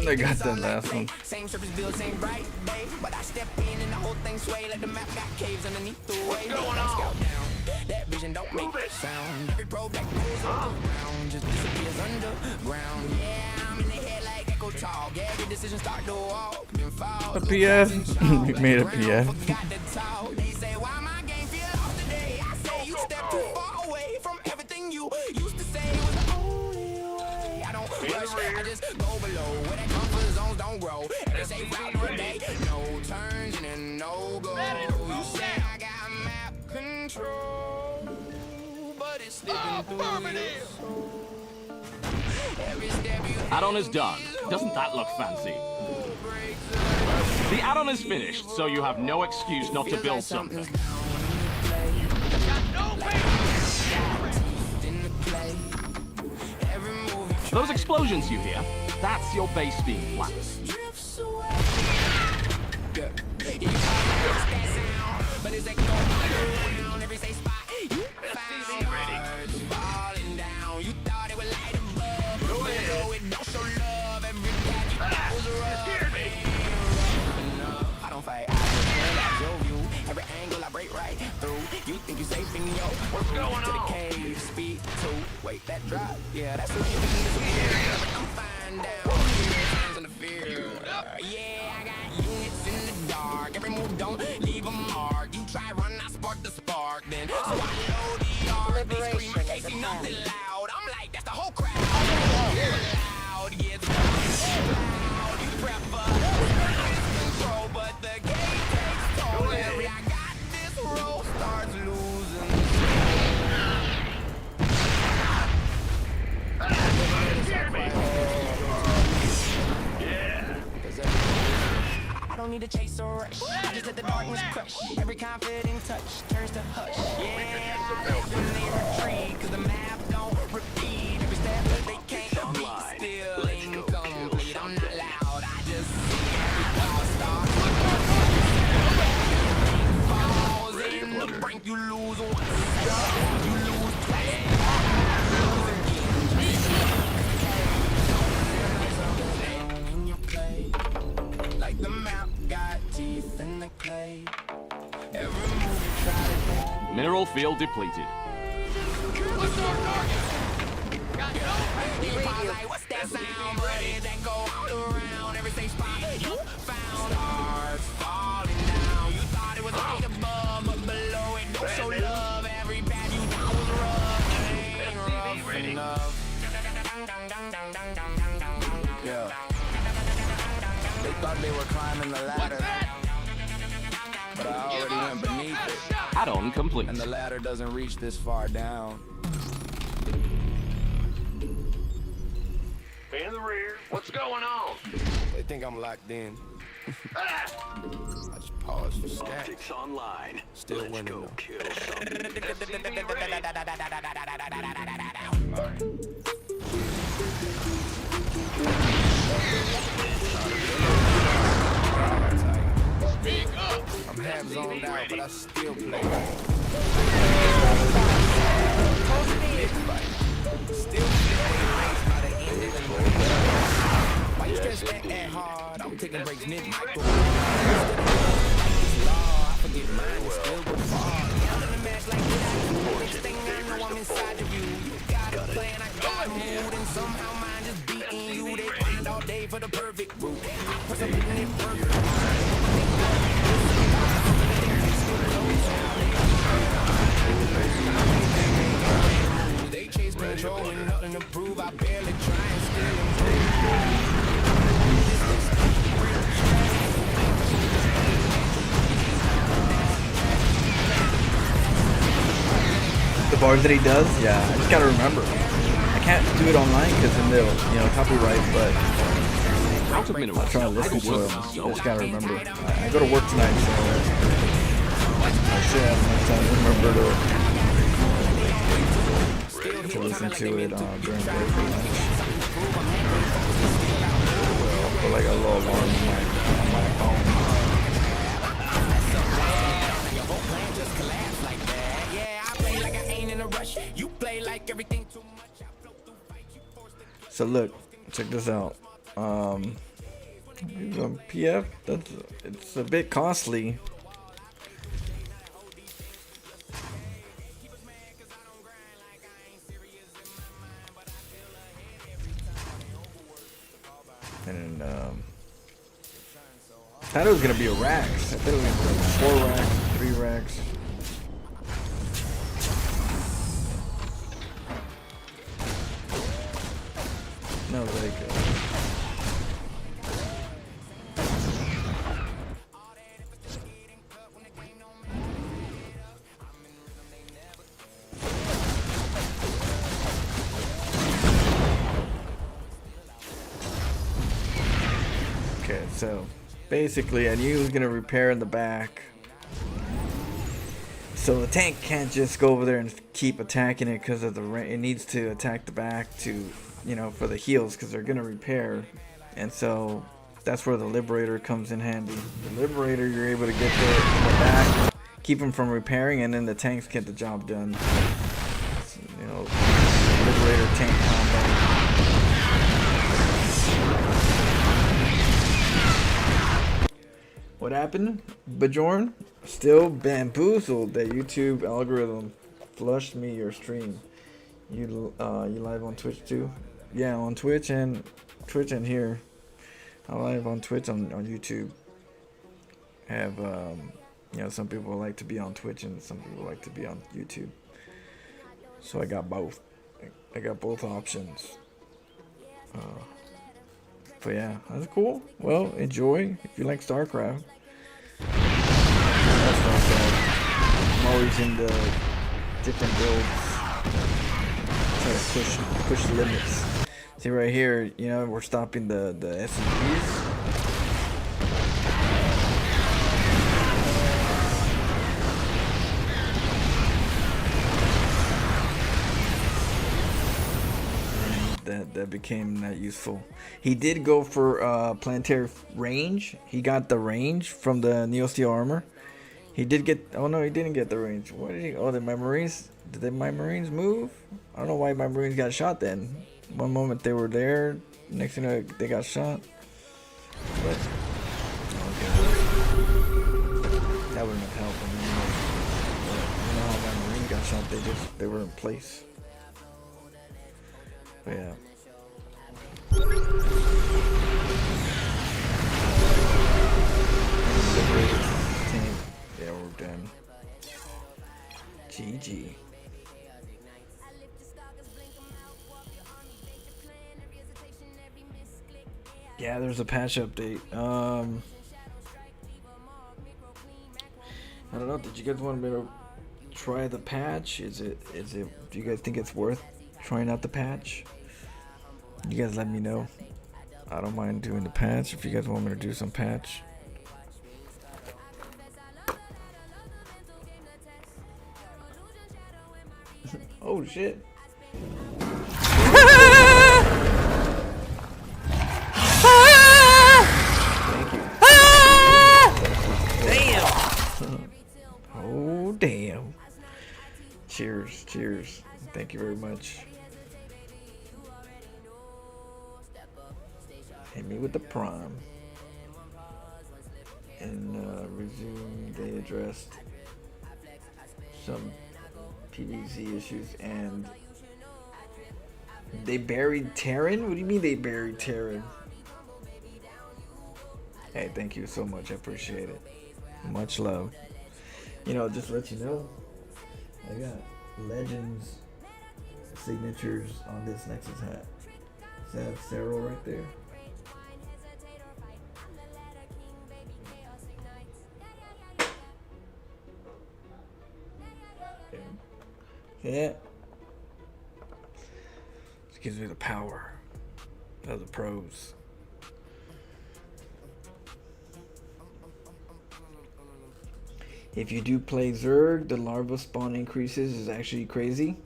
I got that last one. Same surface build, same bright bay. But I step in and the whole thing sway like the map got caves underneath the way. going on? Scout down. That vision don't make it sound. Every pro that goes underground just disappears underground. Yeah, I'm in the head like Echo Talk. Every decision start to walk. Been fouled. A PF. We made a PF. Forgot to talk. They say, why my game feel off today? I say, you step too far away from everything you used to say was the only way. I don't rush, I just go below where that comfort zones don't grow. And they say, route per day, no turns and then no Add-on is done. Doesn't that look fancy? The add-on is finished, so you have no excuse not to build something. Those explosions you hear, that's your base being flat. You think you safe in yo? What's going on? To the cave, speed 2. Wait, that drop? Yeah, that's what you mean. I'm fine down. Hands on the field. Yeah, I got units in the dark. Every move don't leave a mark. You try run, I spark the spark. Then so I load the arc. They scream, I can't see nothing loud. I'm like, that's the whole crowd. Loud, yeah, the loud. You prep for control, but the game takes toll. Every I got this roll starts losing. I don't need to chase or rush. I just let the darkness crush. Every confident touch turns to hush. Yeah, I let them retreat, cause the map don't repeat. Every step that they can't beat, still incomplete. I'm not loud, I just see every ball start. Falls in the brink, you lose once. You lose twice. Like the map got teeth in the clay. Every move you try to Mineral field depleted. what's that sound, buddy? That go all around every safe spot you found. Stars falling down. You thought it was right above, but below it don't show love. Every bad you thought was rough. Ain't rough enough. Yeah. They thought they were climbing the ladder, but I already went beneath it. Add-on complete. And the ladder doesn't reach this far down. In the rear. What's going on? They think I'm locked in. I just pause for stats. Optics online. Still Let's winning go though. kill something. SCV I'm half zoned out, but I still play. Still by the end of the year. Why you stress that hard? I'm taking breaks mid-micro. I forget mine, still go far. Under the match like that. Next thing I know, I'm inside of you. You got a plan, I got a mood, and somehow mine just beating you. They grind all day for the perfect route. I put something in it perfect. They chase control and nothing to prove. I barely try and still improve. The bars that he does, yeah, I just gotta remember. I can't do it online because then they'll, copyright, but I'll try to listen to them. I just gotta remember. I go to work tonight, so I should have enough time to remember to listen to it during break or lunch. I'll put like a little alarm on my phone. So look, check this out. PF, it's a bit costly. And I thought it was gonna be a racks. I thought it was gonna be 4 racks, 3 racks. No, like so basically I knew he was gonna repair in the back, so the tank can't just go over there and keep attacking it because of the it needs to attack the back to, you know, for the heals, because they're gonna repair. And so that's where the Liberator comes in handy. The Liberator, you're able to get there in the back, keep them from repairing, and then the tanks get the job done. So, you know, Liberator tank combo. What happened? Bajorn? Still bamboozled. That YouTube algorithm flushed me your stream. You live on Twitch too? Yeah, on Twitch and here. I live on Twitch on YouTube. Have you know, some people like to be on Twitch and some people like to be on YouTube. So I got both. I got both options. But yeah, that's cool. Well, enjoy if you like StarCraft. That's not bad. I'm always into different builds. Try to push the limits. See right here, you know, we're stopping the SCPs. That became not useful. He did go for planetary range. He got the range from the Neo Steel armor. He did get. Oh no, he didn't get the range. What did he? Oh, my Marines. Did my Marines move? I don't know why my Marines got shot then. One moment they were there, next thing you know, they got shot. But okay, that wouldn't have helped. I mean, you know how my Marines got shot? They were in place. But yeah. Yeah, we're done. GG. Yeah, there's a patch update. I don't know. Did you guys want me to try the patch? Is it? Do you guys think it's worth trying out the patch? You guys let me know. I don't mind doing the patch if you guys want me to do some patch. Oh shit. Thank you. Damn. Oh damn. Cheers, cheers. Thank you very much. Hit me with the prime. And resume, they addressed some PvZ issues and they buried Terran? What do you mean they buried Terran? Hey, thank you so much. I appreciate it. Much love. You know, just to let you know, I got Legends signatures on this Nexus hat. Does that have Cyril right there? Yeah. This gives me the power of the pros. If you do play Zerg, the larva spawn increases is actually crazy.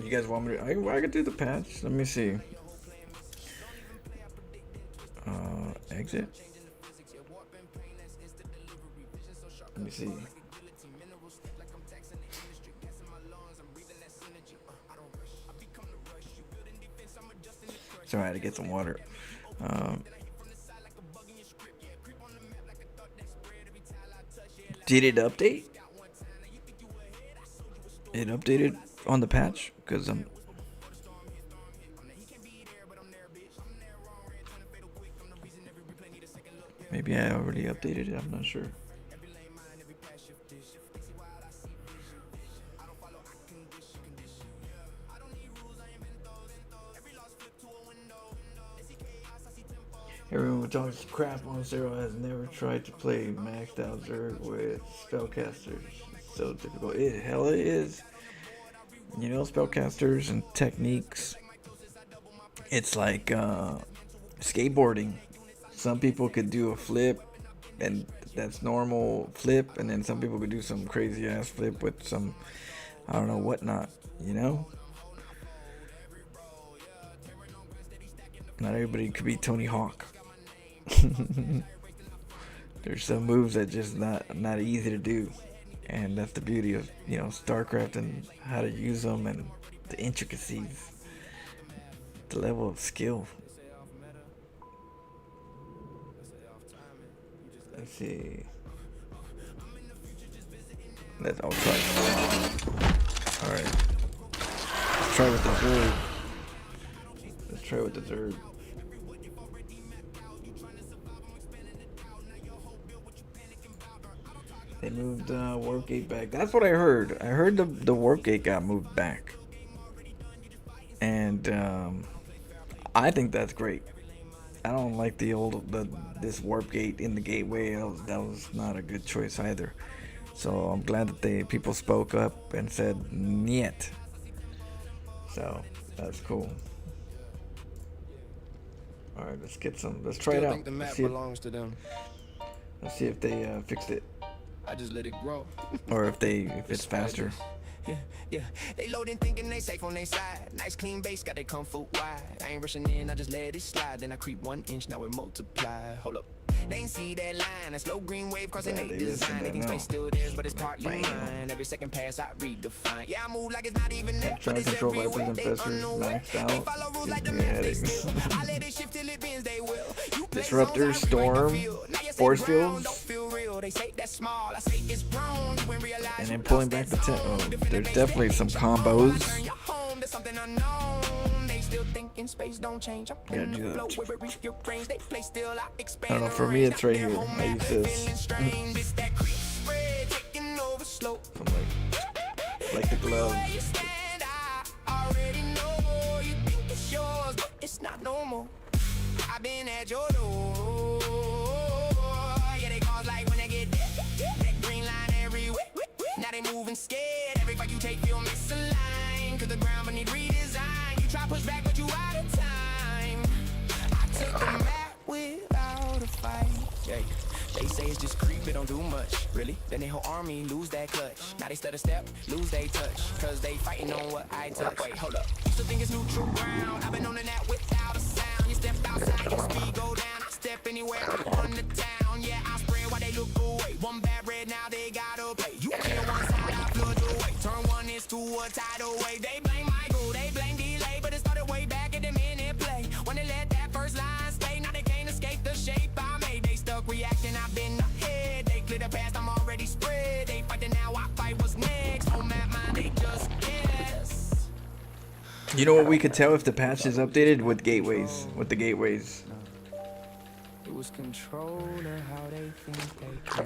You guys want me to? I could do the patch. Let me see. Exit. Let me see. Sorry, I had to get some water. Did it update? It updated on the patch? Because maybe I already updated it, I'm not sure. Everyone who talks crap on Zero has never tried to play maxed out Zerg with spellcasters. It's so difficult. Hell it is. You know, spellcasters and techniques. It's like skateboarding. Some people could do a flip, and that's normal flip, and then some people could do some crazy ass flip with some, I don't know, whatnot, you know? Not everybody could be Tony Hawk. There's some moves that just not easy to do, and that's the beauty of, you know, StarCraft and how to use them and the intricacies, the level of skill. Let's see. I'll try. All right. Let's try with the Zerg. Let's try with the Zerg. They moved warp gate back. That's what I heard. I heard the warp gate got moved back, and I think that's great. I don't like this warp gate in the gateway. That was not a good choice either. So I'm glad that people spoke up and said niet. So that's cool. All right, let's get some. Let's try it out. The map belongs to them. Let's see if they fixed it. I just let it grow. Or if it's faster. Yeah, they loading thinking they safe on their side. Nice clean base, got they come foot wide. I ain't rushing in, I just let it slide. Then I creep 1 inch, now it multiply. Hold up. They ain't see that line, a slow green wave crossing they design. They think space still theirs, but it's partly mine. Every second pass I redefine. Yeah, I move like it's not even there, but it's everywhere. They unaware. They follow rules like the map, they still. I let it shift till it bends, they will. Disruptor, storm, force fields. They say that's small, I say it's grown. And then pulling back the tent. Oh, there's definitely some combos. Gotta do that. I don't know, for me it's right here. I use this. Like the gloves. It's not normal. I've been at your door. Yeah, they cause like when they get that green line everywhere. Now they moving scared. Every fight you take, feel misaligned. Cause the ground beneath redesign. You try push back, but you out of time. I took the map without a fight. Yeah. They say it's just creep, it don't do much. Really? Then they whole army lose that clutch. Now they stutter step, lose they touch. Cause they fighting on what I touch. Wait, hold up. Used to think it's neutral ground. I've been on the net without a sound. You step outside, your speed go down. I step anywhere, on the town. Yeah, I spread while they look away. One bad red, now they gotta play. You kill one side, I flood away. Turn one is to a tidal wave. They blame Michael, they blame delay. But it started way back at the minute play. When they let that first line stay, now they can't escape the shape I made. They stuck reacting, I've been ahead. They clear the past, I'm already spread. They fighting now, I fight what's next. On that mind, they just guess. You know what we could tell if the patch is updated? With gateways. With the gateways. It was control of how they think they can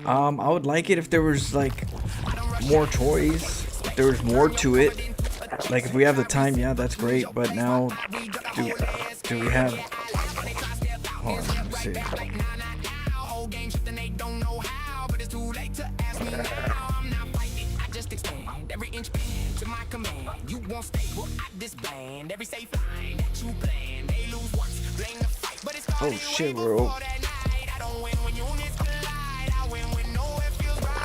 move. I would like it if there was like more toys. If there was more to it. Like if we have the time, yeah, that's great. But now, do we have? Hold on, let me see. Every inch to my command. You won't stay, well, I disband. Every safe line that you plan. They lose once, blame the fight, but it's oh shit, we're over. I don't win when units collide. I win when nowhere feels right.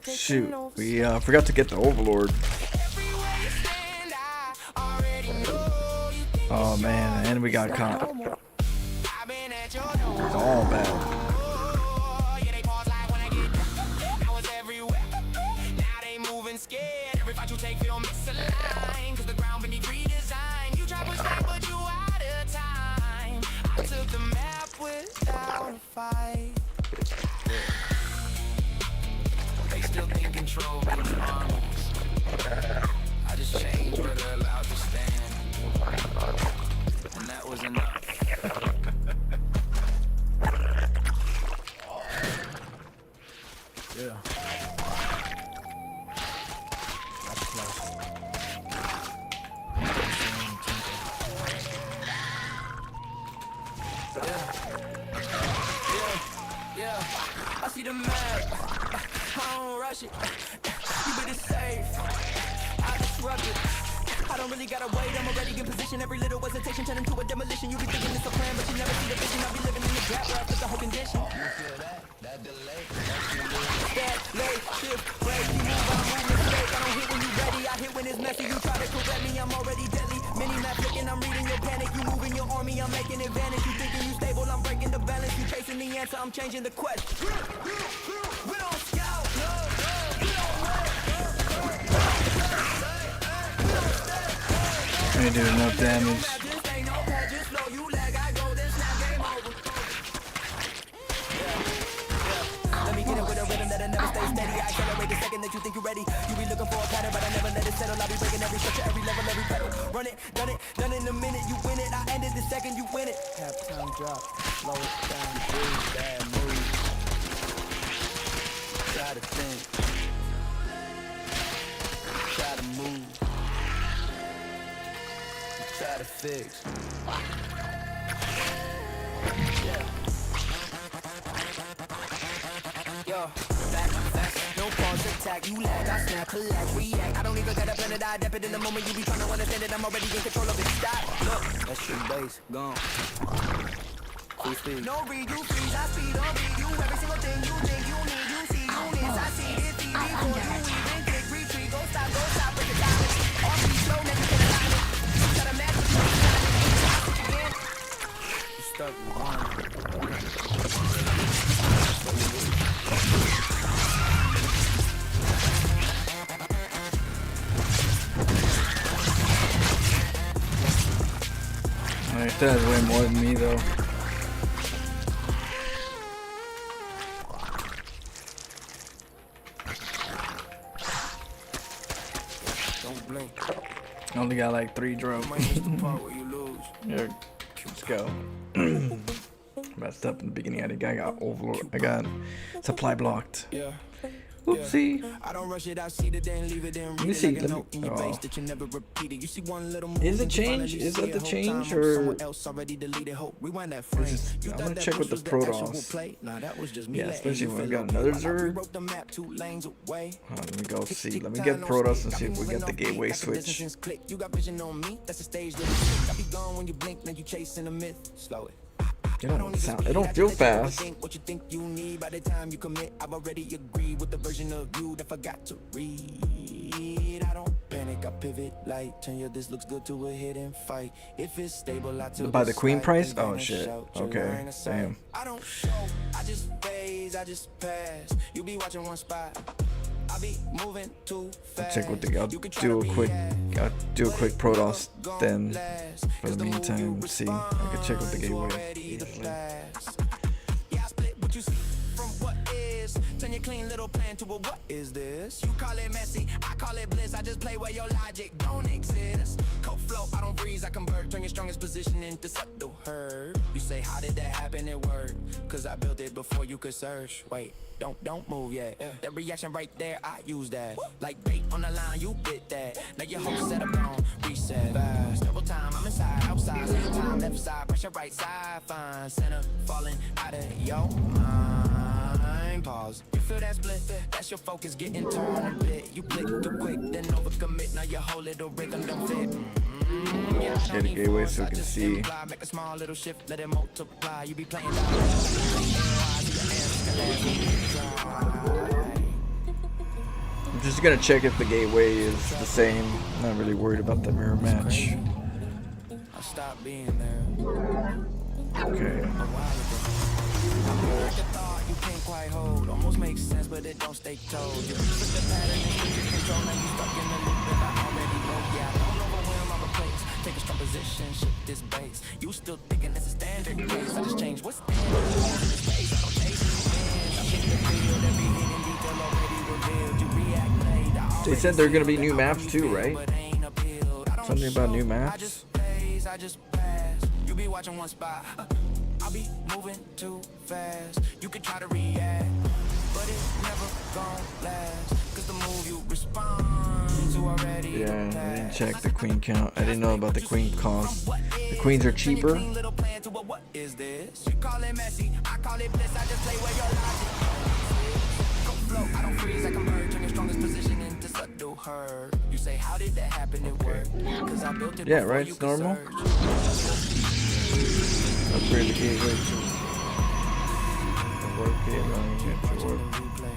Shoot, we forgot to get the Overlord. Oh man, and we got caught. It's all bad. Scared, every fight you take feel misaligned. Cause the ground beneath redesign. You try push back, but you out of time. I took the map without a fight. They still think control over the armies. I just changed where they're allowed to stand. And that was enough. Yeah. Yeah, I see the map. I don't rush it. You better safe. I disrupt it. I don't really gotta wait, I'm already in position. Every little hesitation turn into a demolition. You be thinking it's a plan, but you never see the vision. I'll be living in the gap where I fit the whole condition. You feel that delay? That late shift, break, you move, I move, mistake. I don't hit when you ready, I hit when it's messy. You try to correct me, I'm already deadly. Mini map flicking, I'm reading your panic. You moving your army, I'm making advantage. You thinking you stable, I'm breaking the balance. You chasing the answer, I'm changing the question. We don't scout, no, we don't work. I did enough damage. Let me get it with a rhythm that'll never stay steady. I accelerate the second that you think you're ready. You be looking for a pattern, but I never let it settle. I'll be breaking every structure, every level, every pedal. Run it, done in a minute. You win it, I ended the second you win it. Halftime drop, slow it down, breathe, bad move. Try to think, try to move, try to fix. Yo, back, no pause, attack, you lag, I snap, collect, react. I don't even gotta plan it, I dip it in the moment. You be trying to understand it, I'm already in control of it. Stop, look, that's your base, gone. Full speed. No read, you freeze, I speed on beat. You every single thing you think you need, you see units. I see it, TV, before you even kick, retreat, go stop, break it down. All speed, slow, never can align it. You gotta match what you again. You start rewinding. Alright, that has way more than me though. Don't blink. I only got like 3 drums. Yeah, let's go. Messed up in the beginning. I think I got overload. I got supply blocked. Yeah. Oopsie. I don't rush it, I see the then leave it in. Let me see. Let me. Oh. Is it change? Is that the change or? I'm gonna check with the Protoss. Yeah, especially when I got another Zerg. Let me go see. Let me get Protoss and see if we get the gateway switch. You got vision on me. That's the stage. I be gone when you blink. Now you chasing a myth. Slow it. It don't sound. It don't feel fast. What you think you need by the time you commit, I've already agreed with the version of you that forgot to read. I don't panic, I pivot light. Turn your this looks good to a hidden fight. If it's stable, I took By the Queen price? Oh shit. Okay. Damn. I don't show, I just phase, I just pass. You be watching one spot. I be moving too fast. Check with the. I'll do a quick Protoss then. For the meantime, see. I can check with the gateway. Yeah, I split what you see from what is. Turn your clean little plan to a what is this? You call it messy, I call it bliss. I just play where your logic don't exist. Cold flow, I don't freeze, I convert. Turn your strongest position into subtle hurt. You say, how did that happen? It worked. Cause I built it before you could search. Wait, don't move yet. That reaction right there, I use that. Like bait on the line, you bit that. Now your whole setup on reset. Fast, double time, I'm inside, outside, same time, left side, pressure right side, fine. Center falling out of your mind. Pause. You feel that split? That's your focus getting torn a bit. You click too quick, then overcommit. Now your whole little rhythm don't fit. Get a gateway so we can see. Make a small little shift, let it multiply. You be playing I'm just gonna check if the gateway is the same. I'm not really worried about the mirror match. I stopped being there. Okay. You can't quite hold. Almost makes sense, but it don't stay told. You put the pattern and you control. Now you stuck in the loop that I already know. Yeah, I don't overwhelm, I'm replaced. Take a strong position, shift this base. You still thinking it's a standard case. I just changed what's space. I don't chase the I hit the field, every hidden detail already revealed. You react late. They said there are gonna be new maps too, right? Something about new maps. I just pass. You be watching one spot. I'll be moving too fast. You can try to react, but it never gon' last. Cause the move you respond to already. Yeah, I didn't check the queen count. I didn't know about the queen cost. The queens are cheaper. What is this? You call it messy, I call it bliss. I just play where your logic. Go flow, I don't freeze, I convert. Turn your strongest position into subtle hurt. You say, how did that happen? It worked. I built it Yeah, before right, you it's could normal. search. Upgrade the gateway to the work gate allowing it to Watching work. the replay.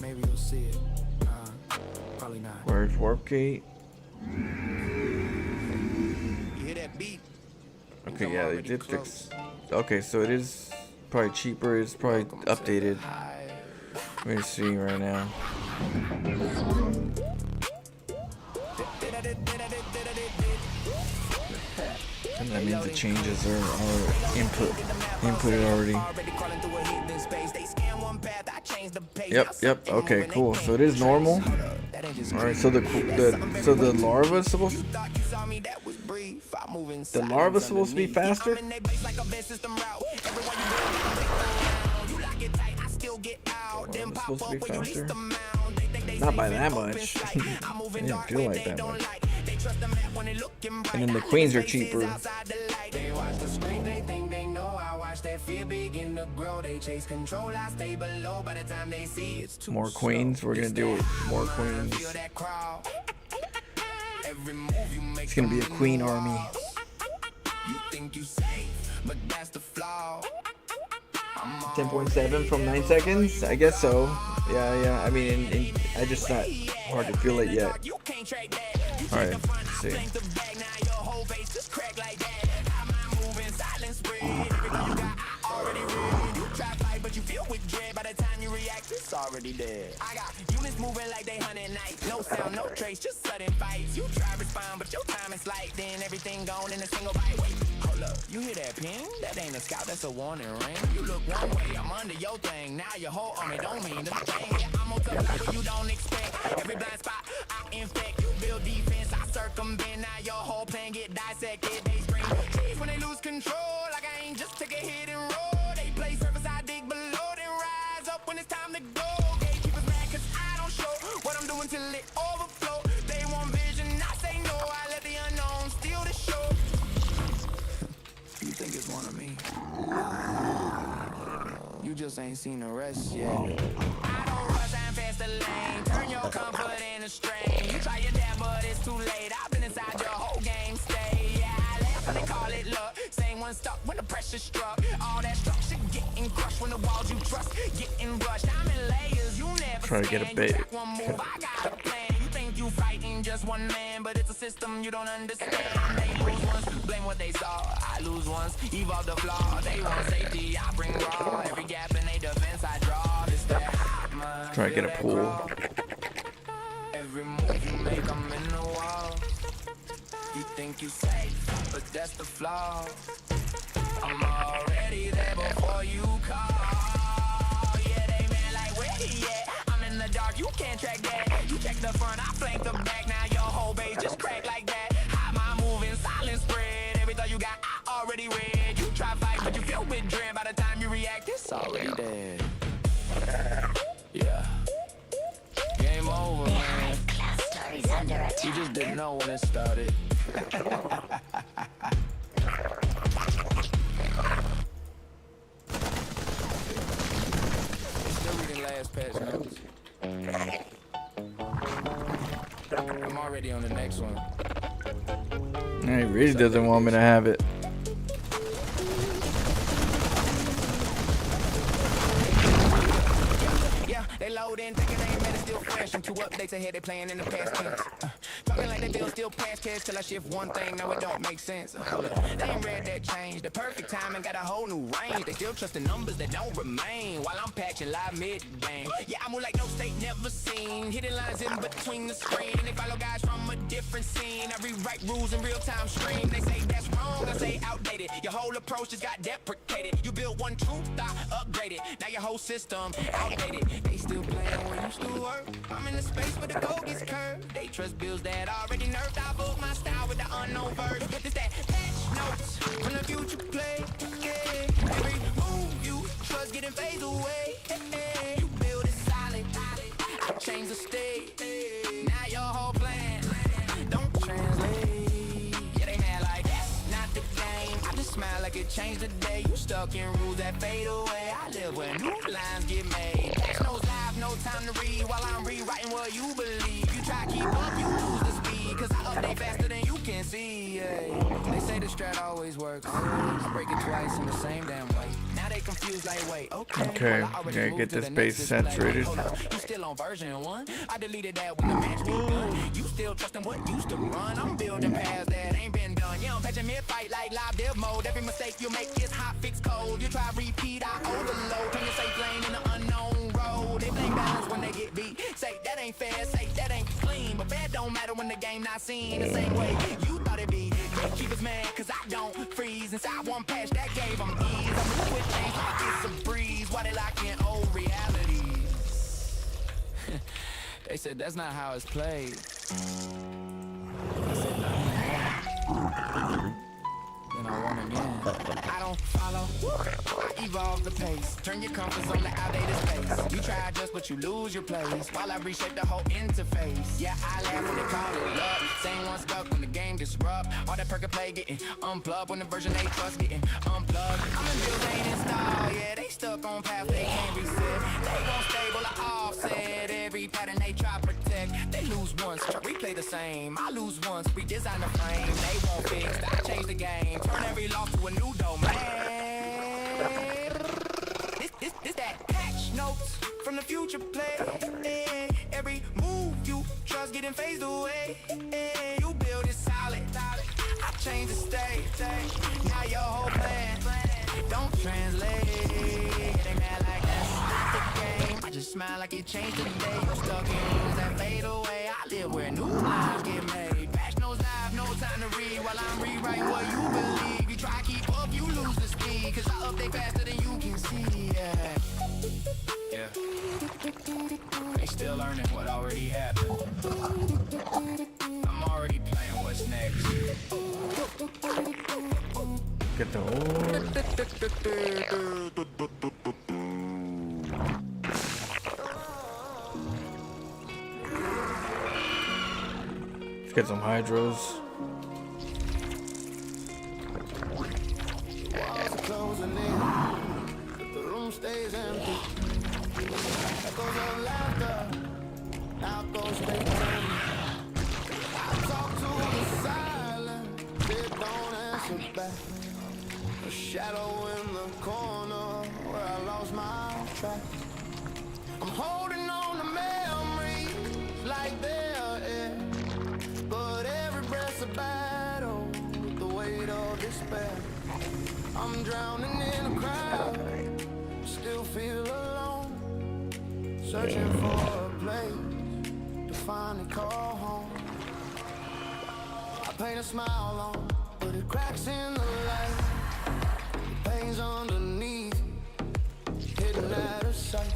Maybe you'll see it. Probably not. Where's warp gate? You hear that beat? Okay, yeah, they did fix. Okay, so it is probably cheaper. It's probably updated. Let me see right now. And that means the changes are inputted already. Yep. Okay, cool. So it is normal. All right. So the larva is supposed to. The larva is supposed to be faster. Supposed to be faster. Not by that much. It didn't feel like that much. And then the queens are cheaper. More queens. We're gonna do more queens. It's gonna be a queen army. 10.7 from 9 seconds? I guess so. Yeah. I mean, I just not hard to feel it yet. Alright, let's see. Already dead. I got units moving like they 100 nights. No sound, no trace, just sudden fights. You try to respond, but your time is light. Then everything gone in a single bite. Wait, hold up, you hear that ping? That ain't a scout, that's a warning ring. You look one way, I'm under your thing. Now your whole army don't mean a thing. Yeah, I'm on top like you don't expect. Every blind spot, I infect. You build defense, I circumvent. Now your whole plan get dissected. They scream, cheese when they lose control. Like I ain't just take a hit and roll. They play surface, I dig below, then rise up when it's time to go. Gatekeepers mad cause I don't show what I'm doing till it overflow. They want vision, I say no. I let the unknown steal the show. You think it's one of me? You just ain't seen the rest yet. I don't rush, I'm fast the lane. Turn your comfort into strain. You try your dad, but it's too late. I've been inside your whole game stay. Yeah, I laugh when they call it luck. Same one stuck when the pressure struck. All that structure getting crushed when the walls you trust getting brushed. I'm in layers, you never Try to get a bait. one move, I got a plan. You think you fighting just one man, but it's a system you don't understand. They lose once, blame what they saw. I lose once, evolve the flaw. They want safety, I bring raw. Every gap in their defense, I draw. This that Try to get a pool. Every move you make, I'm in the wall. You think you safe, but that's the flaw. I'm already there before you call. Yeah, they man like where he at? I'm in the dark, you can't track that. You check the front, I flank the back. Now your whole base just crack like that. Hide my move in silent spread. Every thought you got, I already read. You try fight, but you feel with dread. By the time you react, it's already dead. Yeah. Game over, man. You just didn't know when it started. Still reading last patch notes. I'm already on the next one. He really doesn't want me to have it. Yeah, they load in, thinking they ain't mad, it's still fresh. And 2 updates ahead, they playing in the past tense. Talking like they feel still past cash till I shift one thing, now it don't make sense. They ain't read that change, the perfect time and got a whole new range. They still trust the numbers that don't remain while I'm patching live mid-game. Yeah, I move like no state never seen. Hidden lines in between the screen. They follow guys from a different scene. I rewrite rules in real-time stream. They say that's wrong, I say outdated. Your whole approach just got deprecated. You built one truth, I upgraded. Now your whole system outdated. They still playing where used to work. I'm in the space where the code gets curved. They trust bills that already nerfed. I book my style with the unknown verse. This that patch notes from the future play. Yeah. Every move you trust getting phased away. Yeah. You build it solid. I change the state. Now your whole plan don't translate. Yeah, they mad like that's not the game. I just smile like it changed the day. You stuck in rules that fade away. I live where new lines get made. There's no live, no time to read while I'm rewriting what you believe. You try to keep up, you lose the speed. Cause I update faster than you can see. They say the strat always works. Break it twice in the same damn way. Now they confused like, wait, Okay, gotta get this base saturated. You still on version 1? I deleted that when the match begun. You still trusting what used to run? I'm building paths that ain't been done. You don't catch a mid-fight like live dev mode. Every mistake you make is hot fix code. You try repeat, I overload. Turn your safe lane in the unknown road. They blame balance when they get beat. Say that ain't fair, say that ain't clean. But fair don't matter when the game not seen the same way you thought it'd be. Keep us mad, cause I don't freeze. Inside one patch that gave them ease. I'm moving with change like it's a breeze. Why they lock in old realities? They said that's not how it's played. I said no. Then I won again. I don't follow, I evolve the pace. Turn your comfort zone to outdated space. You try just but you lose your place. While I reshape the whole interface. Yeah, I laugh when they call it love. Same one stuck when the game disrupt. All that perk play getting unplugged when the version 8 plus getting unplugged. I'm in build, ain't installed. Yeah, they stuck on path they can't reset. They won't stable or offset. Every pattern they try protect. They lose once, try replay the same. I lose once, redesign the frame. They won't fix, I change the game. Turn every loss to a new domain. This that patch notes from the future play. Every move you trust getting phased away. You build it solid. I change the state. Now your whole plan don't translate. It ain't mad like that's not the game. I just smile like it changed the day. You stuck in rooms that fade away. I live where new lives get made. Patch notes live, no time to read while I'm rewriting what you believe. You try to keep up, you lose the speed. Cause I update faster than you can see. Yeah. They still learning what already happened. I'm already playing what's next. Get the Let's get some hydros. Walls closing in, but the room stays empty. Echoes of laughter, now goes straight to me. I talk to the silence, they don't answer back. A shadow in the corner where I lost my track. I'm holding on to memories like they're air, but every breath's a battle with the weight of despair. I'm drowning in a crowd, still feel alone, searching for a place to finally call home. I paint a smile on, but it cracks in the light. The pain's underneath, hidden out of sight.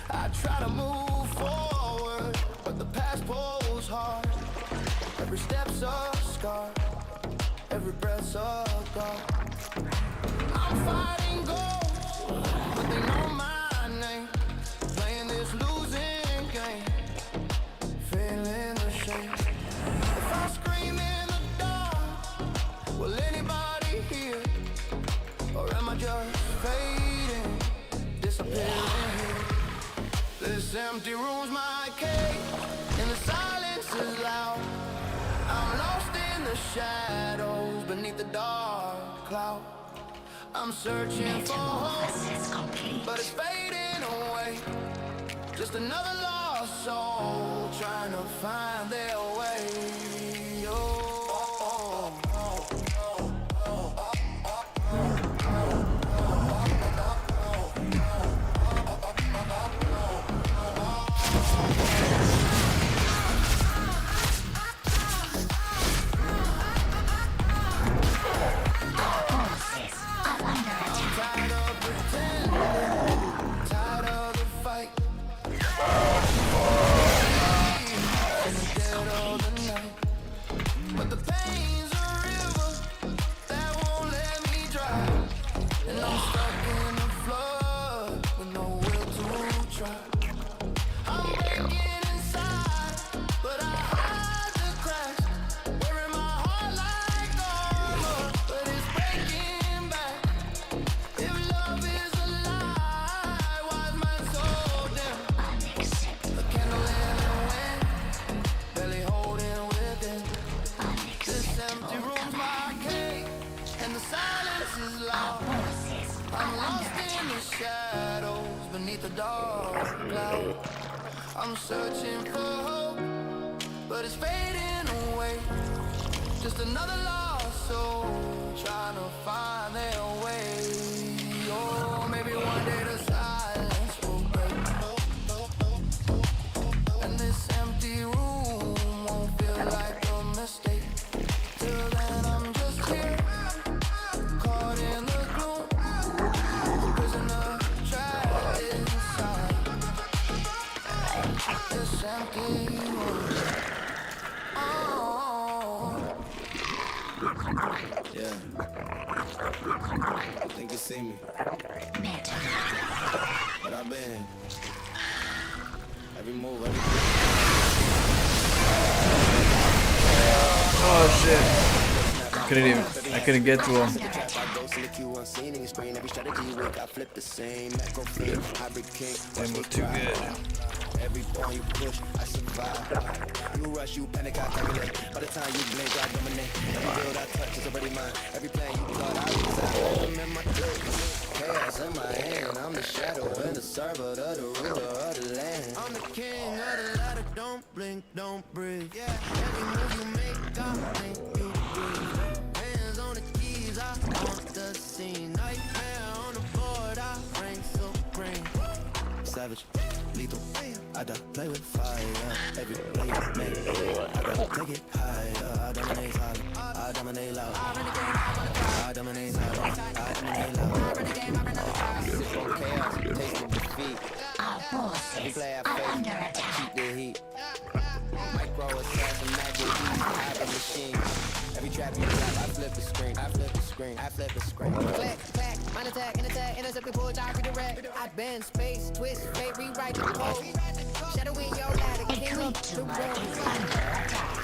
I try to move forward, but the past pulls hard. Every step's a scar, every breath's a scar. I'm fighting ghosts, but they know my name. Playing this losing game, feeling the shame. If I scream in the dark, will anybody hear? Or am I just fading, disappearing here? This empty room's my cage, and the silence is loud. I'm lost in the shadows beneath the dark cloud. I'm searching for hope, but it's fading away. Just another lost soul trying to find their way. Tired of the fight, dead of the dark cloud. I'm searching for hope, but it's fading away. Just another lost soul trying to find their way. Oh, maybe one day the silence will break, and this empty room won't feel like a mistake. Till then I'm just here, caught in the gloom, prisoner trapped inside this empty room. Yeah. Think you see me. But I've been every move, every Oh shit. I couldn't get to him. That was too good. Every pawn you push, I survive. You rush, you panic, I calculate. By the time you blink, I dominate. Every build I touch is already mine. Every plan you plot, I reside. I'm in my place. Chaos in my hand. I'm the shadow and the servant of the ruler of the land. I'm the king of the ladder, don't blink, don't breathe. Yeah, every move you make, I make you breathe. Hands on the keys, I haunt the scene. Nightmare on the board, I reign supreme. Savage, lethal. I don't play with fire. Every play you make, I gotta take it higher. I dominate silent. I dominate loud. I dominate silent. I dominate loud. Sit on chaos, tasting defeat. Every play I face, I keep the heat. Micro assassin, magic, I have a machine. Every trap you drop, I flip the screen. I flip the screen. I flip the screen. Clack, clack, mind attack, intercept the pull, I redirect. I bend space, twist, fate, rewrite the code. Shadow in your ladder, king up the road.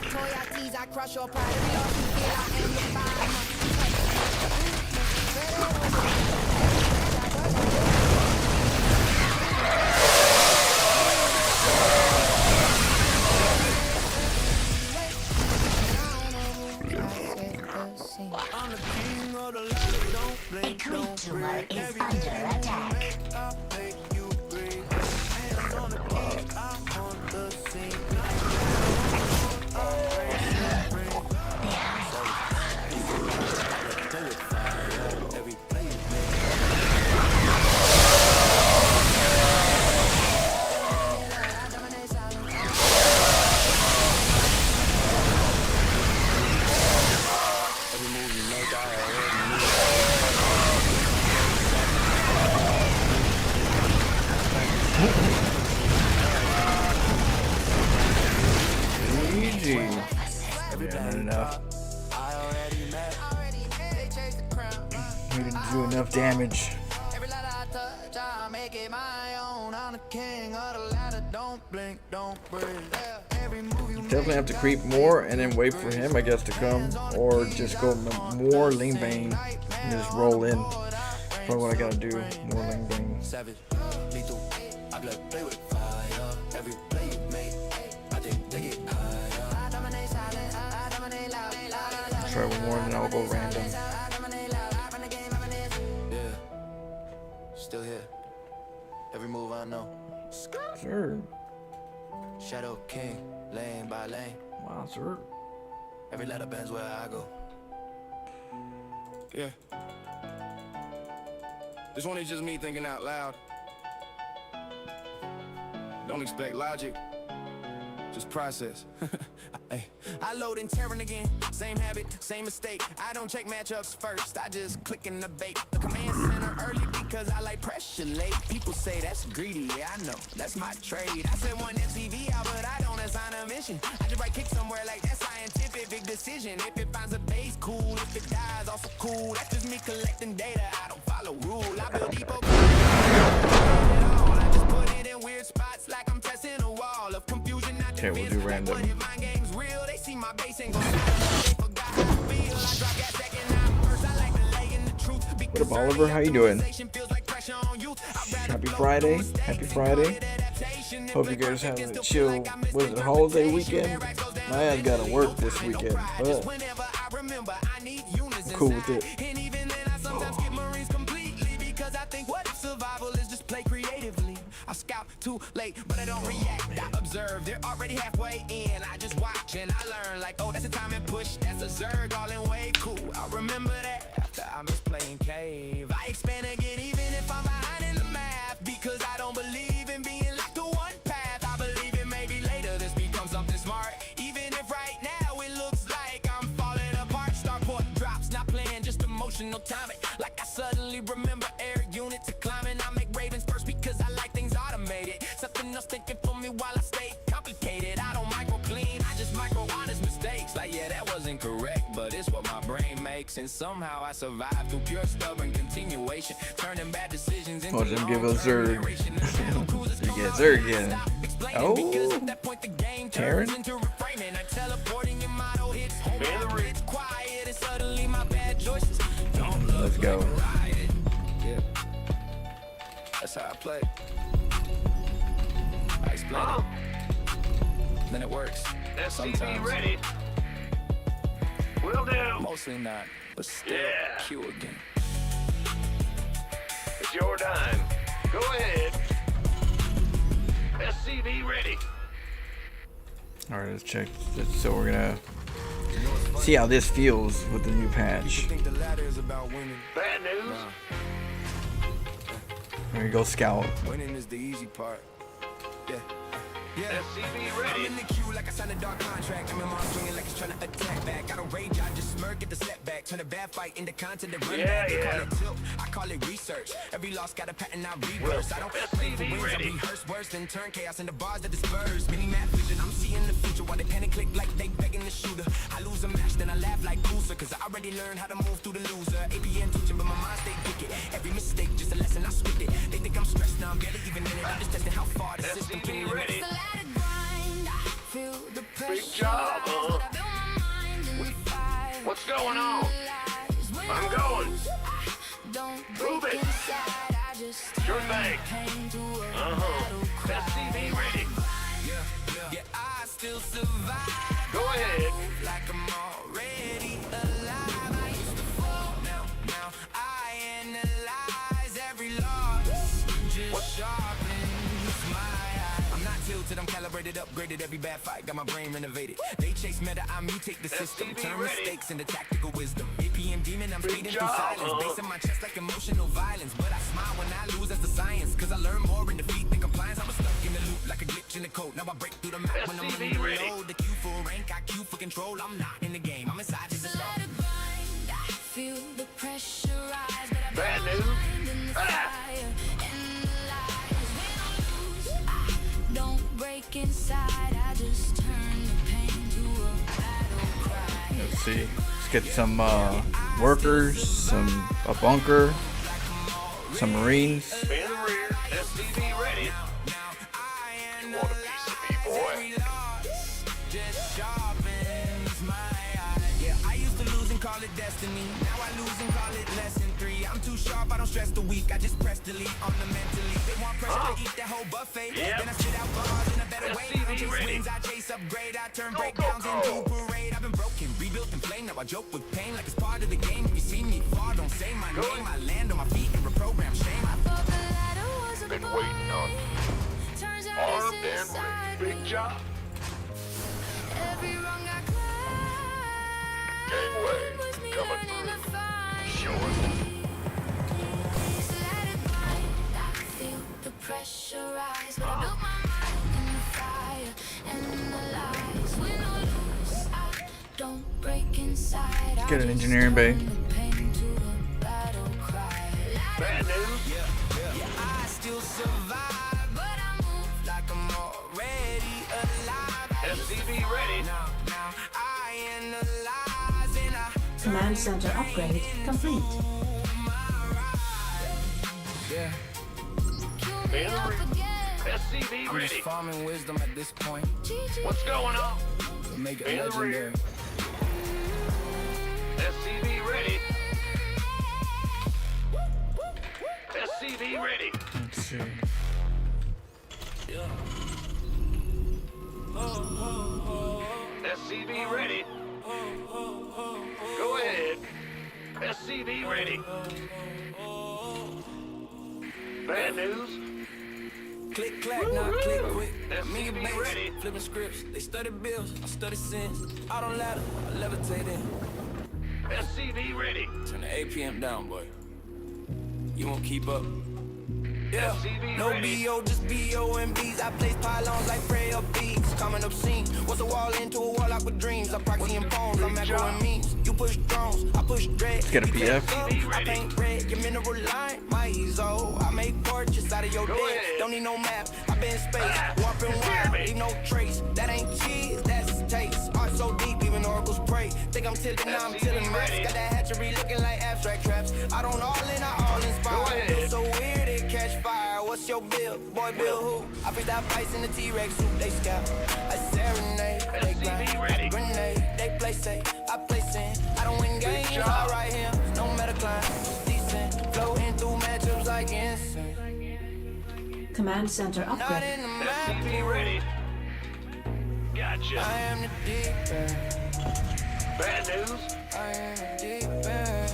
Toy I tease, I crush your pride. Every loss you feel, I amplify. I'm the king of the ladder, don't blink, don't break. Is under attack. I'll make you breathe. Hands on the key, I haunt the scene. Every play you make. Every move you make, I already knew. Easy. Yeah, not enough. I already met. We didn't do enough damage. Every ladder I touch, I make it my own. I'm the king of the ladder, don't blink, don't breathe. Every move you Definitely have to creep more and then wait for him, I guess, to come, or just go more lane bang and just roll in. Probably what I gotta do. More lane bang. Savage, lethal. I play with fire. Every play you make, I take it higher. I dominate silent, I dominate loud. Try one more and then I'll go random. Yeah, still here. Every move I know. Sure. Shadow King, lane by lane. Wow, sir. Every letter bends where I go. Yeah. This one is just me thinking out loud. Don't expect logic, just process. Hey, I load and tearing again, same habit, same mistake. I don't check matchups first, I just click in the bait. The command center early because I like pressure late. People say that's greedy, yeah I know, that's my trade. I said one MTV out, but I don't assign a mission. I just right kick somewhere like that's scientific, big decision. If it finds a base, cool. If it dies, also cool. That's just me collecting data, I don't follow rule. I build depot. I just put it in weird spots like I'm testing a wall of confusion. Okay, we'll do random. What up, Oliver? How you doing? Happy Friday. Happy Friday. Hope you guys having a chill, what is it, holiday weekend? My ass gotta work this weekend, but I'm cool with it. play creatively. I scout too late, but I don't react. I observe, they're already halfway in. I just watch and I learn like, oh, that's a time and push. That's a Zerg all in way cool. I remember that after I miss playing cave. I expand again even if I'm behind in the math, because I don't believe in being locked to one path. I believe it maybe later this becomes something smart. Even if right now it looks like I'm falling apart. Starport drops, not playing, just emotional timing. Like I suddenly remember air units are climbing. I make ravens first because I like things automated. Something else thinking for me while I stay complicated. I don't micro clean, I just micro honest mistakes. Like yeah, that wasn't correct, but it's what my brain makes. And somehow I survived through pure stubborn continuation, turning bad decisions into them give us Zerg. You get Zerg, yeah. Oh, Terran. Let's go. Yeah. That's how I play. I explain it. Then it works. Sometimes. Ready. Will do. Mostly not, but still Q again. It's your time. Go ahead. SCV ready. All right, let's check. So we're gonna see how this feels with the new patch. Bad news. There you go, Scout. Winning is the easy part. Yeah. SCV ready. I'm in the queue like I signed a dark contract. I'm in my swinging like it's trying to attack back. I don't rage, I just smirk at the setback. Turn a bad fight into content that run back. They call it tilt, I call it research. Every loss got a pattern, I reverse. I don't play for wins, I rehearse worse than turn chaos in the bars that disperse. Mini map vision, I'm seeing the future while they panic click like they begging the shooter. I lose a match, then I laugh like Cooser, cause I already learned how to move through the loser. APN teaching, but my mind stay wicked. Every mistake, just a lesson, I spit it. They think I'm stressed, now I'm barely even in it. I'm just testing how far the system can ready. Big job, huh? What's going on? I'm going. Move it. Sure thing. SCV ready. Yeah, I still survive. Go ahead. Like I'm already alive. I used to fall. Now I analyze every loss. Just sharpens my eye. I'm not tilted, I'm calibrated, upgraded every bad fight. Got my brain renovated. They chase meta, I mutate the system. Turn mistakes into tactical wisdom. APM demon, I'm speeding through silence. Basing my chest like emotional violence. But I smile when I lose, that's the science. Cause I learn more in defeat than compliance. I was stuck in the loop like a glitch in the code. Now I break through the map when I'm in the load. The Q for rank, I Q for control. I'm not in the game, I'm inside just a Let it bind, I feel the pressure rise, but I Bad news. in the fire, and the lies. When I lose, I don't break inside. I just turn the pain to a battle cry. Let's see. Let's get some workers, a bunker, some marines. In the rear. SCV ready. You want a piece of me, boy? just sharpens my eye. Yeah, I used to lose and call it destiny. Now I lose and call it lesson 3. I'm too sharp, I don't stress the weak. I just press delete on the mentally. They want pressure to eat that whole buffet. Then I spit out bars in a better way. I don't chase wins, I chase upgrade. I turn breakdowns into parade. I've been broken, rebuilt and flame. Now I joke with pain like it's part of the game. If you see me fall, don't say my name. I land on my feet and reprogram shame. I thought the ladder was a Been waiting on you. Armed and ready. Big job. Every rung I climb, Gangway coming through. Sure. let it bind. I feel the pressure rise, but I built my mind in the fire and the lies. Win or lose, I don't break inside. Get an engineering bay. Bad news. Yeah, I still survive, but I move like I'm already alive. SCV ready. Now I analyze and I Command center upgrade complete. yeah. In the rear. SCV I'm just ready. farming wisdom at this point. What's going on? To make it In the legendary. rear. SCV ready. SCV ready. Let's see. SCV ready. Go ahead. SCV ready. Bad news. Click, clack, now click quick. Me and ready. Flipping scripts. They study bills, I study sins. Out on ladder, I levitate in. SCV ready. Turn the APM down, boy. You won't keep up. Yeah, no BO, just BO and B's. I place pylons like prayer beats. Coming obscene. What's a wall into a warlock with dreams? I'm proxying poems, I'm echoing memes. You push drones, I push dread. Get a PF. I paint red, your mineral line, my EZO. I make portraits out of your dead. Don't need no map, I've been in space. Warping wild, leave no trace. That ain't cheese, that's taste. Art so deep, even oracles pray. Think I'm tilting, now I'm tilting maps. Got that hatchery looking like abstract traps. I don't all in, I all inspire. Feel so weird, it catch fire. What's your bill? Boy, bill who? I freaked out fights in the T-Rex suit. They scout. I serenade. They grind. I grenade. They play safe. I play sin. I don't win games. I write him. No meta climb. Decent. Floating through matchups like insane. Command center Not upgrade. in the map. SCV ready. Gotcha. I am the deep end. Bad news. I am the deep end.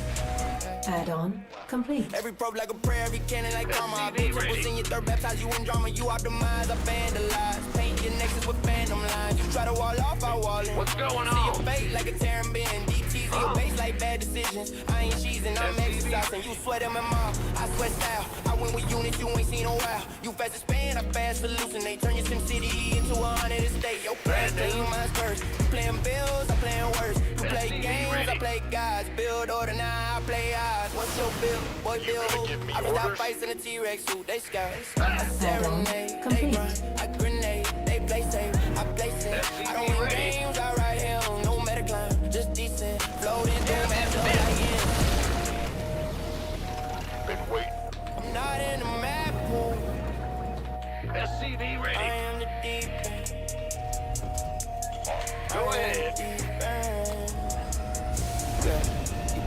Add-on complete. Every probe like a prayer, every cannon like karma. I built temples in your third, baptize you in drama. You optimize, I vandalize. Paint your nexus with phantom lines. You try to wall off, I wall in. What's going See on? your fate like a tearing bin. DT's in your base like bad decisions. I ain't cheesing, I'm exercising. You sweat in my mouth, I sweat style. I went with units you ain't seen a while. You fast expand, I fast hallucinate. Turn your Sim City into a haunted estate. Your plan, stay mine's first. You playing bills, I'm playing worse. You play games, I play gods. Build order, now I play odds. What's your bill? Boy, bill who? I been out fights in a T-Rex suit. They scout. I serenade. They grind. I grenade. They play safe. I play safe. I don't win games. I ride him. No meta climb. Just decent. Floating through matchup like Been waiting. I'm not in the map pool. SCV I ready. am the deep end. Go ahead. Deep end. Yeah.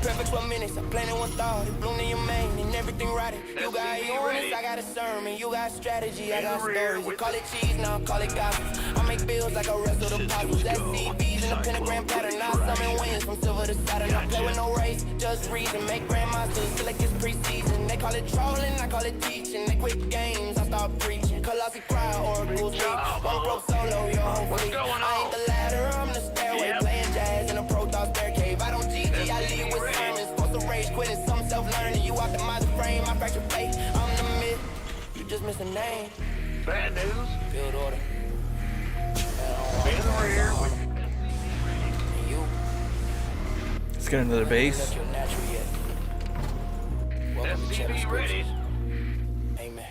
Perfect 12 minutes, I'm planning one thought. It bloomed in your main and everything right. You got illness, I got a sermon. You got strategy, I got stories. You call it cheese, now call it gospel. I make bills like a rest of the apostles. That's CBs in the pentagram pattern. Now summon wins from silver to Saturn. I play with no race, just reason. Make grandmasters feel like it's preseason. They call it trolling, I call it teaching. They quit games, I start preaching. Colossi cry, oracles read. One broke solo, your whole fleet. I ain't the ladder, I'm the stairway. Playing jazz in a pro-thought stair cave. I don't GG, I lead with sermons. Supposed to rage quitting, some self-learning. You optimize the frame, I fracture fate. I'm the myth, you just miss a name. Bad news. Build order. In the rear. You. Let's get another base. You're natural yet. Welcome to SCV ready. Amen.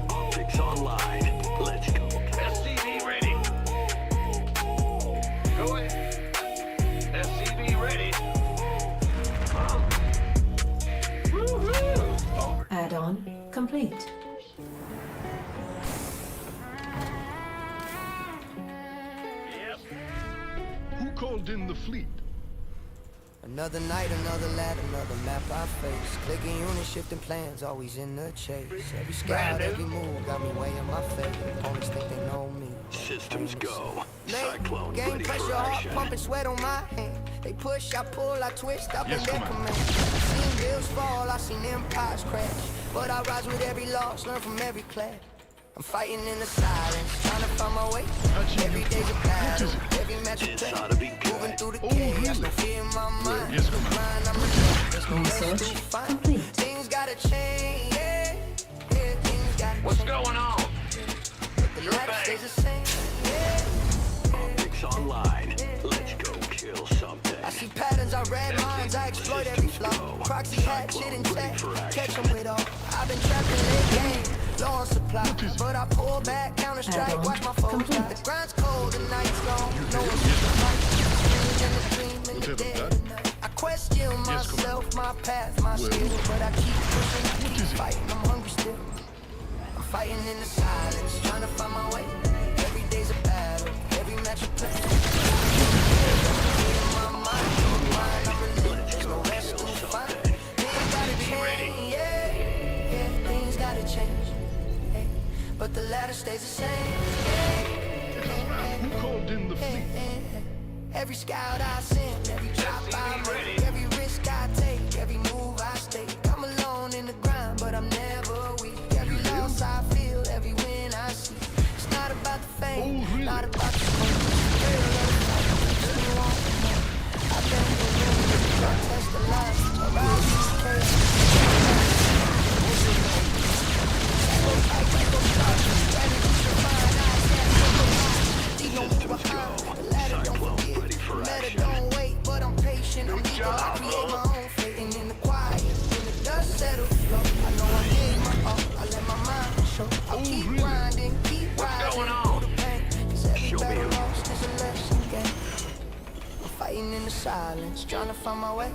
Optics online. Let's go. SCV ready. Go ahead. SCV ready. Woohoo! Add-on complete. Yep. Who called in the fleet? Another night, another lad, another map I face. Clicking units, shifting plans, always in the chase. Every scout, every move got me weighing my fate. Opponents think they know me. Systems go. Late, Cyclone game ready pressure, for heart action. pumping, sweat on my hand. They push, I pull, I twist, up Yes, in their Command. command. Seen bills fall, I seen empires crash. But I rise with every loss, learn from every clash. I'm fighting in the silence, trying to find my way. Every day's a battle, every match a This play. ought to be good. Moving through the Oh, chaos, really? no fear in my mind. Yes, No Command. grind, I'm relentless, there's no rest Research to find. complete. Things gotta change, yeah, yeah, things gotta What's change. going on? The You're life back. stays the same, yeah. Optics online. Let's go kill something. I see patterns, I read minds, I exploit every flaw. Proxy hat, shit in check, catch them with all. I've been trapped in late game, low on supply. But I pull back, counter strike, watch my foes die. The grind's cold, the night's gone, no one's in the fight. In the dream, in the dead of night. I question myself, my path, my skill. But I keep pushing, keep fighting, I'm hungry still. I'm fighting in the silence, trying to find my way. Every day's a battle, every match a play. But the ladder stays the same. Who called in the fleet? Every scout I send, every drop I make, every risk I take, every move I stake. I'm alone in the grind, but I'm never weak. Every life silence, trying to find my way.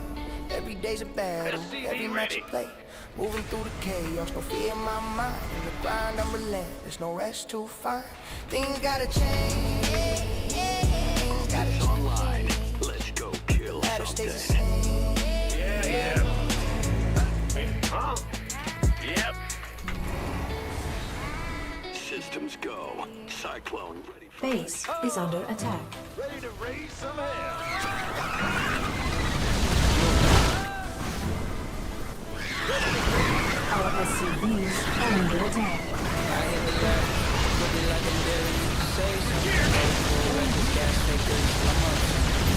Every day's a battle, every match I play. Moving through the chaos, no fear in my mind. In the grind, I'm relentless, no rest to find. Things gotta change. Things gotta change. Online. Let's go kill Ladder stays the something. same. Yeah. Huh? Yep. Systems go. Cyclone ready for Base is under attack. ready to raise some hell. Our SCVs are under attack. I hit the left, look it like I'm daring you to say something. Gas takers, I'm up.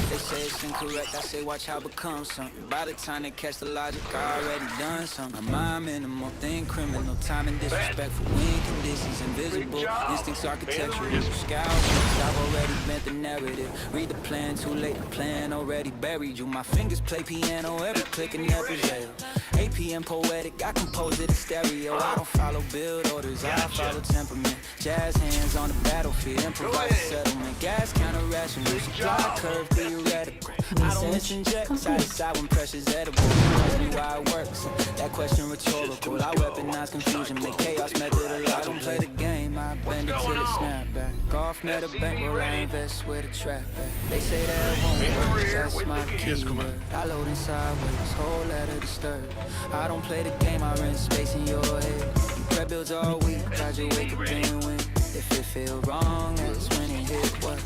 They say it's incorrect, I say watch how it becomes something. By the time they catch the logic, I already done something. My mind minimal, think criminal, time and disrespectful. Wind conditions invisible, instincts architectural. Scout, I've already bent the narrative. Read the plan, too late, the plan already buried you. My fingers play piano, every click and every jail. 8 p.m. poetic, I compose it in stereo. I don't follow build orders, I follow temperament. Jazz hands on the battlefield, improvise a settlement. Gas counter rational, supply curve theoretical. I don't misinject, side to side when pressure's edible. Ask me why it works, that question rhetorical. I weaponize confusion, make chaos methodological. I don't play the game, I bend it till it snap back. Golf net a bankroll, I invest where the trap at. They say that won't work, that's my keyword. I load in sideways, whole letter disturbed. I don't play the game, I rent space in your head. You prep builds all week, glad you wake up and win. If it feel wrong, that's when it hit was.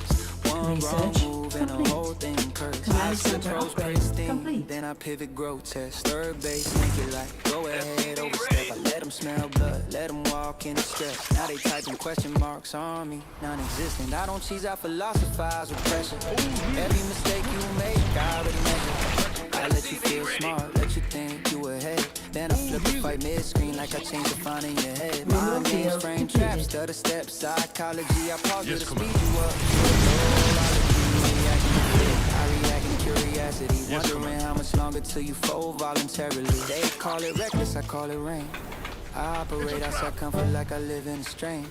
One wrong move and the whole thing cursed. I set pros pristine, then I pivot grotesque. Third base, make it like, go ahead, overstep. I let them smell blood, let them walk in the stress. Now they typing question marks on me, non-existent. I don't cheese, I philosophize with pressure. Every mistake you make, I already measure. I let you feel smart, let you think you ahead. Then I flip the fight mid-screen like I change the font in your head. Mind games, frame traps, stutter steps, psychology. I pause you to speed you up. I react in curiosity, wondering how much longer till you fold voluntarily. They call it reckless, I call it rain. I operate outside comfort like I live in a strain.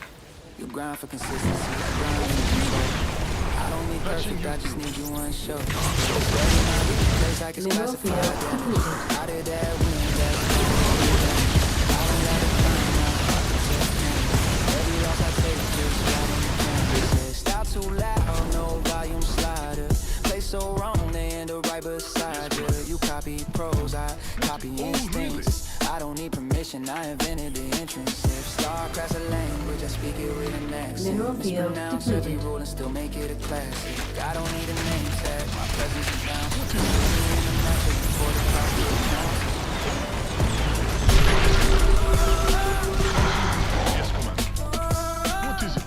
You grind for consistency, I grind in control. I don't need perfect, I just need you one show. Place like it's classified. I did that win, that's I don't let it burn out. Every loss I take just right in the canvas. Style too loud, no volume slider. Play so wrong, they end up right beside you. You copy pros, I copy instincts. I don't need permission, I invented the entrance. If StarCraft's a language, I speak it with an accent. Mispronounce every rule and still make it a classic. I don't need a name tag, my presence is down. Before the coffee Yes, Commander. What is it?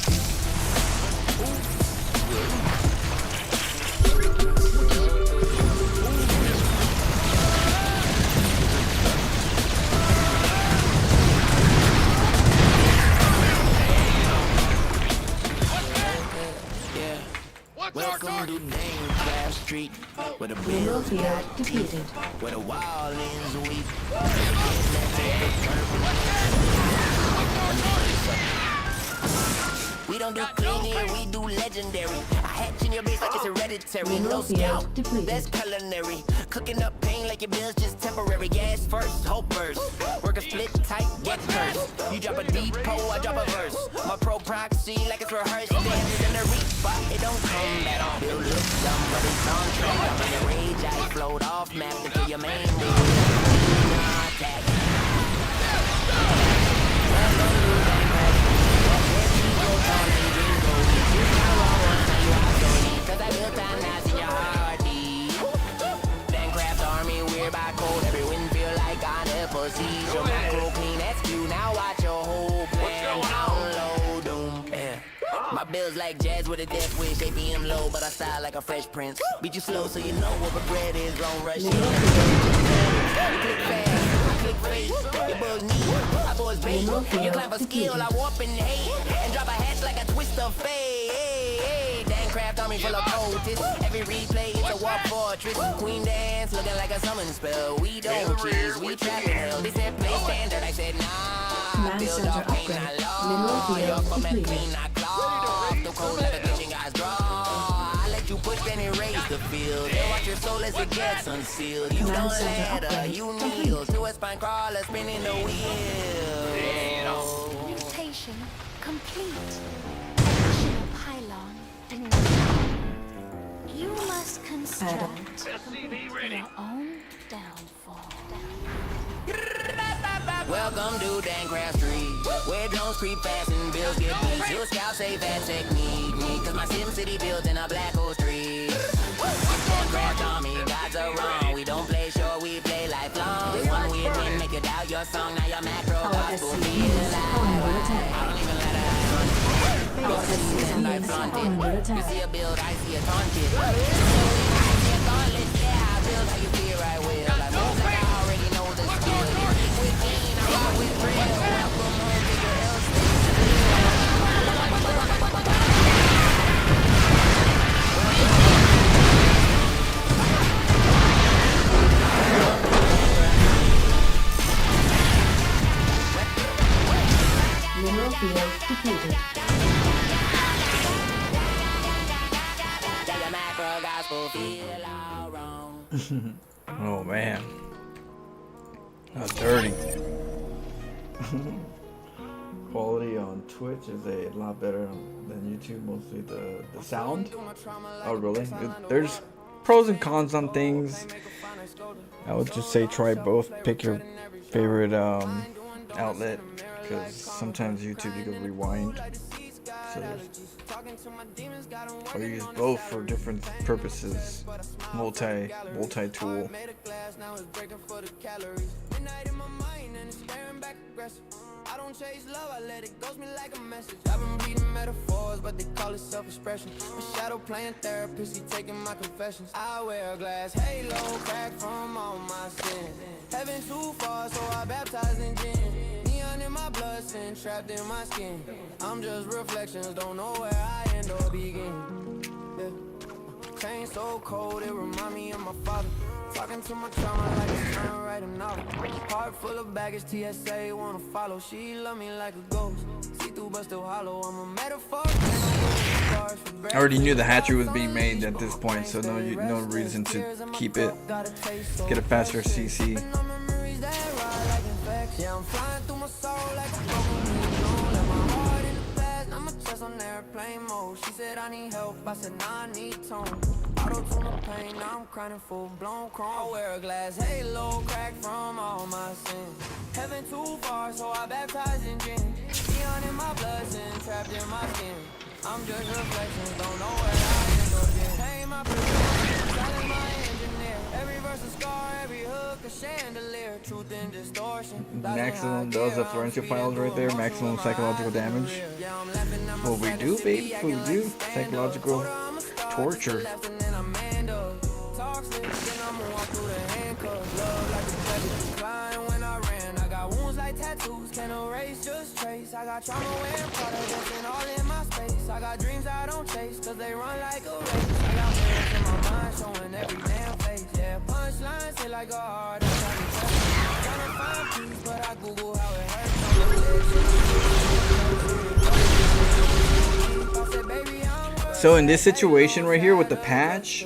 Welcome to Craft Street, where the bills got teeth, where the wild ends weak. We don't do clean here, we do legendary. I hatch in your base like it's hereditary. No scout, that's culinary. Cooking up pain like your bills just temporary. Gas first, hope first. Work a split tight, get cursed. You drop a depot, I drop a verse. My pro proxy like it's rehearsed. Dance in the reach, but it don't come back. Bill looks dumb, but it's on track. I'm in a rage, I float off map into your main attack. Cause I built time now in your heartbeat. Then craft army, we're by code. Every wind feel like on a pussy. Your macro clean SQ, now watch your whole plan download them. Yeah. My bills like jazz with a death wish. APM low, but I style like a fresh prince. Beat you slow so you know what regret is. Don't rush in. Click fast, click face. Your bugs need, I boys bait. You climb a skill, I warp and hate. And drop a hatch like a twist of fate. Craft army full of cultists. Every replay it's a warp fortress. Queen dance looking like a summon spell. We don't cheese, we trap in hell. They said play standard, I said nah. Build up pain, I law. Your format clean, I claw. The cold leather kitchen guys draw. I let you push first then erase the field. They watch your soul as it gets unsealed. You don't let her, you kneel to a spine crawler spinning the wheel. Mutation complete. Additional pylon denied. You must construct your own downfall. Welcome to Dancraft Street, where drones creep fast and bills get beat. Your scouts say that technique, cause my Sim City built in a black hole street. Dancraft Army, gods are wrong. We don't play short, we play lifelong. One weird win, make you doubt your song. Now your macro gospel feel alive. I don't even let her go season like fronted. You see a build, I see a taunted. I see a gauntlet, yeah, I build how you feel right with. Like most of I already know the skill. With Dean, I rock with real. Welcome home to your L Mineral field depleted. Oh man, that's dirty. Quality on Twitch is a lot better than YouTube, mostly the sound. Oh really? There's pros and cons on things. I would just say try both. Pick your favorite outlet, because sometimes YouTube you can rewind. So or use both for different purposes. Multi-tool. I don't chase love, I let it ghost me like a message. I've been reading metaphors, but they call it self-expression. A shadow playing therapist, he taking my confessions. I wear a glass halo, crack from all my sins. Heaven too far, so I baptize in gin. Neon in my blood, sin trapped in my skin. I'm just reflections, don't know where I end or begin. Yeah. Chain so cold, it remind me of my father. Talking to my trauma like it's trying to write a novel. Heart full of baggage, TSA wanna follow. She love me like a ghost. See through but still hollow. I'm a metaphor. I already knew the hatchery was being made at this point, so no reason to keep it. Get a faster CC. Yeah, I'm flying through my soul like a broken. Let my heart in the past, I'm a chest on airplane mode. She said I need help, I said nah, I need tone. Auto-tune the pain, now I'm crying full-blown chrome. I wear a glass halo, crack from all my sins. Heaven too far, so I baptize in gin. Neon in my blood, sin trapped in my skin. I'm just reflections, don't know where I end up again. Pain my prison, silence my engineer. Every verse a scar, every hook a chandelier. Truth in distortion. Maximum, those are Florentia files right there. Maximum psychological damage. What we do, baby? What we do? Psychological torture. Tattoos can't erase, just trace. I got trauma wearing products and all in my space. I got dreams I don't chase, cause they run like a race. I got mirrors in my mind showing every damn face. Yeah, punchlines hit like a heart. Trying to find peace, but I Google how it hurts. So in this situation right here with the patch,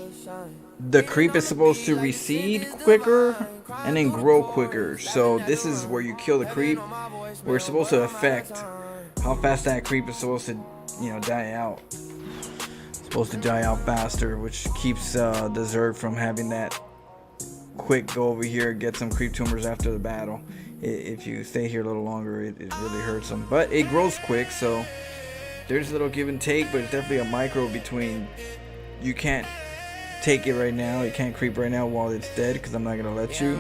the creep is supposed to recede quicker and then grow quicker. So this is where you kill the creep, where it's supposed to affect how fast that creep is supposed to, die out. It's supposed to die out faster, which keeps the Zerg from having that quick go over here, get some creep tumors after the battle. If you stay here a little longer, it really hurts them. But it grows quick, so there's a little give and take, but it's definitely a micro between you can't take it right now, you can't creep right now while it's dead, because I'm not gonna let you.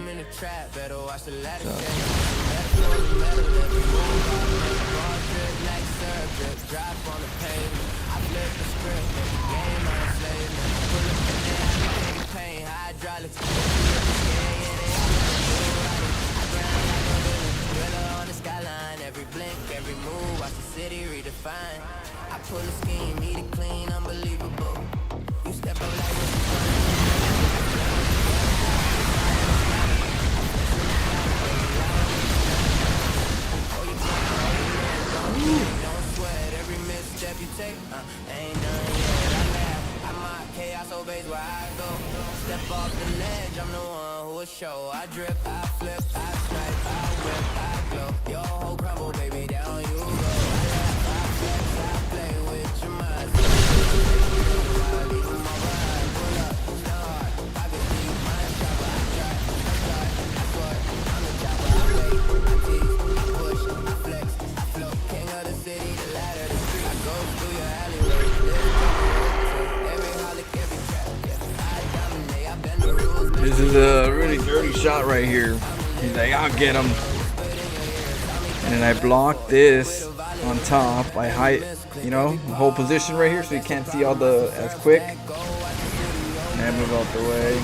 Every blink, every move, watch the city redefine. I pull a scheme, eat it clean, unbelievable. You step up like don't sweat every misstep you take. Ain't done yet. I laugh, I mock chaos so base where I go. Step off the ledge, I'm the one who will show. I drip, I flip, I stripe, I whip, I glow. Your whole crumble, baby, down you go. I laugh, I flex, I play with your mind. I leave them all behind. Pull up, it's not hard. I can see my chopper. I try, I swear, I'm the chopper. I play, I tease, I push, I flex, I flow. King of the city, the ladder, the street. I go through your alleyway. Every holic, every trap. Yeah, I dominate, I bend the rules. This is a really dirty shot right here. He's like, I'll get him. And then I block this on top. I hide, you know, hold position right here so you can't see all the as quick. And I move out the way.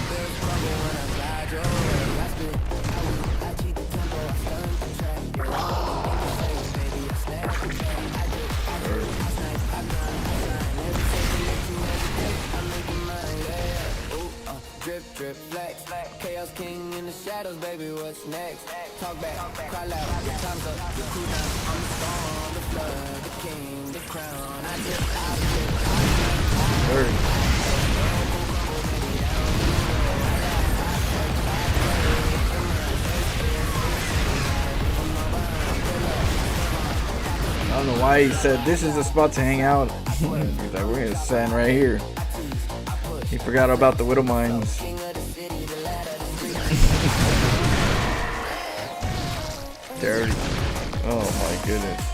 Drip, drip, flex, chaos king in the shadows, baby, what's next? Talk back, cry loud, your time's up, your cool down. I'm the storm, the flood, the king, the crown. I drip, I don't know why he said this is the spot to hang out. He's like, we're gonna stand right here. He forgot about the widow mines. Dirty. Oh my goodness.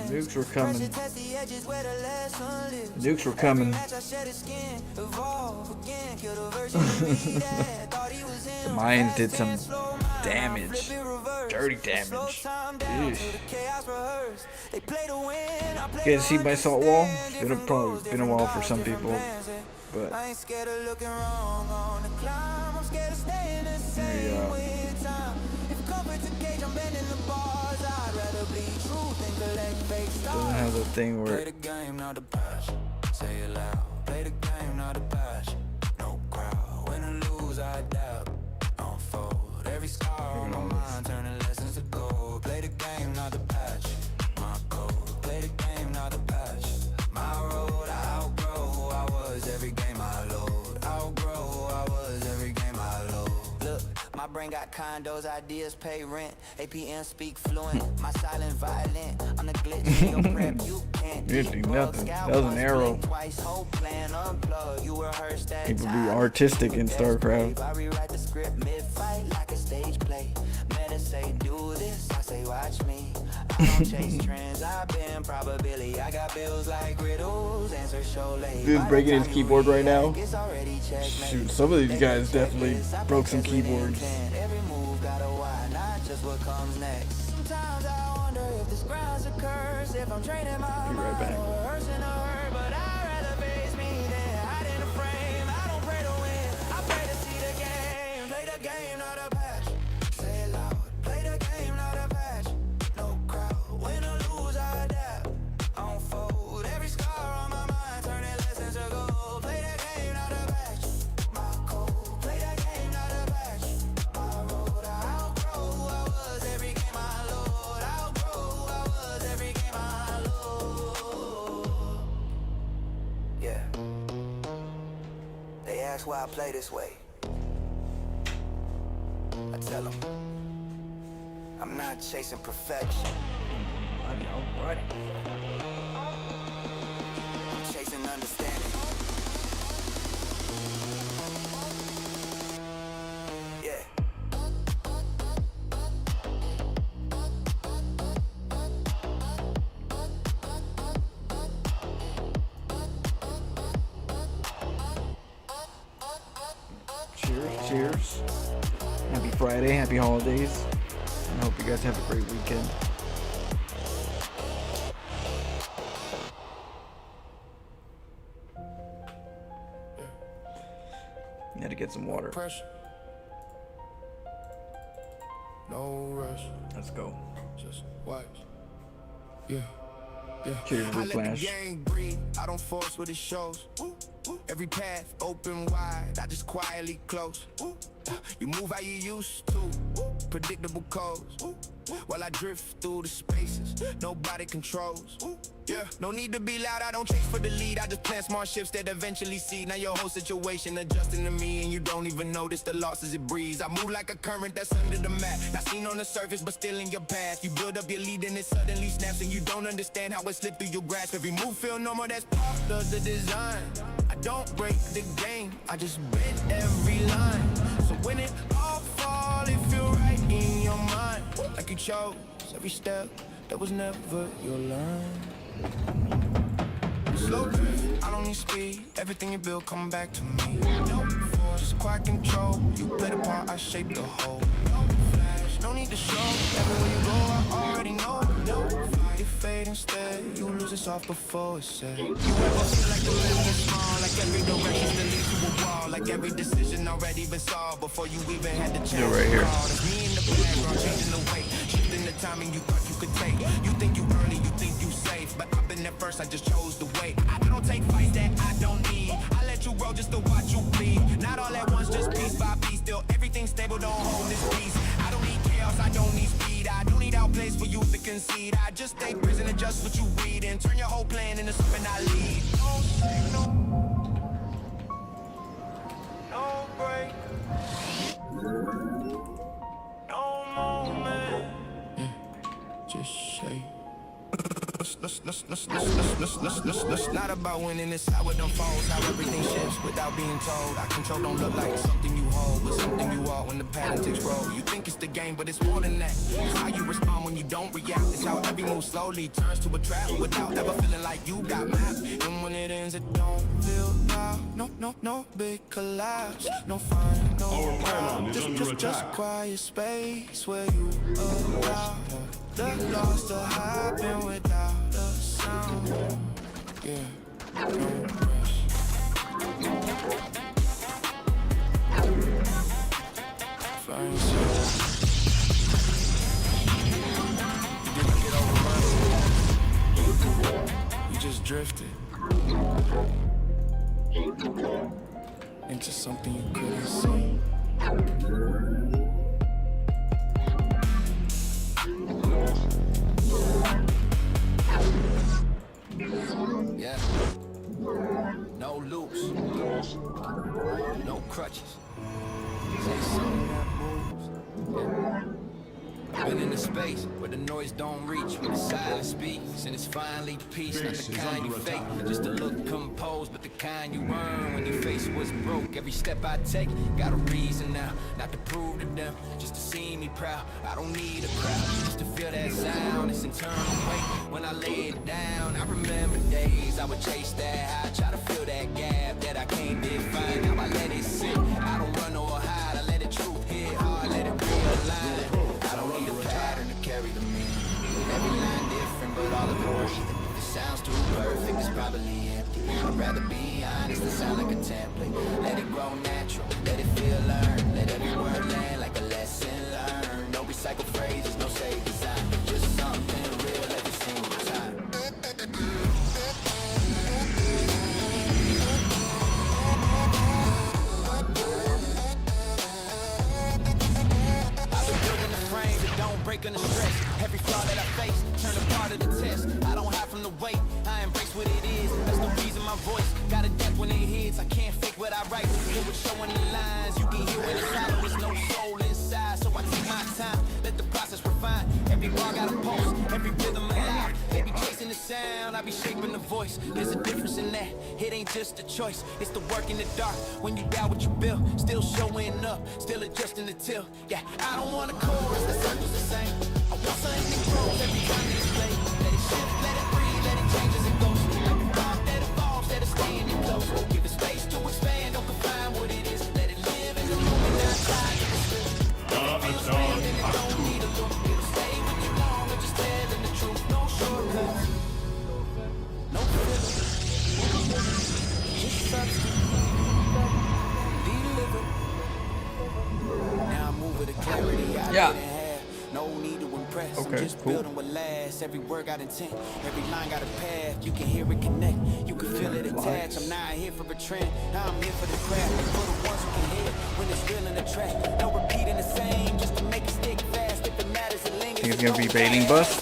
Nukes were coming. Nukes were coming. The mines did some damage. Dirty damage. Eesh. You guys see my salt wall? It'll probably been a while for some people. But there you go. Doesn't have the thing where play the game, not the patch. Say it loud. Play the game, not the patch. No crowd. Win or lose, I adapt. Unfold every scar on my mind, turning lessons to gold. Play the game, not the patch. My code. Play the game, not the patch. My road, I outgrow who I was. Every game I load. Outgrow who I was. Every game I load. Look, my brain got condos, ideas pay rent. APN speak fluent. My silent violent. I'm the glitch in your prep. You can't. you didn't do nothing. That was an arrow. People be artistic in StarCraft. I rewrite the script mid-fight like a stage play. Meta say do this, I say watch me. I don't chase trends, I've been probability. I got bills like riddles, answer show late. Dude's breaking his keyboard right now. Shoot, some of these guys definitely broke some keyboards. Every move got a why, not just what comes next. Sometimes I wonder if this ground's a curse, if I'm training my Be right back. but I'd rather face me than hide in a frame. I don't pray to win, I pray to see the game. Play the game, not a patch. Say it loud. Play the game, not a patch. No crowd. Win or lose, I adapt. Unfold every scar on my mind, turning lessons to gold. Play the game, not a patch. My code. Play the game, not a patch. My road, I outgrow who I was. Every game I load. Outgrow who I was. Every game I load. Yeah. They ask why I play this way. I tell them, I'm not chasing perfection. I'm chasing understanding. Yeah. Cheers, cheers. Happy Friday, happy holidays. I hope you guys have a great weekend. get some water. Pressure. No rush. Let's go. Just watch. Yeah. Cheers, I let the Flash. game breathe, I don't force what it shows. Every path open wide, I just quietly close. You move how you used to, predictable codes. While I drift through the spaces nobody controls. Yeah, no need to be loud, I don't chase for the lead. I just plant smart shifts that eventually see. Now your whole situation adjusting to me, and you don't even notice the losses it breeds. I move like a current that's under the mat, not seen on the surface but still in your path. You build up your lead and it suddenly snaps, and you don't understand how it slipped through your grasp. Every move feel normal, that's part of the design. I don't break the game, I just bend every line. So when it all fall, it feel right in your mind. Like you chose every step that was never your line. Slow drift, I don't need speed. Everything you build come back to me. No force, just quiet control. You play the part, I shape the whole. No flash, no need to show. Everywhere you go, I already know. No fight, you fade instead. You lose it off before it's said. You ever feel like the living is small, like every direction that leads to a wall, like every decision already been solved before you even had the chance. You're right here. It's me in the background, changing the way, shifting the timing you thought you could take. You think you early, you think you safe, but I've been there first, I just chose to wait. I don't take fights that I don't need. I let you grow just to watch you bleed. Not all at once, just piece by piece. Still everything stable, don't hold this piece. I don't need chaos, I don't need speed. I don't need outplays for you to concede. I just stay present, adjust what you read, and turn your whole plan into something I lead. No signal, no break, no moment. Just shake. It's not about winning, it's how it unfolds, how everything shifts without being told. Our control don't look like something you hold, but something you are when the pattern takes roll. You think it's the game, but it's more than that. It's how you respond when you don't react. It's how every move slowly turns to a trap without ever feeling like you got mapped. And when it ends, it don't feel loud. No big collapse, no fun, no crowd. Just quiet space where you allow the loss to happen without the sound. Yeah, no rush. Flying solo. You didn't get over you just drifted into something you couldn't see. Yeah. No loops. No crutches. Say something that moves. Yeah. Been in the space where the noise don't reach, where the silence speaks, and it's finally peace. Not the kind you fake, just to look composed, but the kind you earn when your face was broke. Every step I take, got a reason now, not to prove to them, just to see me proud. I don't need a crowd, just to feel that sound, this internal weight. When I lay it down, I remember days I would chase that high, try to fill that gap that I can't define. Now I let it sit, I don't run or hide, I let the truth hit hard, let it realign. I don't need a pattern to carry the meaning. Every line different, but all of it breathing. If it sounds too perfect, it's probably empty. I'd rather be honest than sound like a template. Let it grow natural, let it feel learned. Let every word land like a lesson learned. No recycle phrases, no safe design. Just something real every single time. Break under stress, every flaw that I face, turn a part of the test. I don't hide from the weight, I embrace what it is. That's the reason my voice got a depth when it hits. I can't fake what I write, it was showing the lines. You can hear when it's hollow, there's no soul inside. So I take my time, let the process refine. Every bar got a pulse, every rhythm alive. They be chasing the sound, I be shaping the voice. There's a difference in that, it ain't just a choice. It's the work in the dark, when you doubt what you built. Still showing up, still adjusting the tilt. Yeah, I don't want a chorus, the circle's the same. I want something that grows every time it's played. Let it shift, let it breathe, let it change as it goes. Like a thought that evolves, that is staying in close. Give it space to expand, don't confine what it is. Let it live in the moment, not try to restrict. Feels real and it don't need a look. It'll stay with you long and just telling the truth. No shortcuts, no filler, just substance. Delivered. I'm Okay, just cool. building what lasts. Every word got intent. Every line got a path. You can hear it connect. You can feel it attach. I'm not here for a trend. I'm here for the craft. For the ones who can hear it when it's real in the track. No repeating the same just to make it stick fast. If it matters, it lingers. Think it's gonna be bailing bus?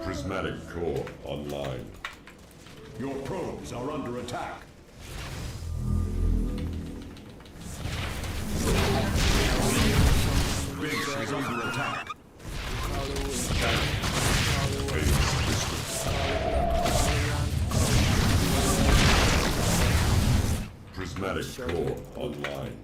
Prismatic core online. Your probes are under attack. Base is under attack. Prismatic core online.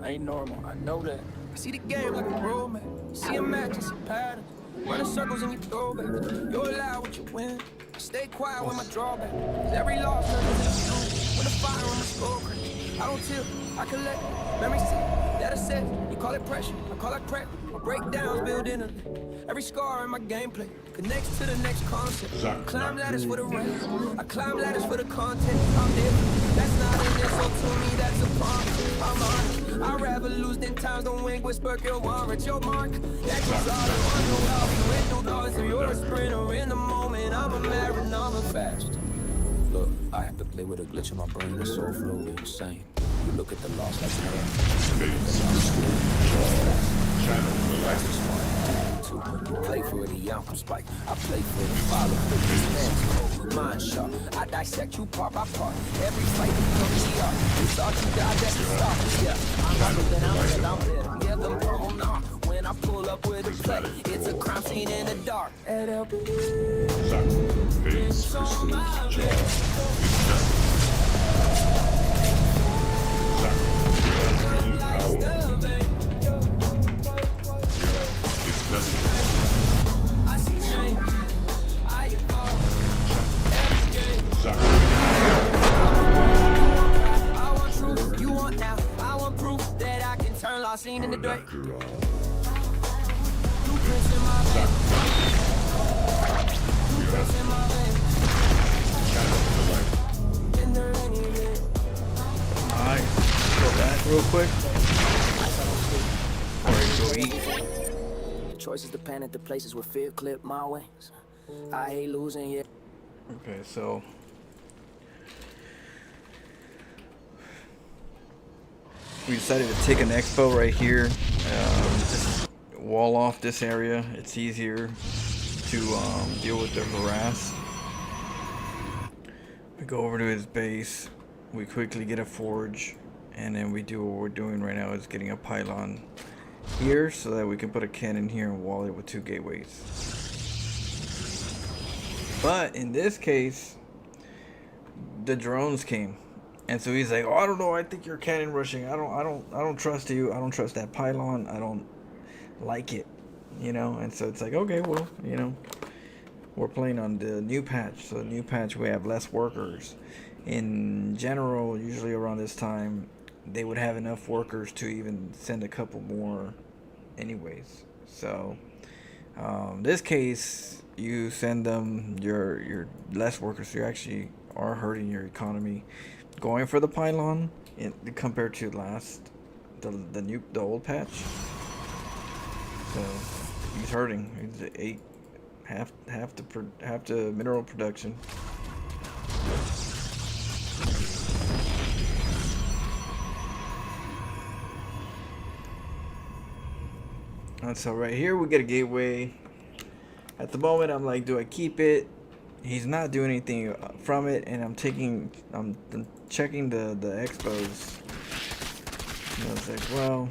I ain't normal, I know that. I see the game like a roadmap. See a match, it's a pattern. Running circles in your throwback. You're allowed what you win. I stay quiet with my drawback. 'Cause every loss turns into a truth. With a fire on my skull crack. I don't tilt, I collect. Memory sit, that I set. You call it pressure, I call it prep. My breakdowns build in a every scar in my gameplay connects to the next concept. I climb ladders for the race. I climb ladders for the content. I'm different. That's not an insult to me, that's a promise. I'm honest. I'd rather lose than times don't wink, whisper, kill warrant your mark. That goes all I wonder how we went through those. So you're a sprinter in the moment. I'm a marathon, I'm a fast. Look, I have to play with a glitch in my brain. It's so fluid, insane. You look at the loss like you play for the outcome spike. I play for the follow. Mind sharp. I dissect you part by part. Every fight becomes the art. You thought you died, that's the start. Yeah, I'm better than I'm better. Yeah, the purple knock. When I pull up with a play, it's a crime scene in the dark. It's on my I see change. I want truth, you want now. I want proof that I can turn lost scene into Drake. Blueprints in my veins. Blueprints in my veins. In the rainy day. Alright, go back real quick. Or go eat. Choices dependent the places where fear clip my wings. I hate losing, yeah. Okay, so we decided to take an expo right here. Just wall off this area. It's easier to deal with the harass. We go over to his base. We quickly get a forge, and then we do what we're doing right now is getting a pylon here so that we can put a cannon here and wall it with 2 gateways. But in this case, the drones came, and so he's like, "Oh, I don't know. I think you're cannon rushing. I don't trust you. I don't trust that pylon. I don't like it, you know." And so it's like, okay, well, you know, we're playing on the new patch. So the new patch, we have less workers. In general, usually around this time, they would have enough workers to even send a couple more anyways. So this case, you send them your less workers. So you actually are hurting your economy going for the pylon compared to the old patch. So he's hurting. He's half the mineral production. And so right here we get a gateway. At the moment I'm like, do I keep it? He's not doing anything from it, and I'm checking the expos. And I was like, well,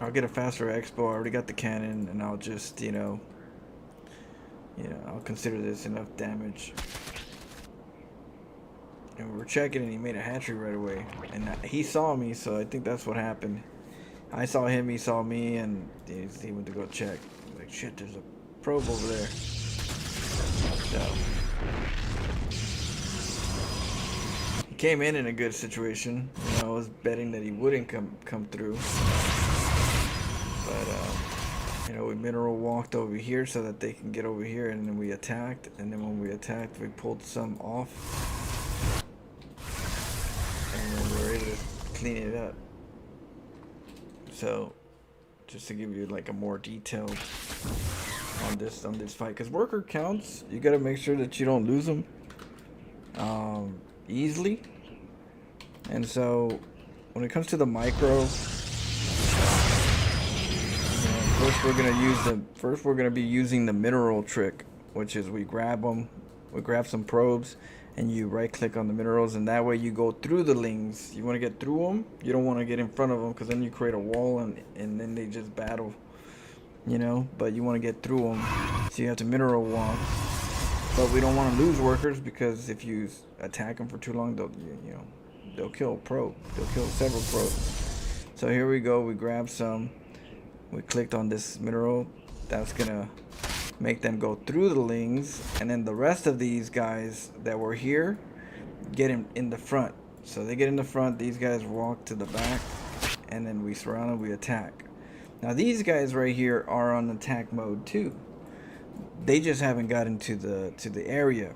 I'll get a faster expo. I already got the cannon, and I'll just, you know, I'll consider this enough damage. And we were checking, and he made a hatchery right away. And he saw me, so I think that's what happened. I saw him, he saw me, and he went to go check. Like, shit, there's a probe over there. So he came in a good situation. You know, I was betting that he wouldn't come through. But you know, we mineral walked over here so that they can get over here, and then we attacked. And then when we attacked, we pulled some off, and then we were able to clean it up. So, just to give you like a more detailed on this fight, because worker counts, you gotta make sure that you don't lose them easily. And so, when it comes to the micro, first we're gonna be using the mineral trick, which is we grab some probes, and you right click on the minerals, and that way you go through the lings. You want to get through them. You don't want to get in front of them, because then you create a wall, and then they just battle, you know. But you want to get through them, so you have to mineral walk. But we don't want to lose workers, because if you attack them for too long, they'll kill a probe. They'll kill several probes. So here we go. We grabbed some. We clicked on this mineral. That's gonna make them go through the lings, and then the rest of these guys that were here get in the front. So they get in the front, these guys walk to the back, and then we surround them, we attack. Now these guys right here are on attack mode too. They just haven't gotten to the area.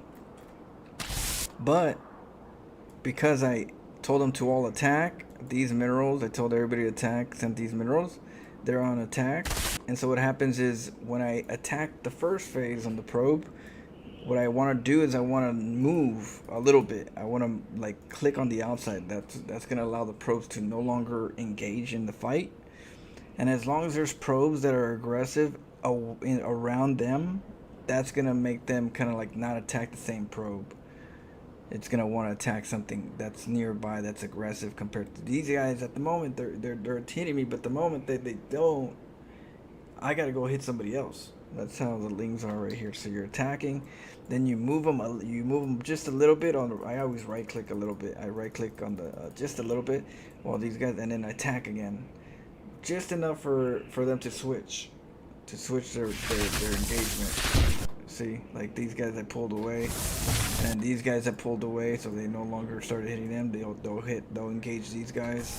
But because I told them to all attack these minerals, I told everybody to attack, sent these minerals, they're on attack. And so what happens is, when I attack the first phase on the probe, what I want to do is I want to move a little bit. I want to like click on the outside. That's going to allow the probes to no longer engage in the fight. And as long as there's probes that are aggressive around them, that's going to make them kind of like not attack the same probe. It's going to want to attack something that's nearby, that's aggressive, compared to these guys. At the moment, they're hitting me, but the moment that they don't, I gotta go hit somebody else. That's how the lings are right here. So you're attacking, then you move them just a little bit on the. I always right click a little bit. I right click on the just a little bit while these guys, and then attack again, just enough for them to switch their engagement. See, like these guys that pulled away, and these guys that pulled away, so they no longer started hitting them. They'll engage these guys.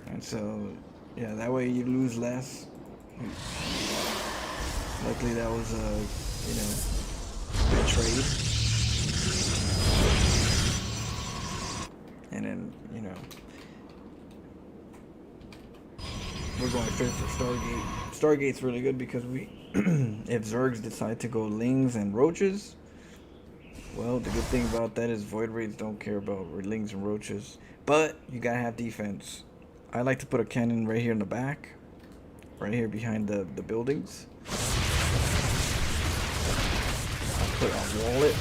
And so, yeah, that way you lose less. Luckily, that was a, good trade. And then, we're going straight for Stargate. Stargate's really good because if Zergs decide to go lings and roaches, well, the good thing about that is void raids don't care about lings and roaches. But you gotta have defense. I like to put a cannon right here in the back, right here behind the buildings. I'll wall it.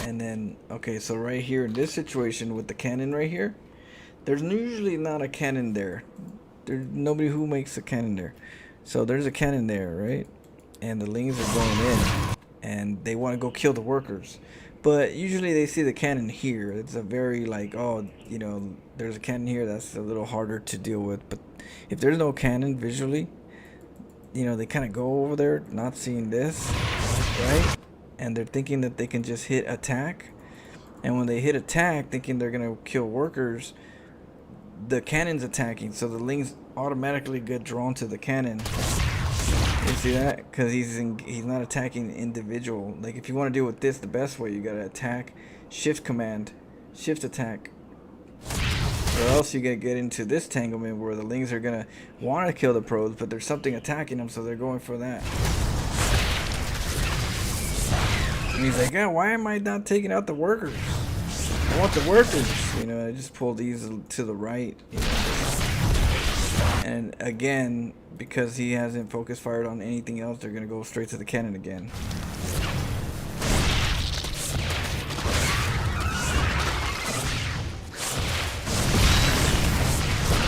And then, okay, so right here in this situation with the cannon right here, there's usually not a cannon there. There's nobody who makes a cannon there. So there's a cannon there, right? And the lings are going in, and they want to go kill the workers. But usually they see the cannon here. It's a very like, there's a cannon here. That's a little harder to deal with. But if there's no cannon visually, they kind of go over there not seeing this, right? And they're thinking that they can just hit attack. And when they hit attack, thinking they're going to kill workers, the cannon's attacking. So the lings automatically get drawn to the cannon. You see that? Because he's not attacking individual. Like, if you want to deal with this the best way, you gotta attack, shift command, shift attack, or else you get into this tanglement where the lings are gonna want to kill the probes, but there's something attacking them, so they're going for that. And he's like, why am I not taking out the workers? I want the workers. I just pull these to the right. And again, because he hasn't focus fired on anything else, they're going to go straight to the cannon again.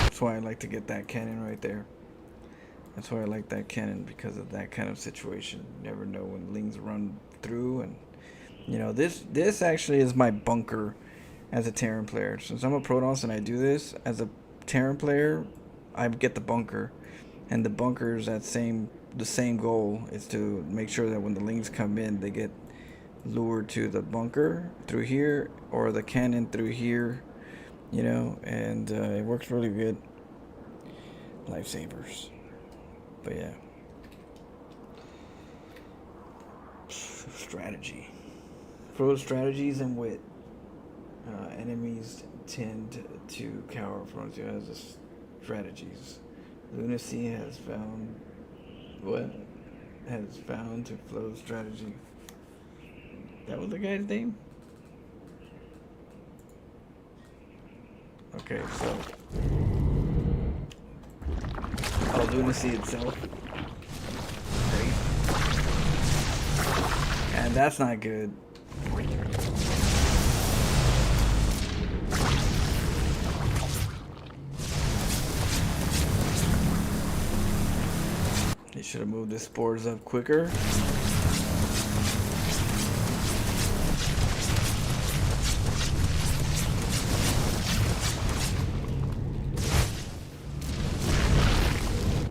That's why I like to get that cannon right there. That's why I like that cannon, because of that kind of situation. You never know when lings run through, and you know, this actually is my bunker as a Terran player. Since I'm a Protoss and I do this as a Terran player, I get the bunker, and the bunker is the same goal is to make sure that when the lings come in, they get lured to the bunker through here or the cannon through here, you know, and it works really good. Lifesavers. But yeah, strategy. Pro strategies and wit. Enemies tend to cower from the strategies. Lunacy has found to flow strategy. That was the guy's name? Okay, so Lunacy itself. Great. And that's not good. He should have moved his spores up quicker.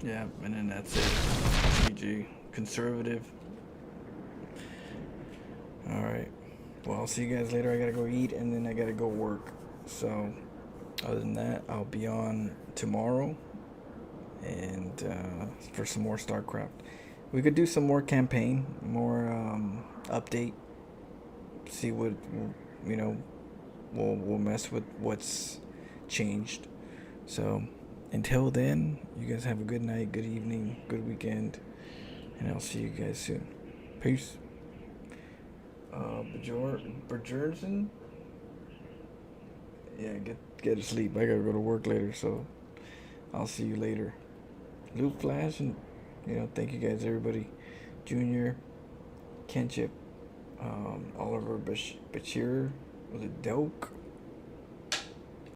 Yeah, and then that's it. GG. Conservative. Alright. Well, I'll see you guys later. I gotta go eat and then I gotta go work. So, other than that, I'll be on tomorrow. And for some more StarCraft. We could do some more campaign, more update. See what, you know, we'll mess with what's changed. So, until then, you guys have a good night, good evening, good weekend, and I'll see you guys soon. Peace. Bjornson? Yeah, get to sleep. I gotta go to work later, so I'll see you later. Loop Flash, and you know, thank you guys, everybody. Junior, Kenchip, Oliver Bashir, was it Doak?